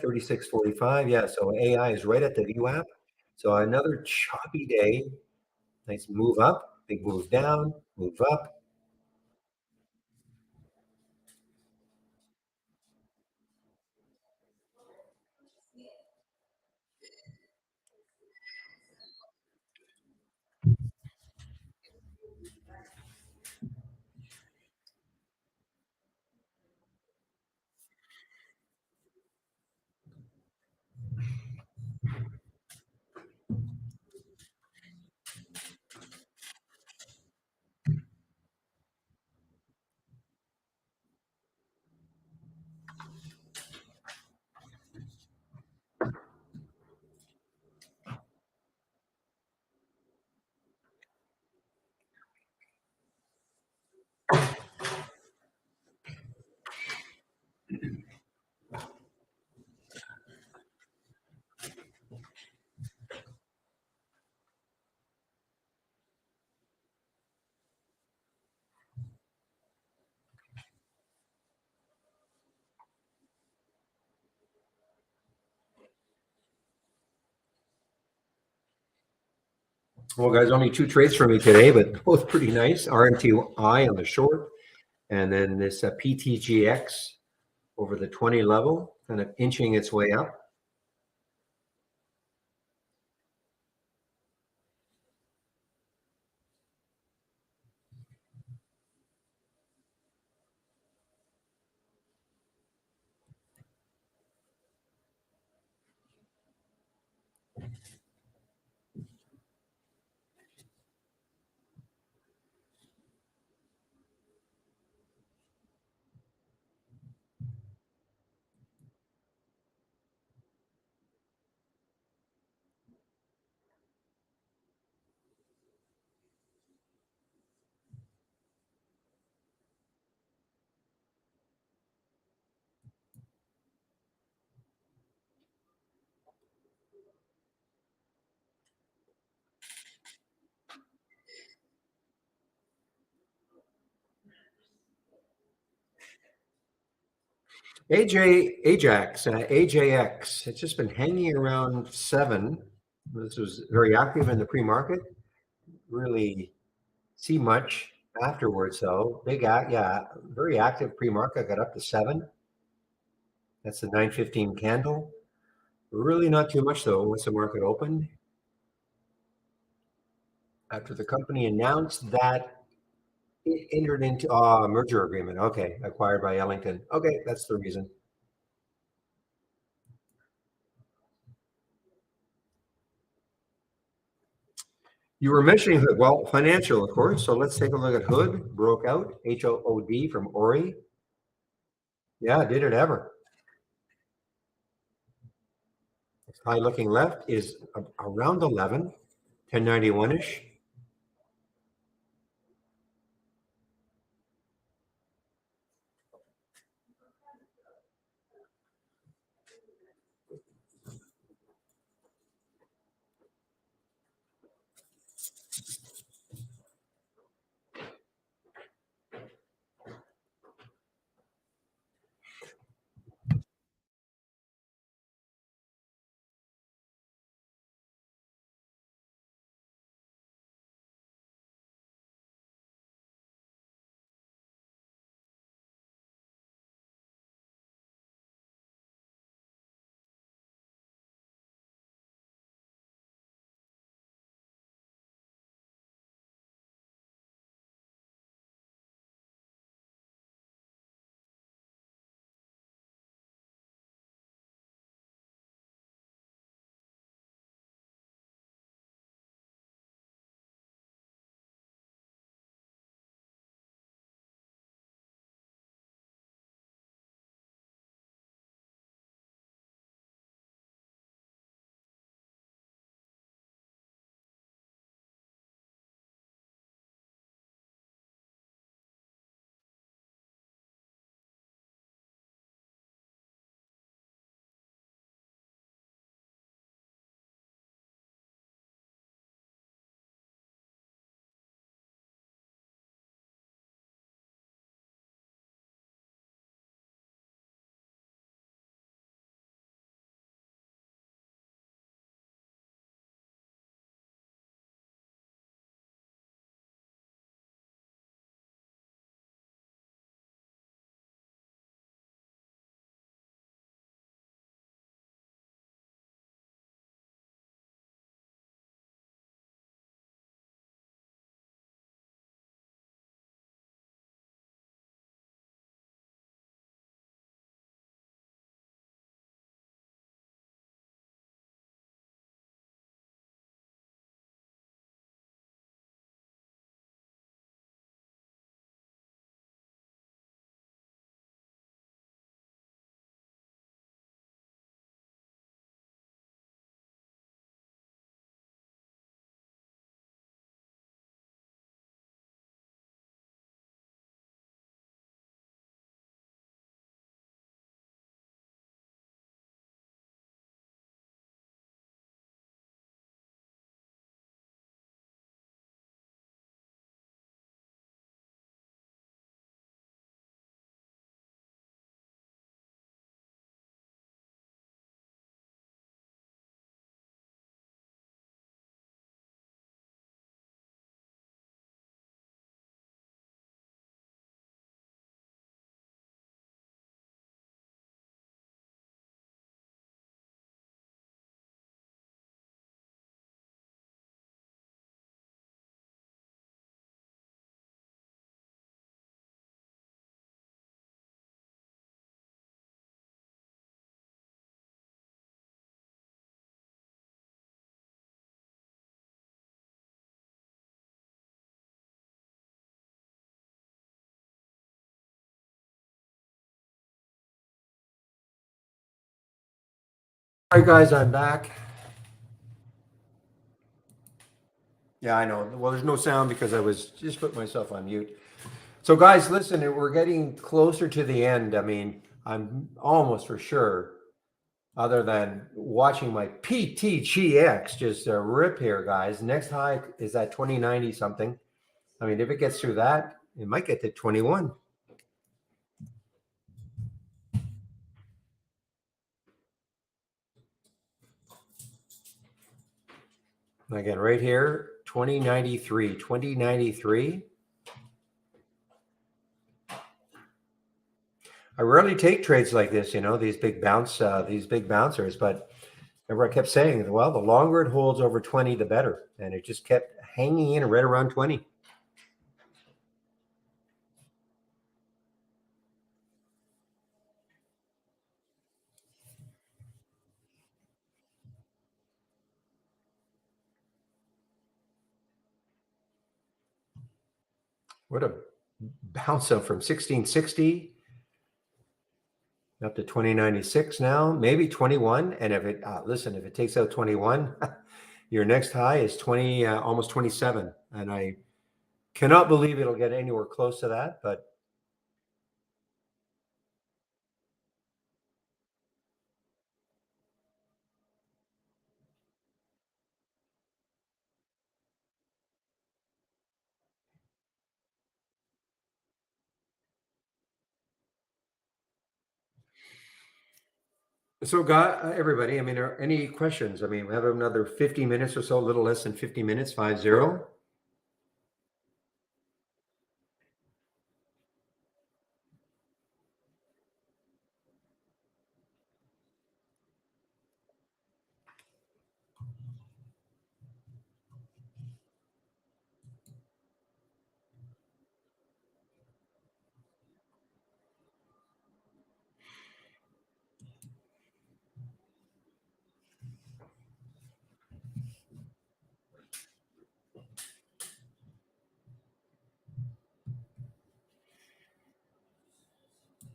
36.45. Yeah, so AI is right at the VWAP. So another choppy day. Nice move up, big move down, move up. Well, guys, only two trades for me today, but both pretty nice. RMTI on the short, and then this PTGX over the 20 level, kind of inching its way up. AJX, it's just been hanging around 7. This was very active in the pre-market. Really see much afterwards, though. Yeah, very active pre-market, got up to 7. That's the 9:15 candle. Really not too much, though, once the market opened. After the company announced that it entered into a merger agreement. Okay, acquired by Ellington. Okay, that's the reason. You were mentioning Hood. Well, financial, of course. So let's take a look at Hood. Broke out, HOOD from Ori. Yeah, did it ever. High looking left is around 11, 1091-ish. All right, guys, I'm back. Yeah, I know. Well, there's no sound because I was just put myself on mute. So, guys, listen, we're getting closer to the end. I mean, I'm almost for sure, other than watching my PTGX just rip here, guys. Next high is at 2090 something. I mean, if it gets through that, it might get to 21. And again, right here, 2093, 2093. I rarely take trades like this, these big bouncers, but remember I kept saying, well, the longer it holds over 20, the better. And it just kept hanging in right around 20. What a bounce up from 1660 up to 2096 now, maybe 21. And if if it takes out 21, your next high is 20, almost 27. And I cannot believe it'll get anywhere close to that, but so, everybody, I mean, are any questions? I mean, we have another 50 minutes or so, a little less than 50 minutes, 50.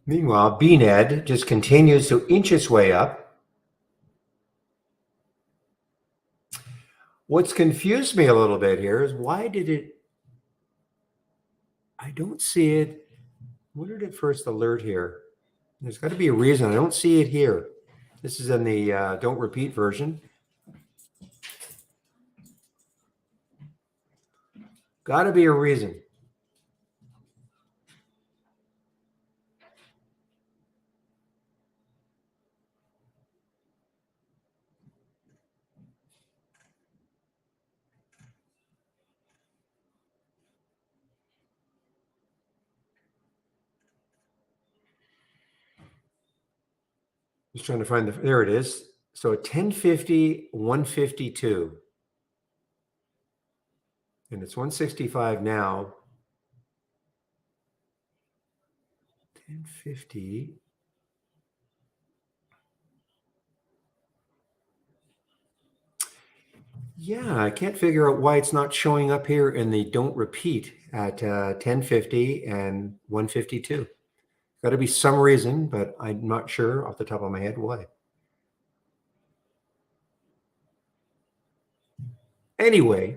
Meanwhile, BNED just continues to inch its way up. What's confused me a little bit here is why did it, I don't see it. Where did it first alert here? There's got to be a reason. I don't see it here. This is in the don't repeat version. Got to be a reason. Just trying to find there it is. So 1050, 152. And it's 165 now. 1050. Yeah, I can't figure out why it's not showing up here in the don't repeat at 1050 and 152. Got to be some reason, but I'm not sure off the top of my head why. Anyway,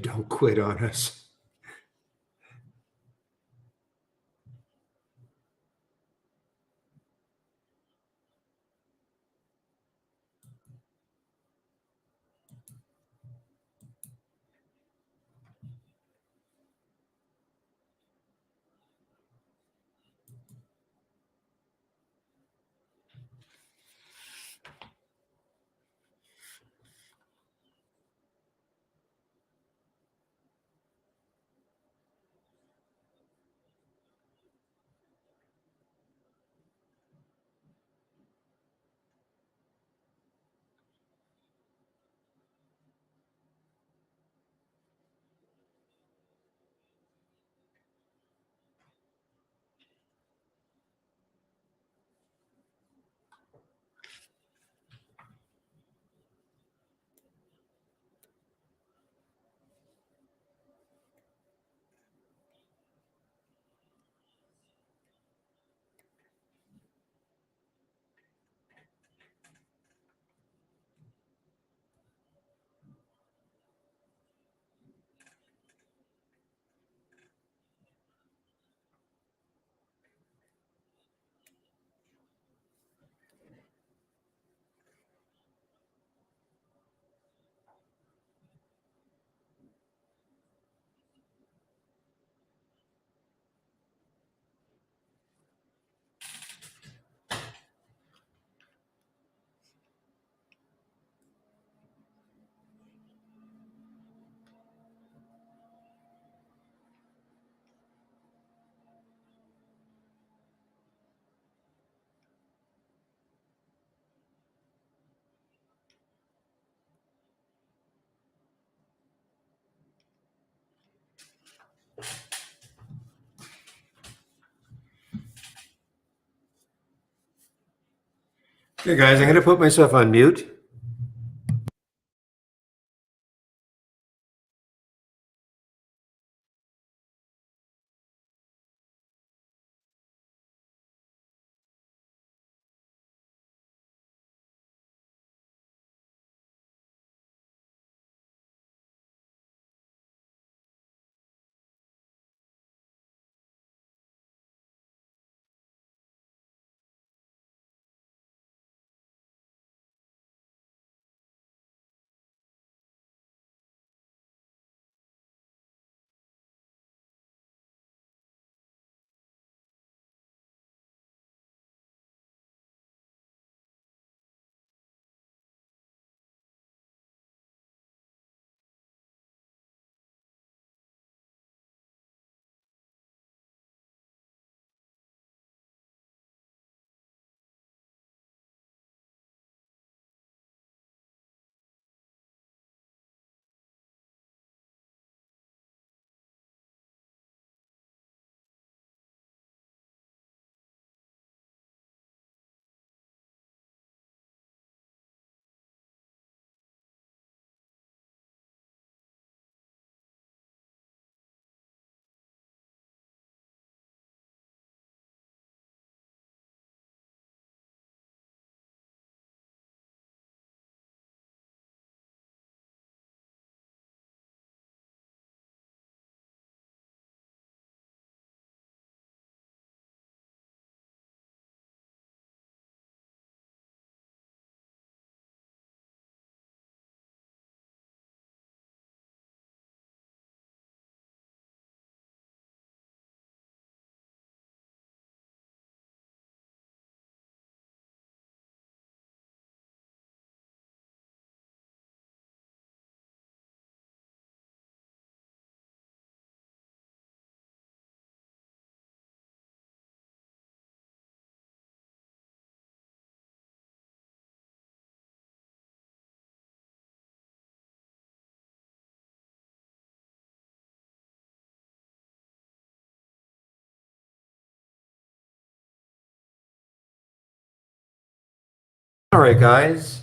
don't quit on us. Okay, guys, I'm going to put myself on mute. All right, guys.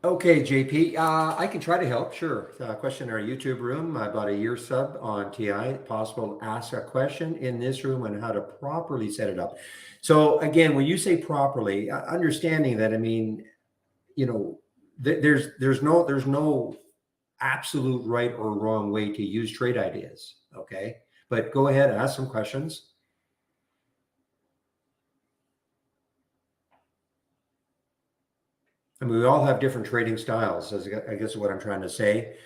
Okay, JP, I can try to help, sure. Question in our YouTube room, about a year sub on TI, possible to ask a question in this room on how to properly set it up. So again, when you say properly, understanding that, I mean, you know, there's no absolute right or wrong way to use trade ideas, okay? But go ahead, ask some questions. I mean, we all have different trading styles, as I guess is what I'm trying to say.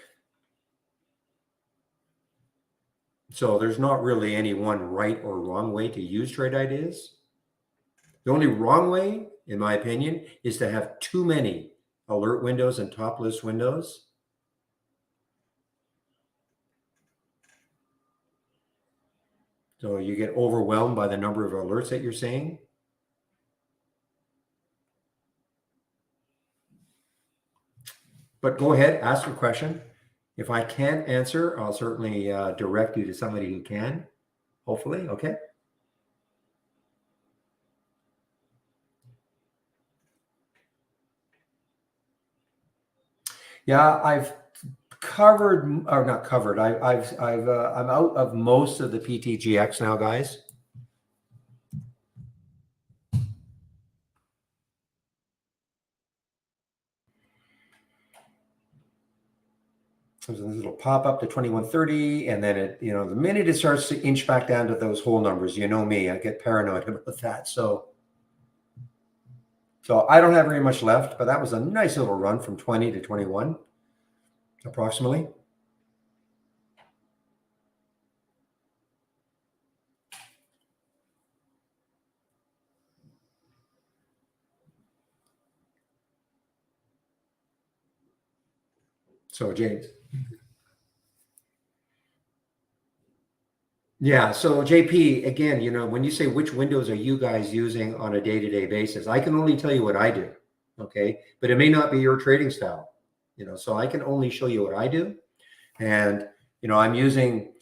So there's not really any one right or wrong way to use trade ideas. The only wrong way, in my opinion, is to have too many alert windows and top list windows. So you get overwhelmed by the number of alerts that you're seeing. But go ahead, ask your question. If I can't answer, I'll certainly direct you to somebody who can, hopefully, okay? Yeah, I've covered, or not covered, I'm out of most of the PTGX now, guys. So it'll pop up to 2130, and then it, you know, the minute it starts to inch back down to those whole numbers, you know me, I get paranoid about that. So I don't have very much left, but that was a nice little run from 20 to 21, approximately. So James. Yeah. So JP, again, you know, when you say which windows are you guys using on a day-to-day basis, I can only tell you what I do. Okay. But it may not be your trading style, you know, so I can only show you what I do. And, I'm using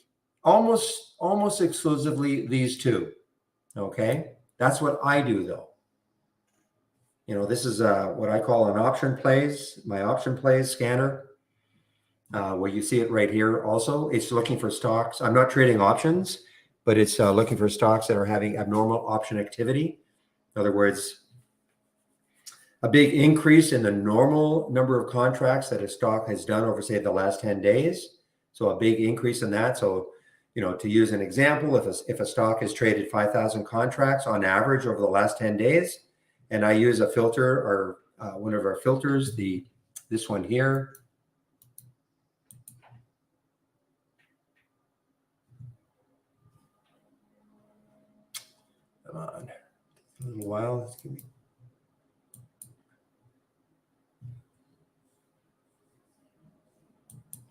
almost exclusively these two. Okay. That's what I do though. This is what I call an my option plays scanner, where you see it right here. Also, it's looking for stocks. I'm not trading options, but it's looking for stocks that are having abnormal option activity. In other words, a big increase in the normal number of contracts that a stock has done over, say, the last 10 days. So a big increase in that. So, to use an example, if a stock has traded 5,000 contracts on average over the last 10 days, and I use a filter or one of our filters, this one here. Come on, a little while.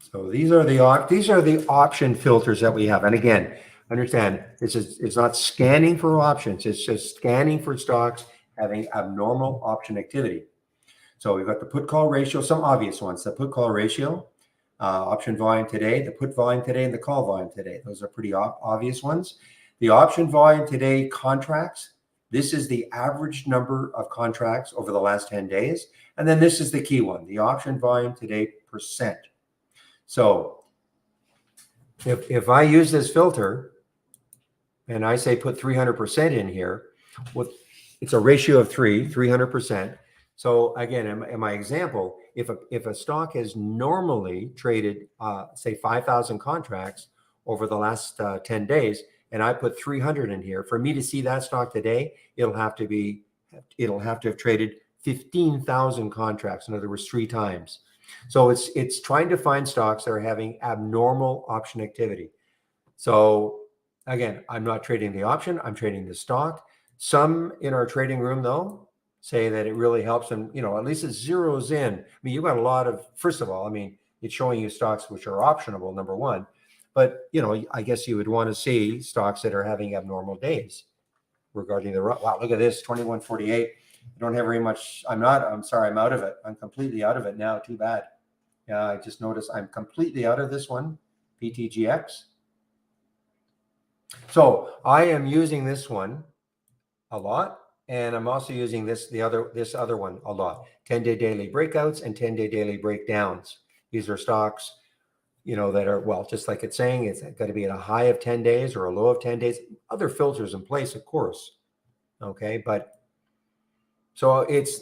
So these are the option filters that we have. And again, understand it's not scanning for options. It's just scanning for stocks having abnormal option activity. So we've got the put call ratio, some obvious ones, the put call ratio, option volume today, the put volume today, and the call volume today. Those are pretty obvious ones. The option volume today contracts. This is the average number of contracts over the last 10 days. And then this is the key one, the option volume today percent. So if I use this filter and I say put 300% in here, it's a ratio of 300%. So again, in my example, if a stock has normally traded, say 5,000 contracts over the last 10 days, and I put 300 in here, for me to see that stock today, it'll have to have traded 15,000 contracts. In other words, 3 times. So it's trying to find stocks that are having abnormal option activity. So again, I'm not trading the option, I'm trading the stock. Some in our trading room though say that it really helps them, at least it zeroes in. I mean, you've got a lot of, first of all, it's showing you stocks which are optionable, number one. But, I guess you would want to see stocks that are having abnormal days regarding wow, look at this, 2148. I don't have very much. I'm sorry, I'm out of it. I'm completely out of it now. Too bad. Yeah, I just noticed I'm completely out of this one, PTGX. So I am using this one a lot, and I'm also using this other one a lot. 10-day daily breakouts and 10-day daily breakdowns. These are stocks, that are, well, just like it's saying, it's got to be at a high of 10 days or a low of 10 days. Other filters in place, of course. Okay, but so it's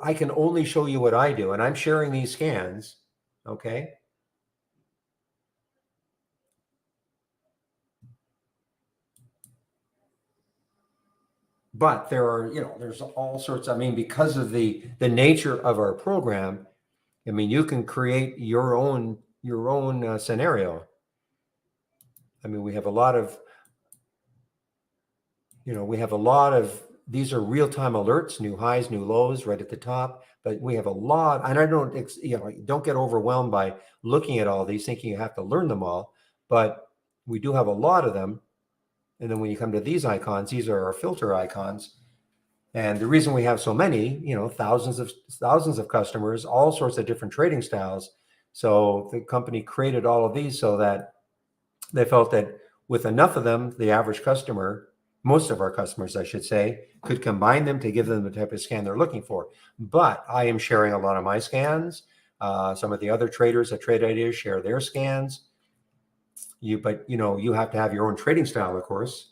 I can only show you what I do, and I'm sharing these scans. Okay. But there are, there's all sorts. Because of the nature of our program, you can create your own scenario. We have a lot of, these are real-time alerts, new highs, new lows right at the top. But we have a lot, and I don't get overwhelmed by looking at all these, thinking you have to learn them all. But we do have a lot of them. And then when you come to these icons, these are our filter icons. And the reason we have so many, thousands of customers, all sorts of different trading styles. So the company created all of these so that they felt that with enough of them, the average customer, most of our customers, I should say, could combine them to give them the type of scan they're looking for. But I am sharing a lot of my scans. Some of the other traders at Trade Ideas share their scans. You have to have your own trading style, of course.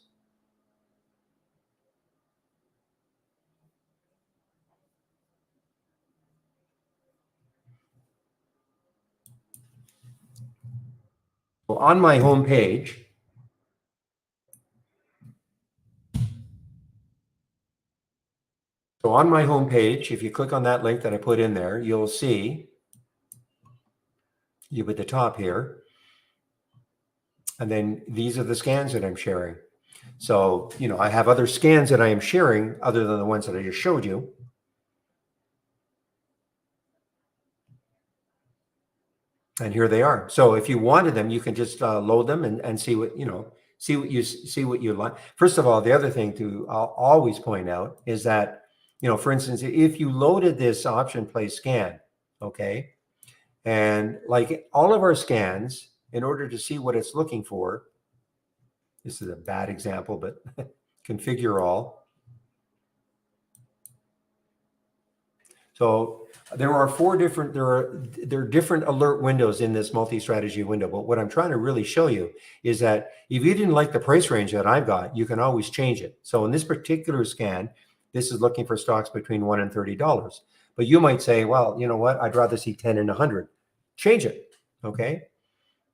So on my home page, if you click on that link that I put in there, you'll see you at the top here. And then these are the scans that I'm sharing. So, I have other scans that I am sharing other than the ones that I just showed you. And here they are. So if you wanted them, you can just load them and see what, see what you like. First of all, the other thing to always point out is that, for instance, if you loaded this option play scan, okay, And like all of our scans, in order to see what it's looking for, this is a bad example, but configure all. So there are there are different alert windows in this multi-strategy window. But what I'm trying to really show you is that if you didn't like the price range that I've got, you can always change it. So in this particular scan, this is looking for stocks between $1 and $30. But you might say, well, you know what? I'd rather see 10 and 100. Change it. Okay.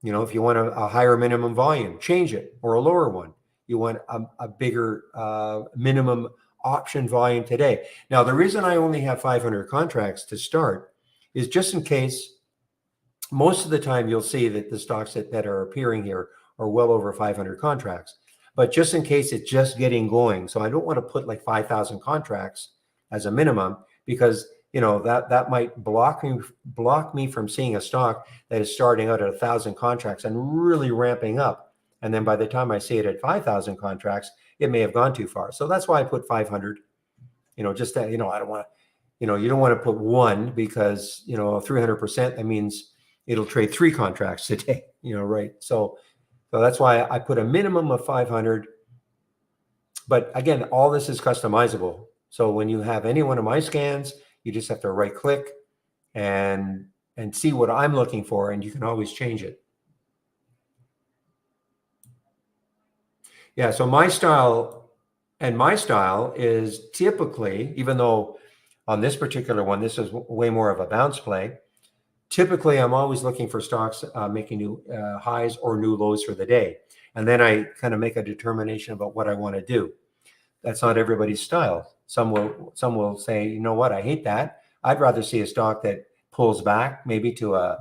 You know, if you want a higher minimum volume, change it, or a lower one. You want a bigger minimum option volume today. Now, the reason I only have 500 contracts to start is just in case. Most of the time you'll see that the stocks that are appearing here are well over 500 contracts. But just in case it's just getting going, so I don't want to put like 5,000 contracts as a minimum, because you know that might block me from seeing a stock that is starting out at 1,000 contracts and really ramping up, and then by the time I see it at 5,000 contracts, it may have gone too far. So that's why I put 500. You know, just that, you know, I don't want to, you know, you don't want to put one, because you know 300%, that means it'll trade 3 contracts a day, you know, right? So that's why I put a minimum of 500. But again, all this is customizable. So when you have any one of my scans, you just have to right click and see what I'm looking for, and you can always change it. Yeah, so my style is typically, even though on this particular one, this is way more of a bounce play. Typically, I'm always looking for stocks making new highs or new lows for the day. And then I kind of make a determination about what I want to do. That's not everybody's style. Some will say, you know what, I hate that. I'd rather see a stock that pulls back maybe to a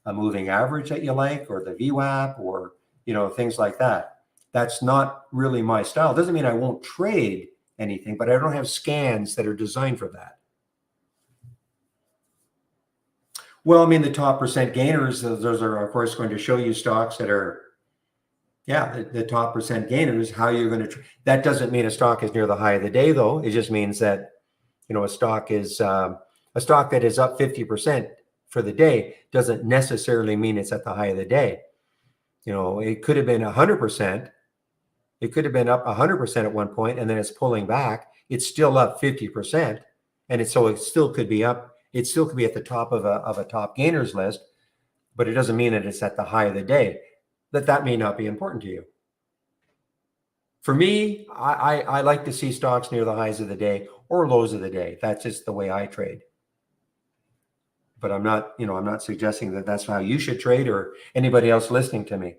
moving average that you like, or the VWAP, or you know, things like that. That's not really my style. Doesn't mean I won't trade anything, but I don't have scans that are designed for that. Well, I mean, the top percent gainers, those are, of course, going to show you stocks that are, yeah, the top percent gainers, how you're going to, that doesn't mean a stock is near the high of the day, though. It just means that, you know, a stock that is up 50% for the day doesn't necessarily mean it's at the high of the day. You know, it could have been 100%. It could have been up 100% at one point, and then it's pulling back. It's still up 50%. And it still could be up. It still could be at the top of a top gainers list, but it doesn't mean that it's at the high of the day. That may not be important to you. For me, I like to see stocks near the highs of the day or lows of the day. That's just the way I trade. But I'm not suggesting that that's how you should trade, or anybody else listening to me.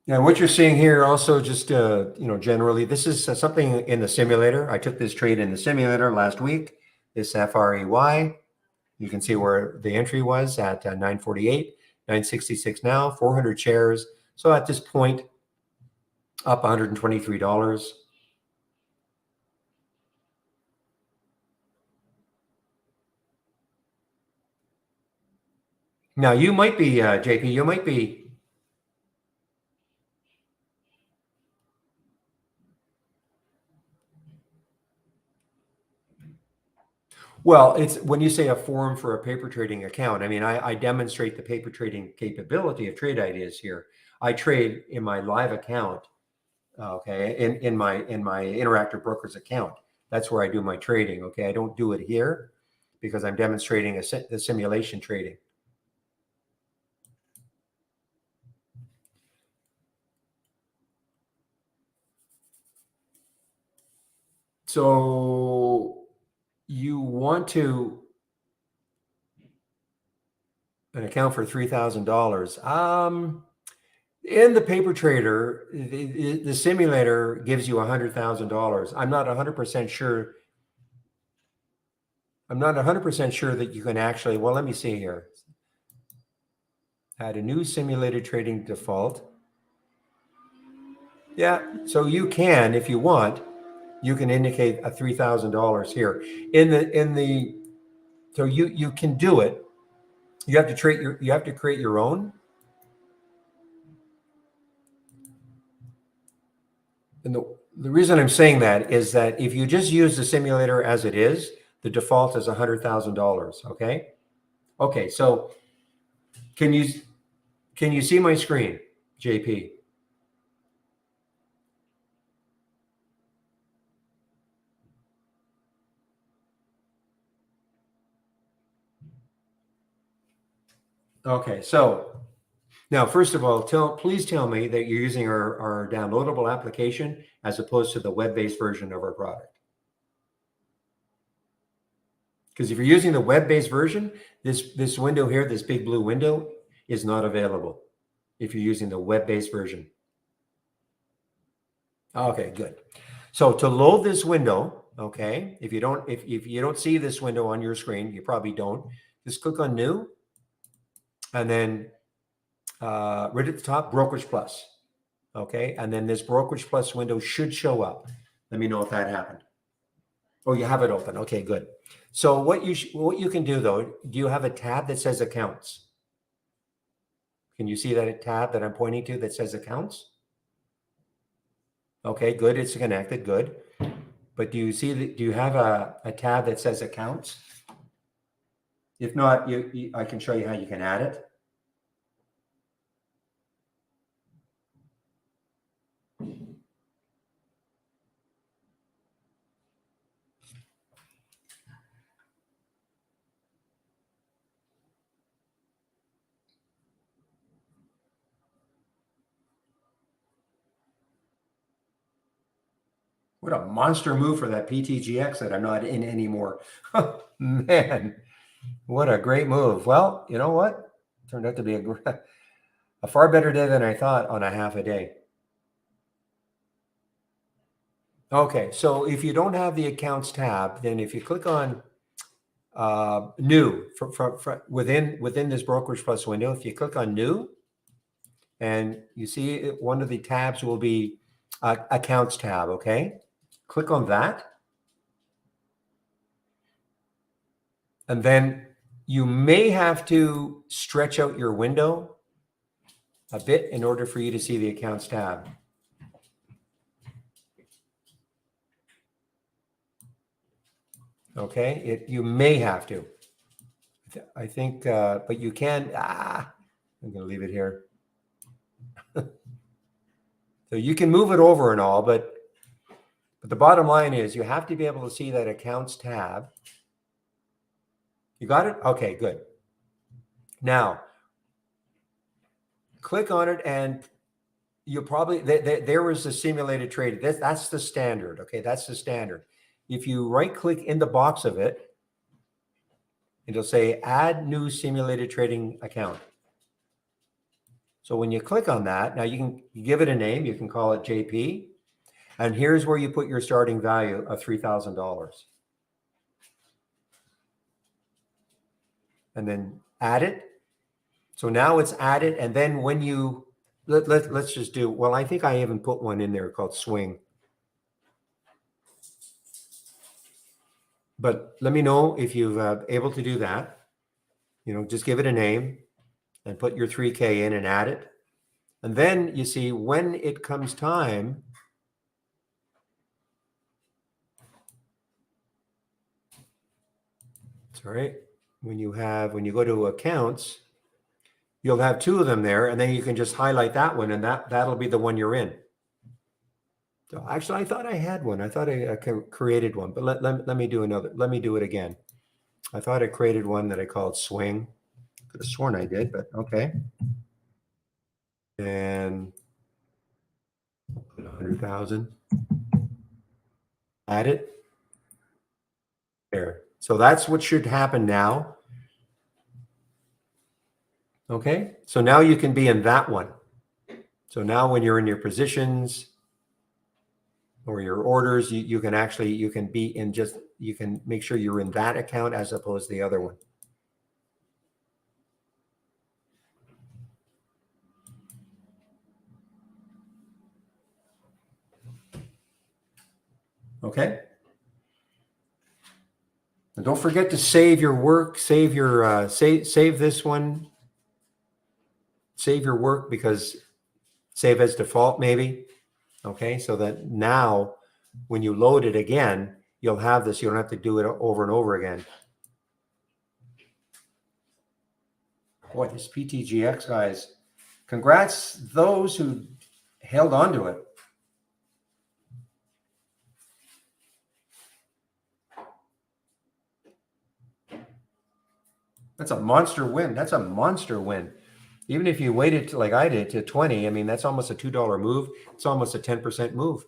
Now, what you're seeing here also, just generally, this is something in the simulator. I took this trade in the simulator last week. This FREY, you can see where the entry was at 948, 966 now, 400 shares. So at this point, up $123. Now you might be, JP, you might be. Well, it's when you say a forum for a paper trading account, I mean, I demonstrate the paper trading capability of Trade Ideas here. I trade in my live account, okay, in my Interactive Brokers account. That's where I do my trading, okay? I don't do it here because I'm demonstrating the simulation trading. So you want to an account for $3,000. In the paper trader, the simulator gives you $100,000. I'm not 100% sure. I'm not 100% sure that you can actually, well, let me see here. Add a new simulated trading default. Yeah, so you can, if you want, you can indicate a $3,000 here. So you can do it. You have to create your own. And the reason I'm saying that is that if you just use the simulator as it is, the default is $100,000. Okay. Okay. So can you see my screen, JP? Okay. So now, first of all, please tell me that you're using our downloadable application as opposed to the web-based version of our product. Because if you're using the web-based version, this window here, this big blue window, is not available if you're using the web-based version. Okay, good. So to load this window, okay, if you don't see this window on your screen, you probably don't, just click on New, and then right at the top, Brokerage Plus, okay, and then this Brokerage Plus window should show up. Let me know if that happened. Oh, you have it open. Okay, good. So what you can do though, do you have a tab that says Accounts? Can you see that tab that I'm pointing to that says Accounts? Okay, good. It's connected. Good. But do you have a tab that says Accounts? If not, I can show you how you can add it. What a monster move for that PTGX that I'm not in anymore. Man, what a great move. Well, you know what? Turned out to be a far better day than I thought on a half a day. Okay, so if you don't have the Accounts tab, then if you click on New within this Brokerage Plus window, if you click on New, and you see one of the tabs will be Accounts tab, okay? Click on that. And then you may have to stretch out your window a bit in order for you to see the Accounts tab. Okay, you may have to. I think, but you can. I'm going to leave it here. So you can move it over and all, but the bottom line is you have to be able to see that Accounts tab. You got it? Okay, good. Now, click on it and you'll probably, there was a simulated trade. That's the standard, okay? That's the standard. If you right-click in the box of it, it'll say Add New Simulated Trading Account. So when you click on that, now you give it a name. You can call it JP. And here's where you put your starting value of $3,000. And then add it. So now it's added. And then when you, let's just do, well, I think I even put one in there called Swing. But let me know if you've able to do that. You know, just give it a name and put your 3K in and add it. And then you see when it comes time, sorry, when you go to Accounts, you'll have two of them there, and then you can just highlight that one, and that'll be the one you're in. So actually, I thought I had one. I thought I created one, but let me do another. Let me do it again. I thought I created one that I called Swing. Could have sworn I did, but okay. And 100,000. Add it. There. So that's what should happen now. Okay. So now you can be in that one. So now when you're in your positions or your orders, you can actually, you can be in just, you can make sure you're in that account as opposed to the other one. Okay. And don't forget to save your work, save your, save this one, save your work, because save as default maybe. Okay. So that now when you load it again, you'll have this, you don't have to do it over and over again. Boy, this PTGX, guys, congrats those who held on to it. That's a monster win. That's a monster win. Even if you waited to, like I did, to 20, I mean, that's almost a $2 move. It's almost a 10% move.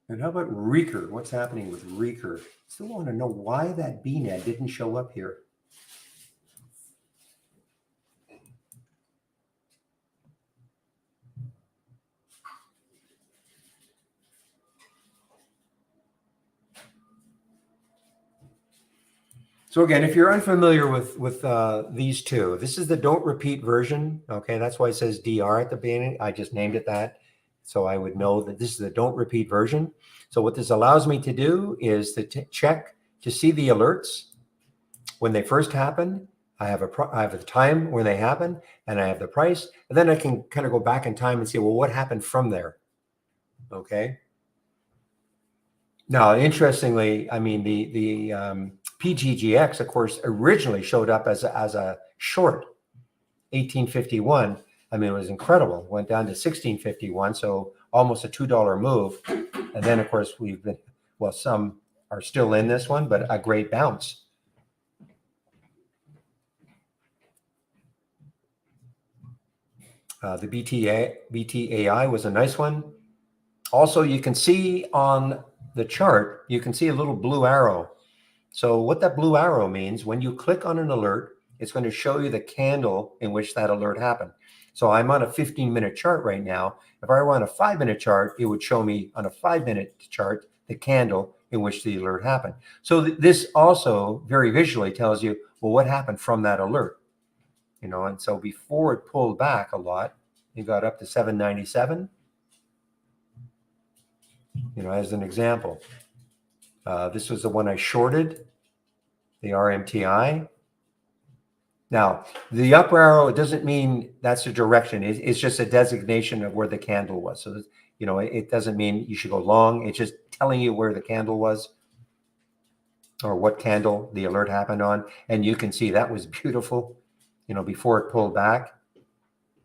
And how about Reeker? What's happening with Reeker? Still want to know why that BNet didn't show up here. So again, if you're unfamiliar with these two, this is the don't repeat version. Okay, that's why it says DR at the beginning. I just named it that, so I would know that this is the don't repeat version. So what this allows me to do is to check to see the alerts when they first happen. I have the time when they happen, and I have the price, and then I can kind of go back in time and see, well, what happened from there. Okay. Now, interestingly, I mean, the PTGX, of course, originally showed up as a short, 1851. I mean, it was incredible. Went down to 1651, so almost a $2 move. And then, of course, we've been, well, some are still in this one, but a great bounce. The BTAI was a nice one. Also, you can see on the chart, you can see a little blue arrow. So what that blue arrow means, when you click on an alert, it's going to show you the candle in which that alert happened. So I'm on a 15-minute chart right now. If I were on a 5-minute chart, it would show me on a 5-minute chart the candle in which the alert happened. So this also very visually tells you, well, what happened from that alert? You know, and so before it pulled back a lot, it got up to 797. You know, as an example, this was the one I shorted, the RMTI. Now, the upper arrow, it doesn't mean that's the direction. It's just a designation of where the candle was. So, you know, it doesn't mean you should go long. It's just telling you where the candle was or what candle the alert happened on. And you can see that was beautiful. You know, before it pulled back,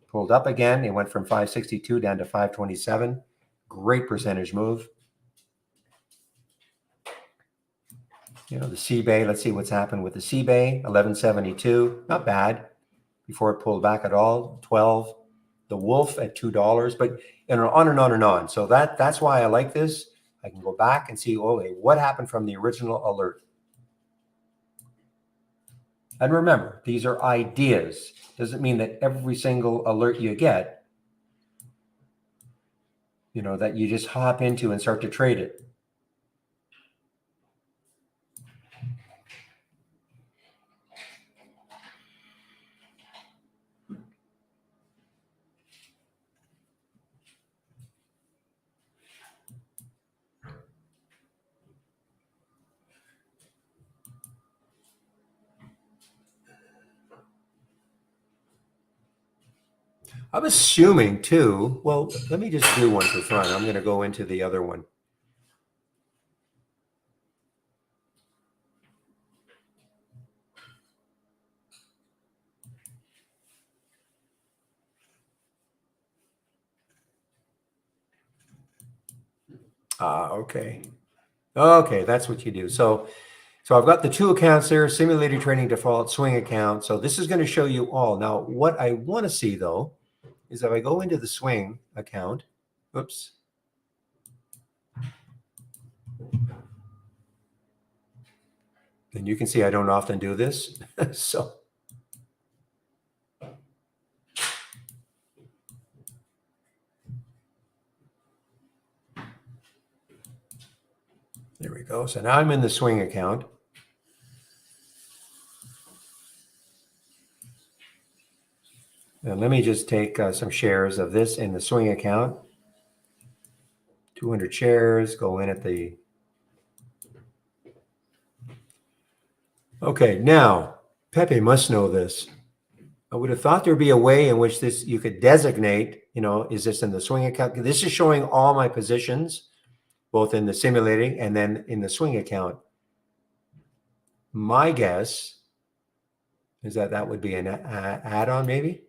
pulled up again. It went from 562 down to 527. Great percentage move. You know, the CBay, let's see what's happened with the CBay, 1172, not bad before it pulled back at all, 12. The Wolf at $2, but you know, on and on and on. So that's why I like this. I can go back and see, oh, hey, what happened from the original alert. And remember, these are ideas. Doesn't mean that every single alert you get, you know, that you just hop into and start to trade it. I'm assuming too, well, let me just do one for fun. I'm going to go into the other one. Okay. Okay, that's what you do. So I've got the two accounts there, simulated trading default, swing account. So this is going to show you all. Now, what I want to see though is if I go into the swing account, oops. And you can see I don't often do this. So there we go. So now I'm in the swing account. And let me just take some shares of this in the swing account. 200 shares go in at the. Okay, now Pepe must know this. I would have thought there'd be a way in which this you could designate, is this in the swing account? This is showing all my positions, both in the simulating and then in the swing account. My guess is that that would be an add-on maybe.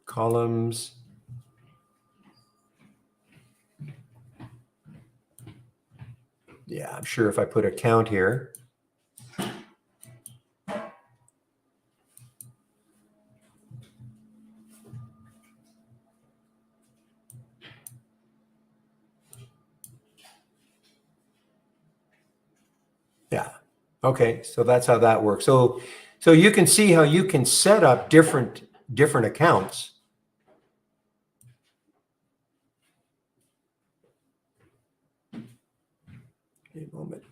Columns. Yeah, I'm sure if I put a count here. Yeah. Okay, so that's how that works. So you can see how you can set up different accounts. A moment.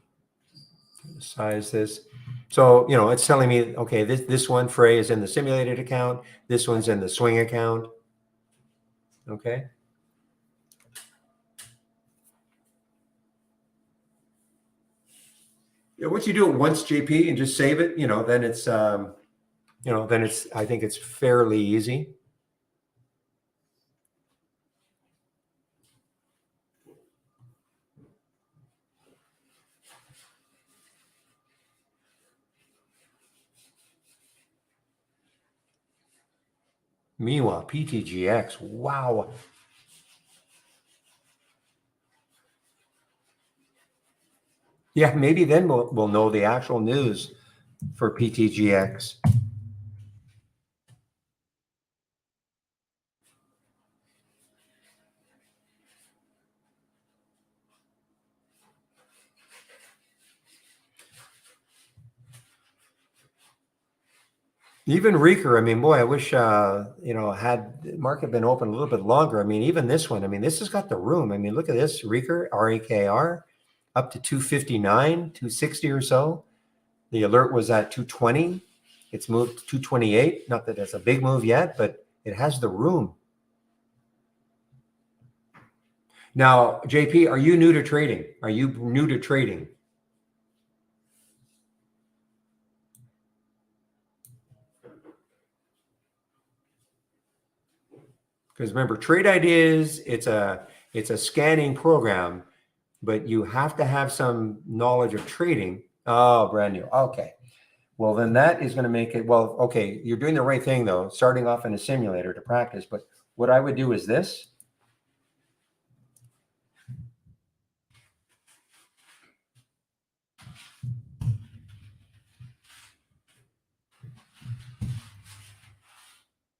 Size this. So, it's telling me, okay, this one Frey is in the simulated account. This one's in the swing account. Okay. Yeah, once you do it once, JP, and just save it, then it's, I think it's fairly easy. Meanwhile, PTGX, wow. Yeah, maybe then we'll know the actual news for PTGX. Even Reeker, I mean, boy, I wish, had the market been open a little bit longer. I mean, even this one, I mean, this has got the room. I mean, look at this, Reeker, REKR, up to 259, 260 or so. The alert was at 220. It's moved to 228. Not that it's a big move yet, but it has the room. Now, JP, are you new to trading? Are you new to trading? Because remember, Trade Ideas, it's a scanning program, but you have to have some knowledge of trading. Oh, brand new. Okay. Well, then that is going to make it, well, okay, you're doing the right thing though, starting off in a simulator to practice. But what I would do is this.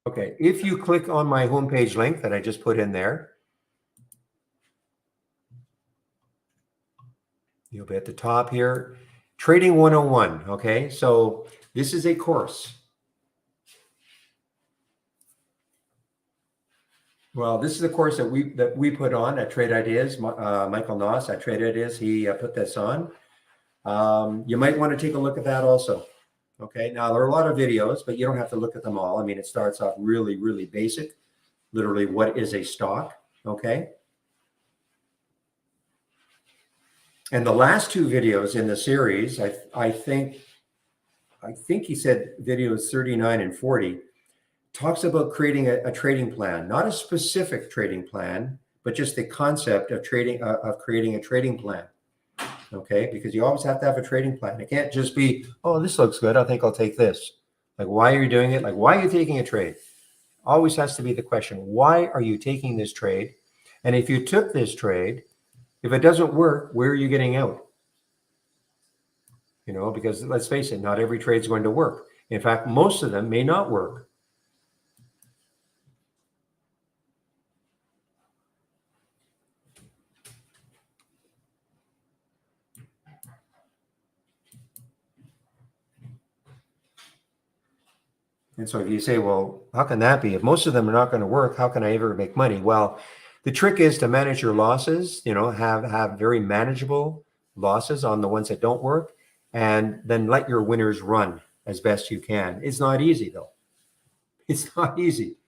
Okay, if you click on my homepage link that I just put in there, you'll be at the top here, Trading 101. Okay, so this is a course. Well, this is the course that we put on at Trade Ideas. Michael Noss at Trade Ideas, he put this on. You might want to take a look at that also. Okay, now there are a lot of videos, but you don't have to look at them all. I mean, it starts off really, really basic. Literally, what is a stock? Okay. And the last two videos in the series, I think he said videos 39 and 40, talks about creating a trading plan, not a specific trading plan, but just the concept of creating a trading plan. Okay, because you always have to have a trading plan. It can't just be, oh, this looks good, I think I'll take this. Like, why are you doing it? Like, why are you taking a trade? Always has to be the question, why are you taking this trade? And if you took this trade, if it doesn't work, where are you getting out? Because let's face it, not every trade is going to work. In fact, most of them may not work. And so if you say, well, how can that be? If most of them are not going to work, how can I ever make money? Well, the trick is to manage your losses, have very manageable losses on the ones that don't work, and then let your winners run as best you can. It's not easy though. It's not easy.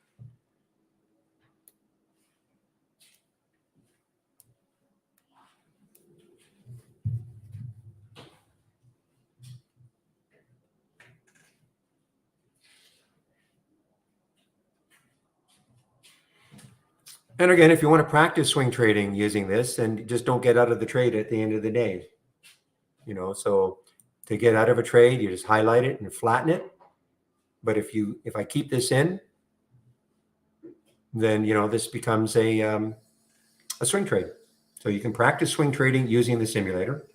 And again, if you want to practice swing trading using this, then just don't get out of the trade at the end of the day. So to get out of a trade, you just highlight it and flatten it. But if I keep this in, then this becomes a swing trade. So you can practice swing trading using the simulator.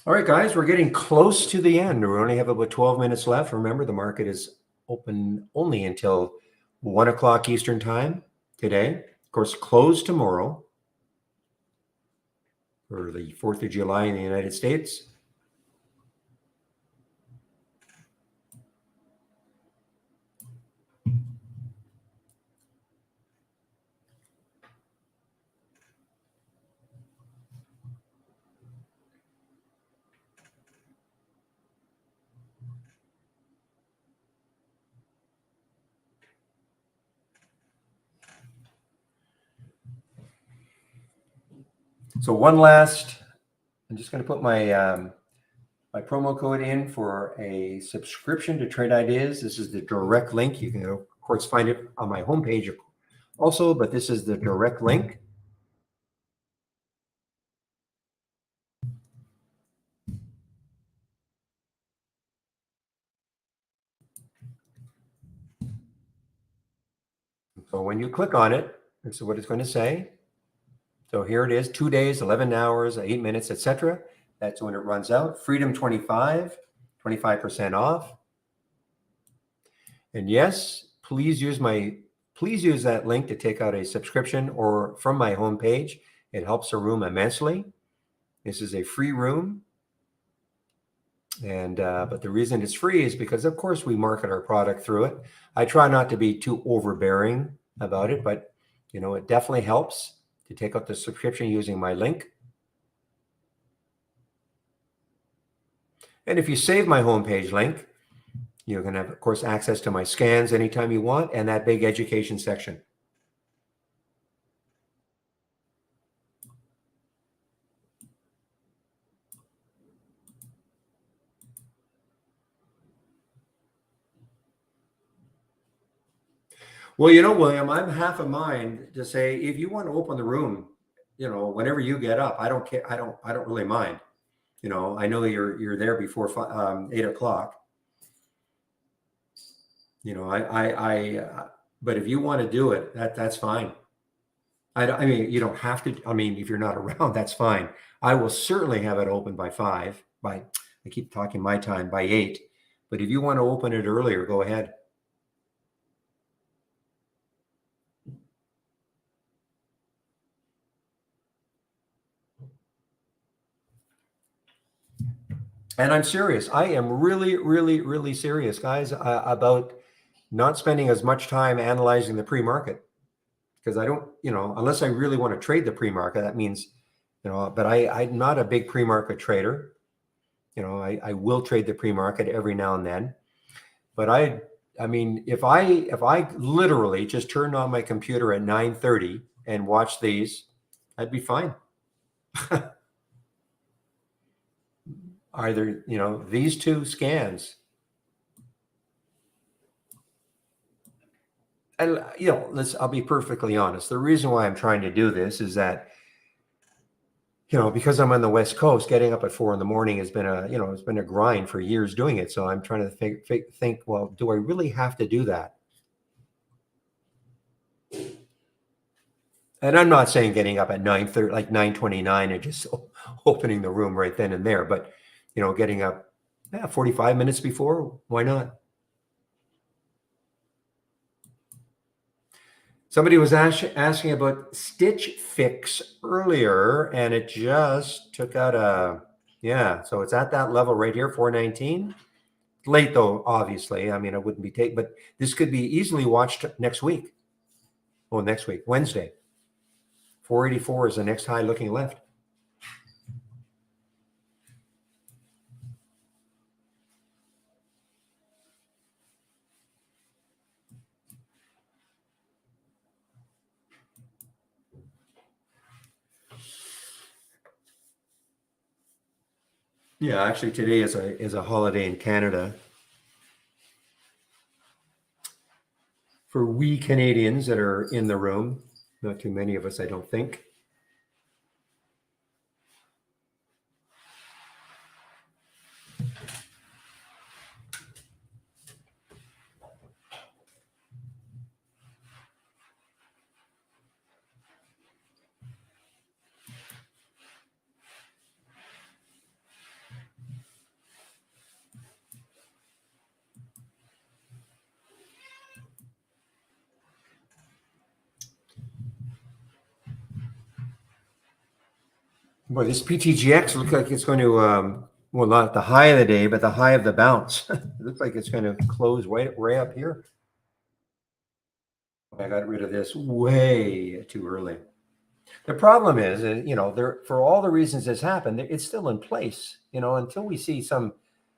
All right, guys, we're getting close to the end. We only have about 12 minutes left. Remember, the market is open only until 1 o'clock Eastern time today. Of course, closed tomorrow for the 4th of July in the United States. So I'm just going to put my my promo code in for a subscription to Trade Ideas. This is the direct link. You can, of course, find it on my homepage also, but this is the direct link. So when you click on it, this is what it's going to say. So here it is, 2 days, 11 hours, 8 minutes, etc. That's when it runs out. Freedom 25, 25% off. And yes, please use that link to take out a subscription or from my homepage. It helps the room immensely. This is a free room. And but the reason it's free is because, of course, we market our product through it. I try not to be too overbearing about it, but it definitely helps to take out the subscription using my link. And if you save my homepage link, you're going to have, of course, access to my scans anytime you want and that big education section. Well, William, I'm half a mind to say, if you want to open the room, whenever you get up, I don't care. I don't really mind. I know you're there before 8 o'clock. But if you want to do it, that's fine. I mean, you don't have to. I mean, if you're not around, that's fine. I will certainly have it open by 5. I keep talking my time, by 8. But if you want to open it earlier, go ahead. And I'm serious. I am really, really, really serious, guys, about not spending as much time analyzing the pre-market, because I don't, unless I really want to trade the pre-market, that means, but I'm not a big pre-market trader. I will trade the pre-market every now and then, but I mean, if I literally just turned on my computer at 9:30 and watched these, I'd be fine. Either, these two scans. And, I'll be perfectly honest. The reason why I'm trying to do this is that because I'm on the West Coast, getting up at 4 a.m. has been it's been a grind for years doing it. So I'm trying to think, well, do I really have to do that? And I'm not saying getting up at 9:30, like 9:29 and just opening the room right then and there, but getting up 45 minutes before, why not? Somebody was asking about Stitch Fix earlier, and it just took out so it's at that level right here, 419. Late though, obviously. I mean, I wouldn't be but this could be easily watched next week. Well, next week, Wednesday. 484 is the next high looking left. Yeah, actually today is a holiday in Canada. For we Canadians that are in the room, not too many of us, I don't think. Boy, this PTGX looks like it's going to, well, not the high of the day, but the high of the bounce. It looks like it's going to close way up here. I got rid of this way too early. The problem is, there, for all the reasons this happened, it's still in place, until we see some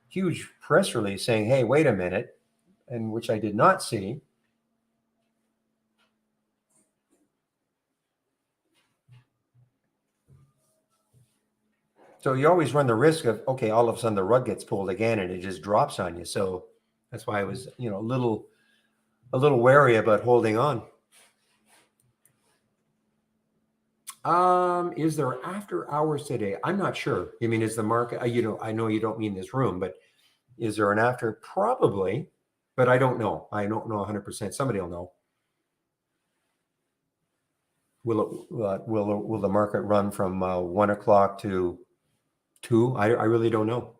huge press release saying, hey, wait a minute, and which I did not see. So you always run the risk of, okay, all of a sudden the rug gets pulled again and it just drops on you. So that's why I was, a little wary about holding on. Is there after hours today? I'm not sure. I mean, is the market, I know you don't mean this room, but is there an after? Probably, but I don't know. I don't know 100%. Somebody will know. Will the market run from 1 o'clock to 2? I really don't know.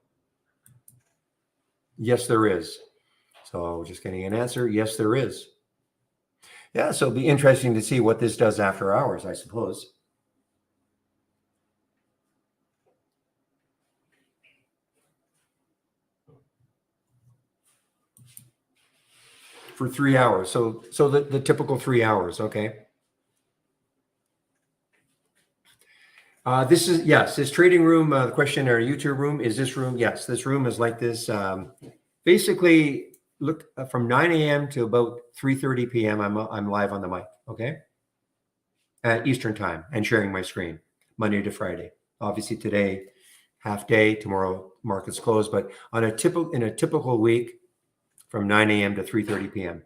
Yes, there is. So just getting an answer. Yes, there is. Yeah, so it'll be interesting to see what this does after hours, I suppose. For 3 hours. So the typical 3 hours, okay. This is, yes, this trading room, the question in our YouTube room, is this room? Yes, this room is like this. Basically, look, from 9 a.m. to about 3:30 p.m. I'm live on the mic, okay? At Eastern time, and sharing my screen Monday to Friday. Obviously today, half day, tomorrow market's closed, but in a typical week from 9 a.m. to 3:30 p.m.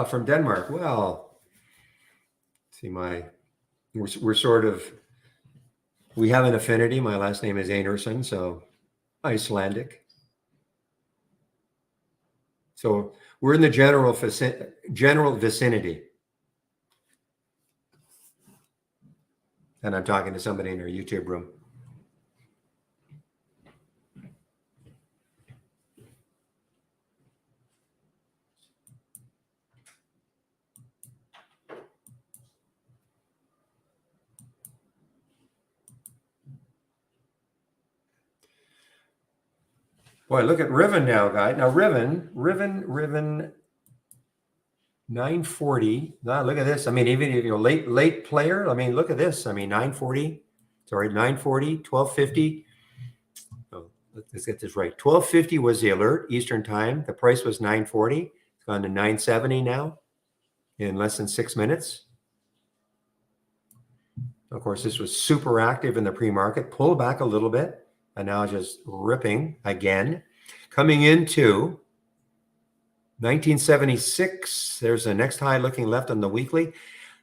From Denmark. Well, see, we're sort of, we have an affinity. My last name is Einarsson, so Icelandic. So we're in the general vicinity. And I'm talking to somebody in our YouTube room. Boy, look at Riven now, guys. Now Riven 940. Now look at this. I mean, even if you're late player, I mean, look at this. I mean, 940, 1250. Oh, let's get this right. 1250 was the alert Eastern time. The price was 940. It's gone to 970 now in less than 6 minutes. Of course, this was super active in the pre-market, pulled back a little bit, and now just ripping again. Coming into 1976, there's the next high looking left on the weekly.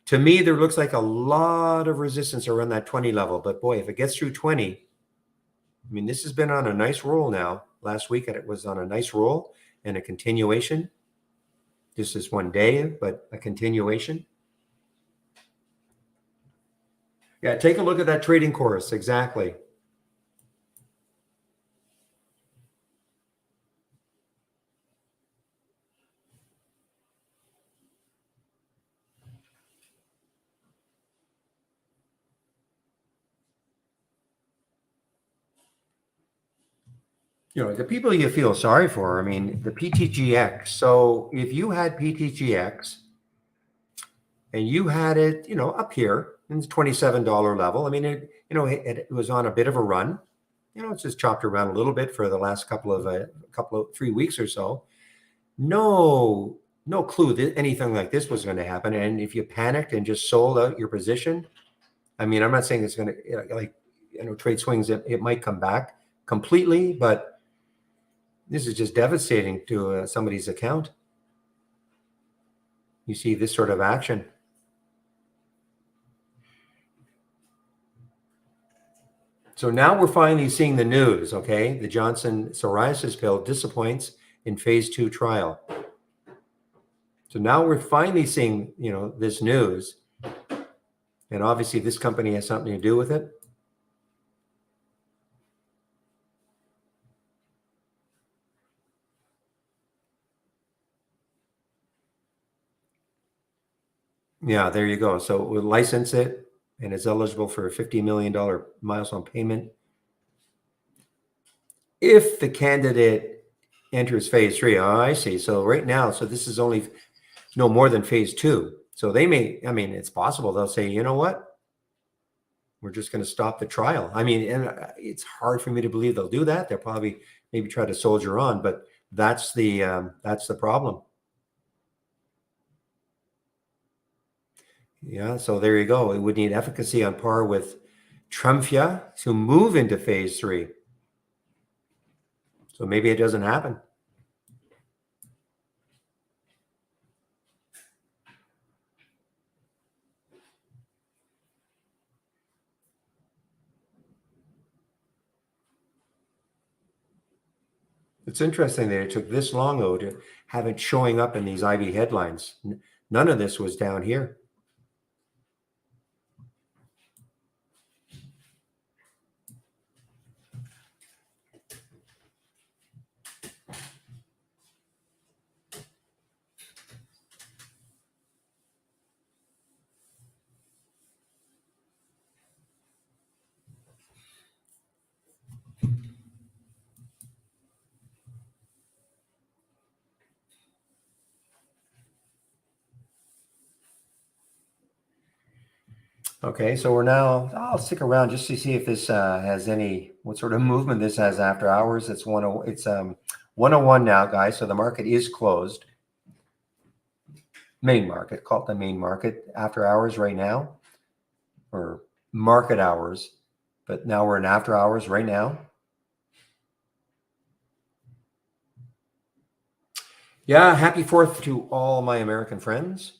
To me, there looks like a lot of resistance around that 20 level. But boy, if it gets through 20, I mean, this has been on a nice roll now. Last week, it was on a nice roll and a continuation. This is one day, but a continuation. Yeah, take a look at that trading course. Exactly. You know, the people you feel sorry for, I mean, the PTGX. So if you had PTGX and you had it, you know, up here in the $27 level, I mean, it was on a bit of a run. You know, it's just chopped around a little bit for the last couple of 3 weeks or so. No clue that anything like this was going to happen. And if you panicked and just sold out your position, I mean, I'm not saying it's going to, trade swings, it might come back completely, but this is just devastating to somebody's account. You see this sort of action. So now we're finally seeing the news, okay? The Johnson psoriasis pill disappoints in phase 2 trial. So now we're finally seeing, this news. And obviously this company has something to do with it. Yeah, there you go. So we'll license it and it's eligible for a $50 million milestone payment if the candidate enters phase 3. Oh, I see. So right now, so this is only no more than phase 2. So they may, I mean, it's possible they'll say, you know what? We're just going to stop the trial. I mean, and it's hard for me to believe they'll do that. They'll probably maybe try to soldier on, but that's the problem. Yeah, so there you go. It would need efficacy on par with Tremfya to move into phase 3. So maybe it doesn't happen. It's interesting that it took this long, though, to have it showing up in these IB headlines. None of this was down here. Okay, so I'll stick around just to see if this has what sort of movement this has after hours. It's 101 now, guys. So the market is closed. Main market, call it the main market after hours right now, or market hours. But now we're in after hours right now. Yeah, happy 4th to all my American friends.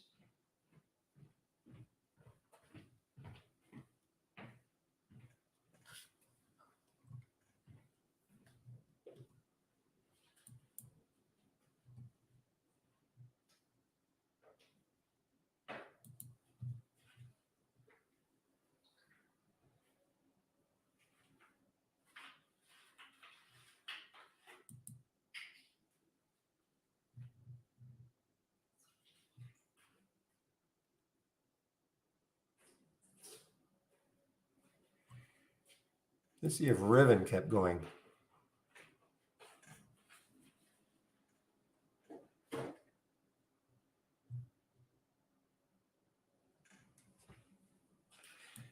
Let's see if Riven kept going.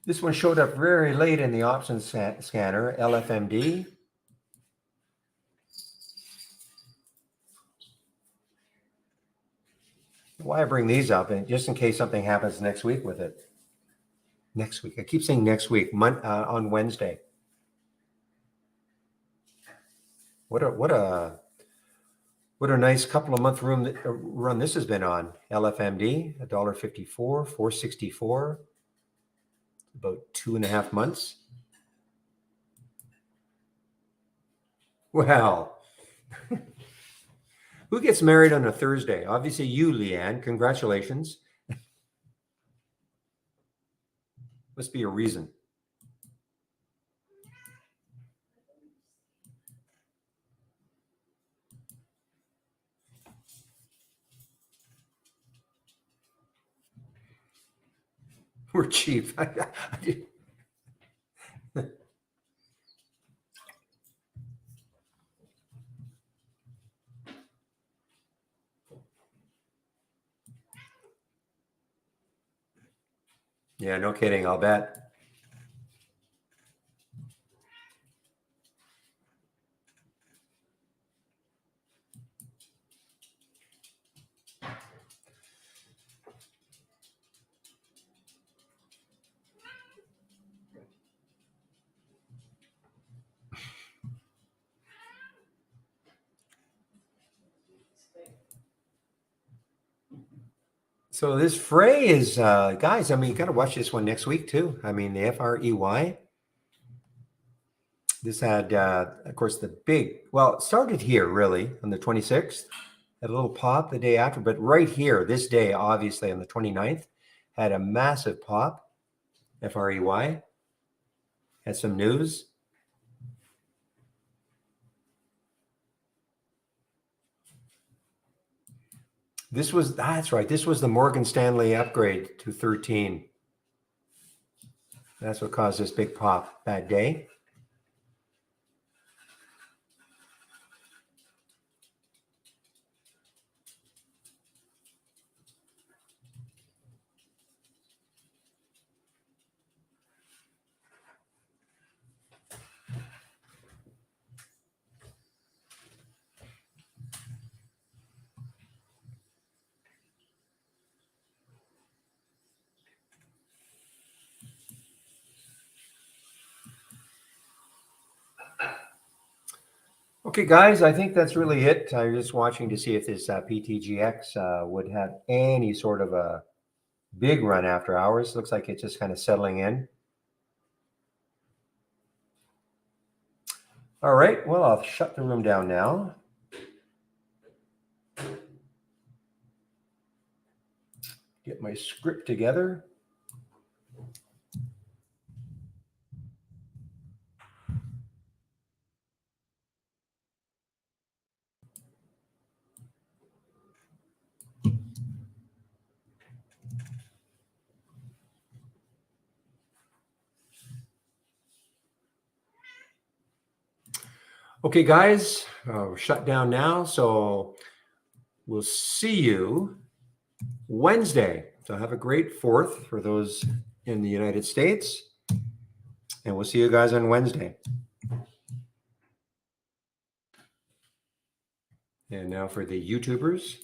This one showed up very late in the options scanner, LFMD. Why I bring these up, and just in case something happens next week with it. Next week. I keep saying next week, on Wednesday. What a nice couple of month run this has been on. LFMD, $1.54, 464, about 2.5 months. Well, who gets married on a Thursday? Obviously you, Leanne. Congratulations. Must be a reason. We're cheap. Yeah, no kidding. I'll bet. So this fray is, guys, I mean, you got to watch this one next week too. I mean, the FREY. This had, of course, it started here really on the 26th, had a little pop the day after, but right here, this day, obviously on the 29th, had a massive pop. FREY had some news. That's right. This was the Morgan Stanley upgrade to 13. That's what caused this big pop that day. Okay, guys, I think that's really it. I'm just watching to see if this PTGX would have any sort of a big run after hours. Looks like it's just kind of settling in. All right, well, I'll shut the room down now. Get my script together. Okay, guys, we're shut down now. So we'll see you Wednesday. So have a great 4th for those in the United States. And we'll see you guys on Wednesday. And now for the YouTubers.